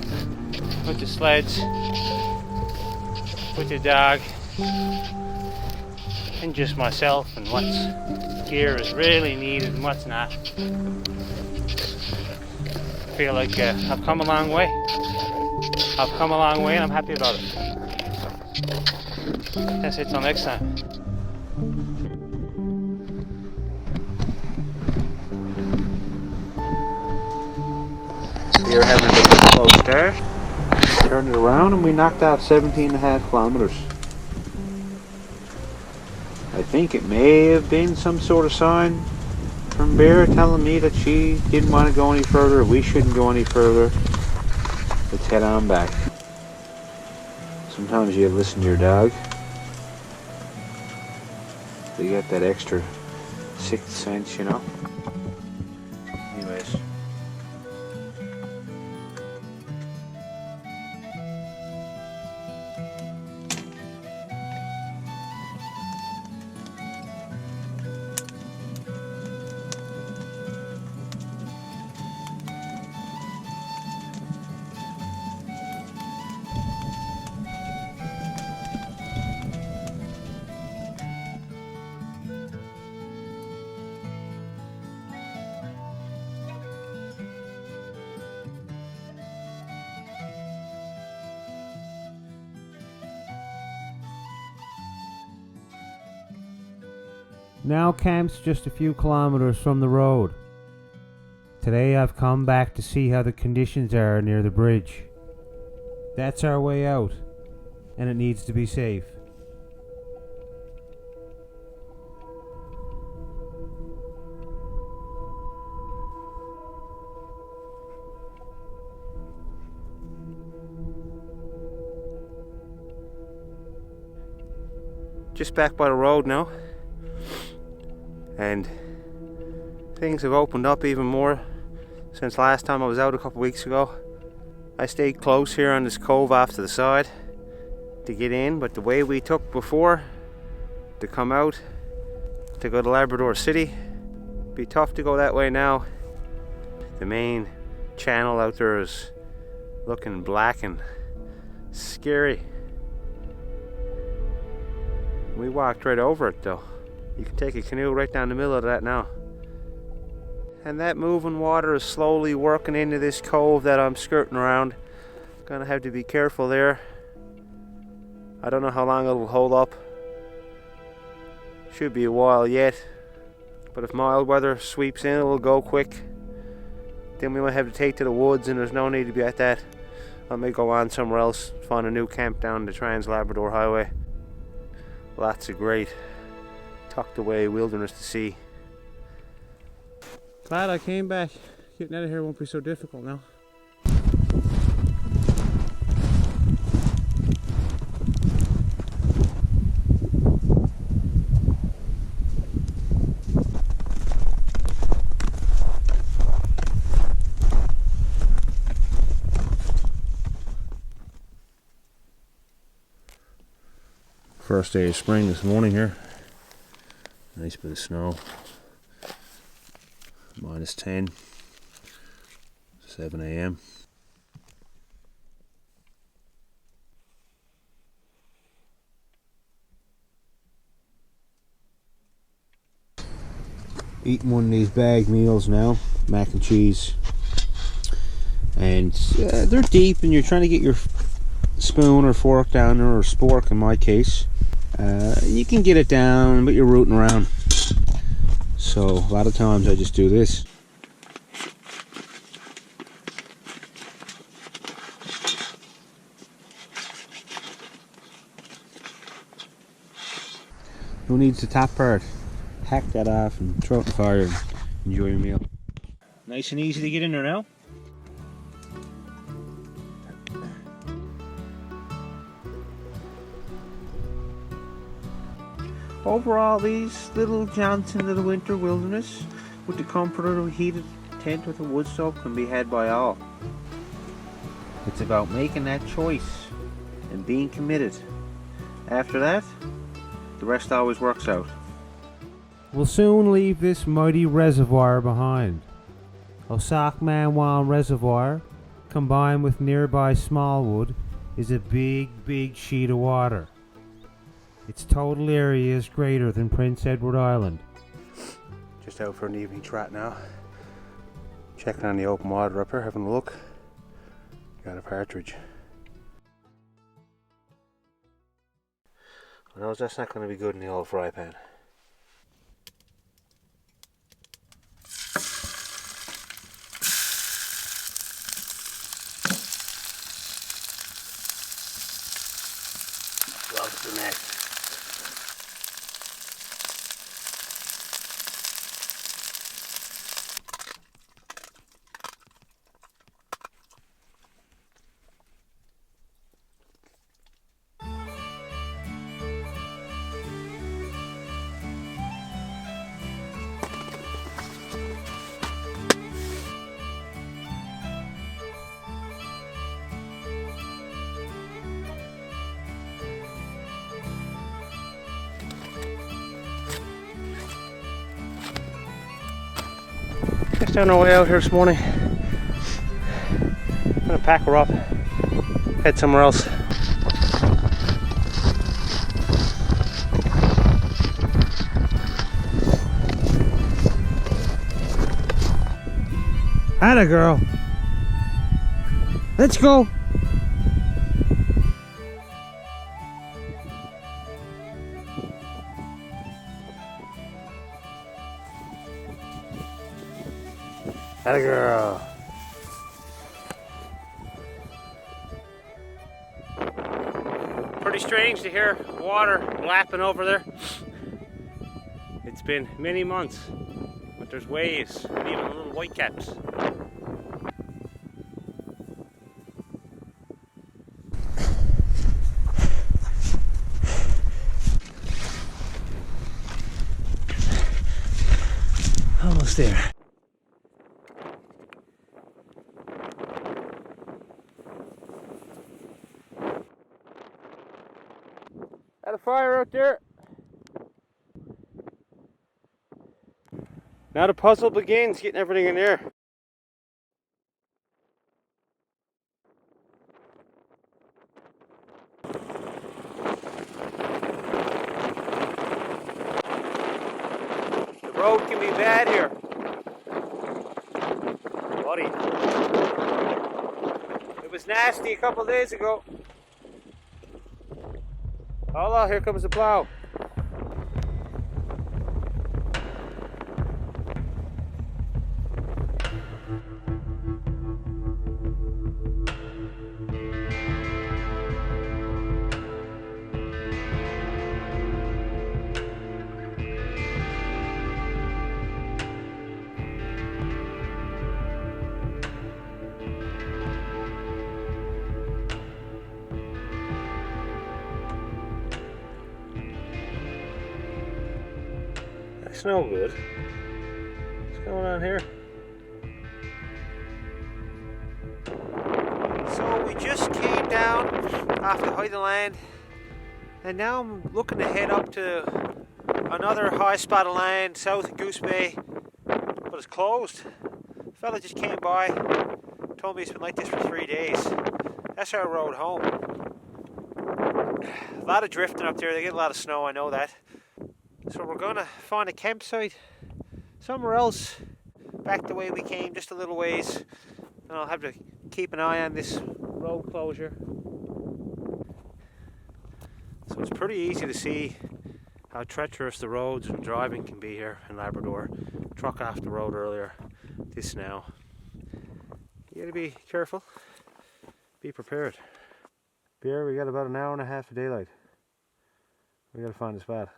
with the sleds, with the dog, and just myself, and what's gear is really needed and what's not. I feel like I've come a long way. I've come a long way and I'm happy about it. That's it till next time. We are having a bit of a slow start. Turned it around and we knocked out 17.5 kilometers. I think it may have been some sort of sign from Bear telling me that she didn't want to go any further, we shouldn't go any further. Let's head on back. Sometimes you listen to your dog. They got that extra sixth sense, you know. Anyways. Now camp's just a few kilometers from the road. Today I've come back to see how the conditions are near the bridge. That's our way out, and it needs to be safe. Just back by the road now, and things have opened up even more since last time I was out a couple weeks ago. I stayed close here on this cove off to the side to get in, but the way we took before to come out to go to Labrador City, be tough to go that way now. The main channel out there is looking black and scary. We walked right over it though. You can take a canoe right down the middle of that now. And that moving water is slowly working into this cove that I'm skirting around. Gonna have to be careful there. I don't know how long it'll hold up. Should be a while yet. But if mild weather sweeps in, it'll go quick. Then we might have to take to the woods, and there's no need to be at that. I may go on somewhere else, find a new camp down the Trans-Labrador Highway. Lots of great tucked away wilderness to see. Glad I came back. Getting out of here won't be so difficult now. First day of spring this morning here. Nice bit of snow. -10, 7 a.m. Eating one of these bag meals now, mac and cheese, and they're deep, and you're trying to get your spoon or fork down there, or spork in my case. You can get it down, but you're rooting around. So a lot of times I just do this. Who needs the top part? Hack that off and throw it in the fire and enjoy your meal. Nice and easy to get in there now. Overall, these little jaunts into the winter wilderness with the comfort of a heated tent with a wood stove can be had by all. It's about making that choice and being committed. After that, the rest always works out. We'll soon leave this mighty reservoir behind. Osakmanwan Reservoir, combined with nearby Smallwood, is a big sheet of water. Its total area is greater than Prince Edward Island. Just out for an evening trot now. Checking on the open water up here, having a look. Got a partridge. I know that's not going to be good in the old fry pan. Loves the neck. Just on our way out here this morning. I'm gonna pack her up, head somewhere else. Atta girl. Let's go. Atta girl. Pretty strange to hear water lapping over there. It's been many months, but there's waves and even little whitecaps. Almost there. Had a fire out there. Now the puzzle begins, getting everything in there. The road can be bad here. Buddy. It was nasty a couple of days ago. Hola, here comes the plow. That's no good. What's going on here? So we just came down off the height of land, and now I'm looking to head up to another high spot of land south of Goose Bay, but it's closed. A fella just came by, told me it's been like this for 3 days. That's our road home. A lot of drifting up there, they get a lot of snow, I know that. So we're gonna find a campsite somewhere else, back the way we came, just a little ways. And I'll have to keep an eye on this road closure. So it's pretty easy to see how treacherous the roads and driving can be here in Labrador. Truck off the road earlier, this now. You gotta be careful, be prepared. Here we got about an hour and a half of daylight. We gotta find a spot.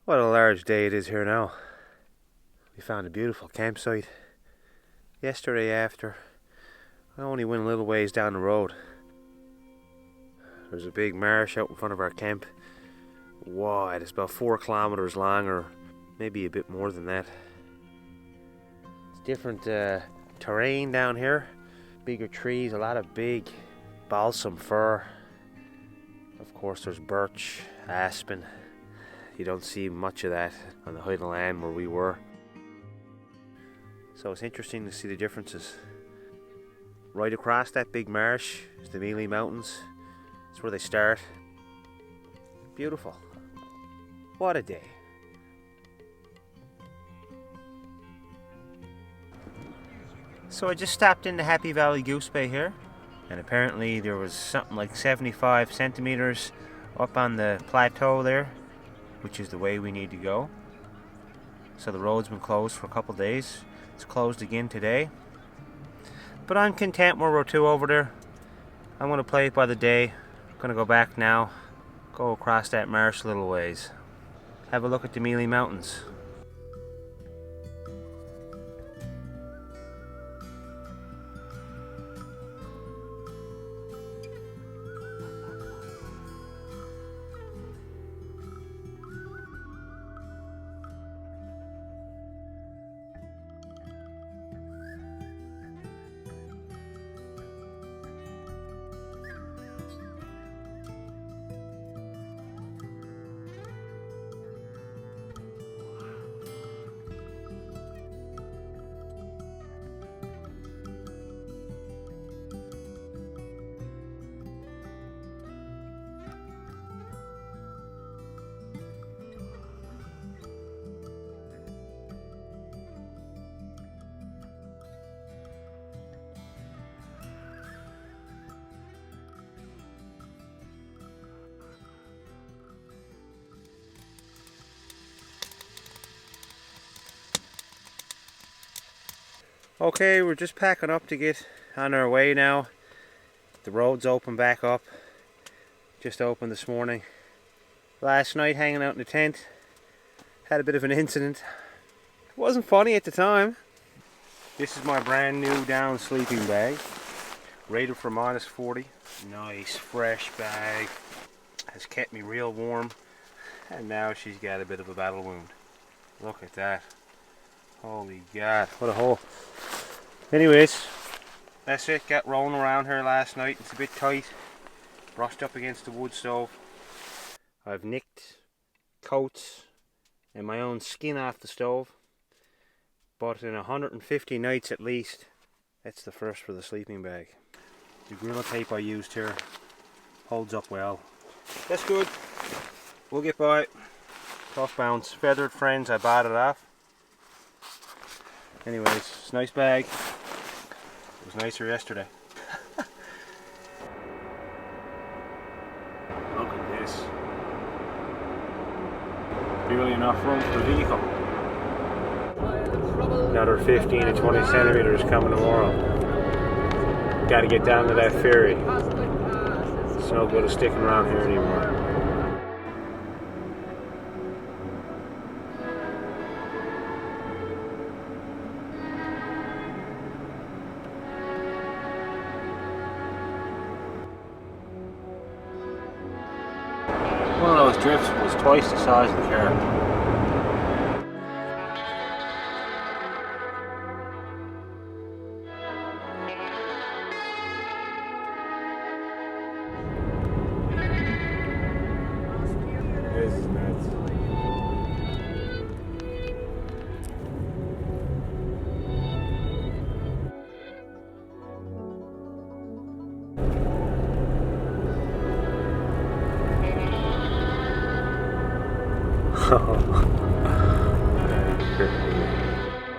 What a large day it is here now. We found a beautiful campsite yesterday after. I only went a little ways down the road. There's a big marsh out in front of our camp. Wide, it's about 4 kilometers long, or maybe a bit more than that. It's different terrain down here. Bigger trees, a lot of big balsam fir. Of course there's birch, aspen. You don't see much of that on the height of land where we were. So it's interesting to see the differences. Right across that big marsh is the Mealy Mountains. That's where they start. Beautiful. What a day. So I just stopped into Happy Valley Goose Bay here, and apparently there was something like 75 centimeters up on the plateau there, which is the way we need to go. So the road's been closed for a couple days. It's closed again today. But I'm content where we're to over there. I'm going to play it by the day. I'm going to go back now, go across that marsh a little ways. Have a look at the Mealy Mountains. Okay, we're just packing up to get on our way now. The road's open back up. Just opened this morning. Last night hanging out in the tent. Had a bit of an incident. It wasn't funny at the time. This is my brand new down sleeping bag. Rated for -40. Nice fresh bag. Has kept me real warm. And now she's got a bit of a battle wound. Look at that. Holy God, what a hole. Anyways, that's it. Got rolling around here last night. It's a bit tight. Brushed up against the wood stove. I've nicked coats and my own skin off the stove. But in 150 nights at least, that's the first for the sleeping bag. The Gorilla tape I used here holds up well. That's good. We'll get by. Tough bounce. Feathered friends, I bought it off. Anyways, it's a nice bag. It was nicer yesterday. Look at this. Barely enough room for the vehicle. Another 15 to 20 centimeters coming tomorrow. Got to get down to that ferry. It's no good of sticking around here anymore. One of those drifts was twice the size of the car. This is nuts.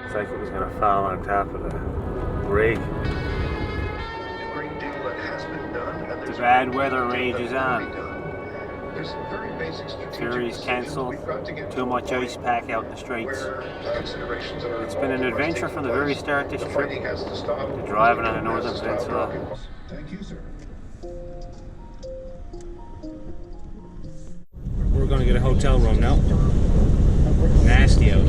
It's like it was going to fall on top of the rig. The bad weather rages on. Ferries cancelled. Too much ice pack out in the straits. It's been an adventure from the very start this trip. To driving on the northern peninsula. Thank you, sir. We're going to get a hotel room now. Nasty out.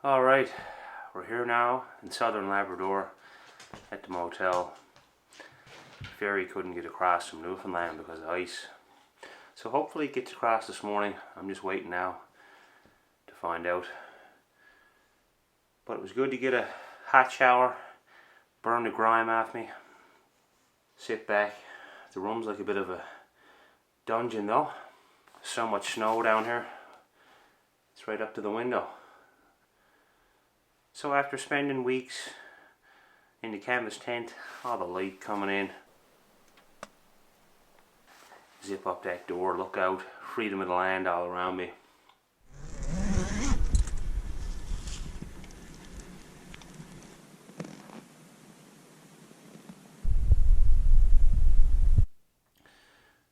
Alright, we're here now in southern Labrador at the motel. The ferry couldn't get across from Newfoundland because of ice. So hopefully it gets across this morning. I'm just waiting now to find out. But it was good to get a hot shower, burn the grime off me, sit back. The room's like a bit of a dungeon though. So much snow down here. It's right up to the window. So after spending weeks in the canvas tent, all the light coming in, zip up that door, look out, freedom of the land all around me.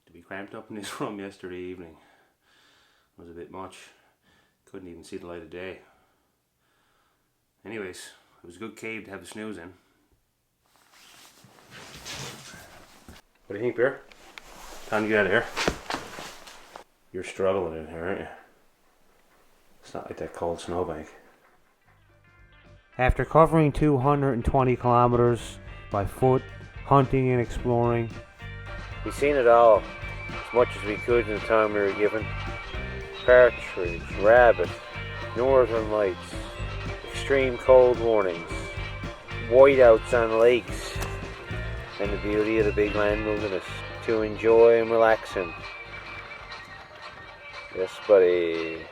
To be cramped up in this room yesterday evening was a bit much. Couldn't even see the light of day. Anyways, it was a good cave to have the snooze in. What do you think, Bear? Time to get out of here. You're struggling in here, aren't you? It's not like that cold snowbank. After covering 220 kilometers by foot, hunting and exploring, We've seen it all, as much as we could in the time we were given. Partridge, rabbit, northern lights, extreme cold warnings, whiteouts on lakes, and the beauty of the big land wilderness to enjoy and relax in. Yes, buddy.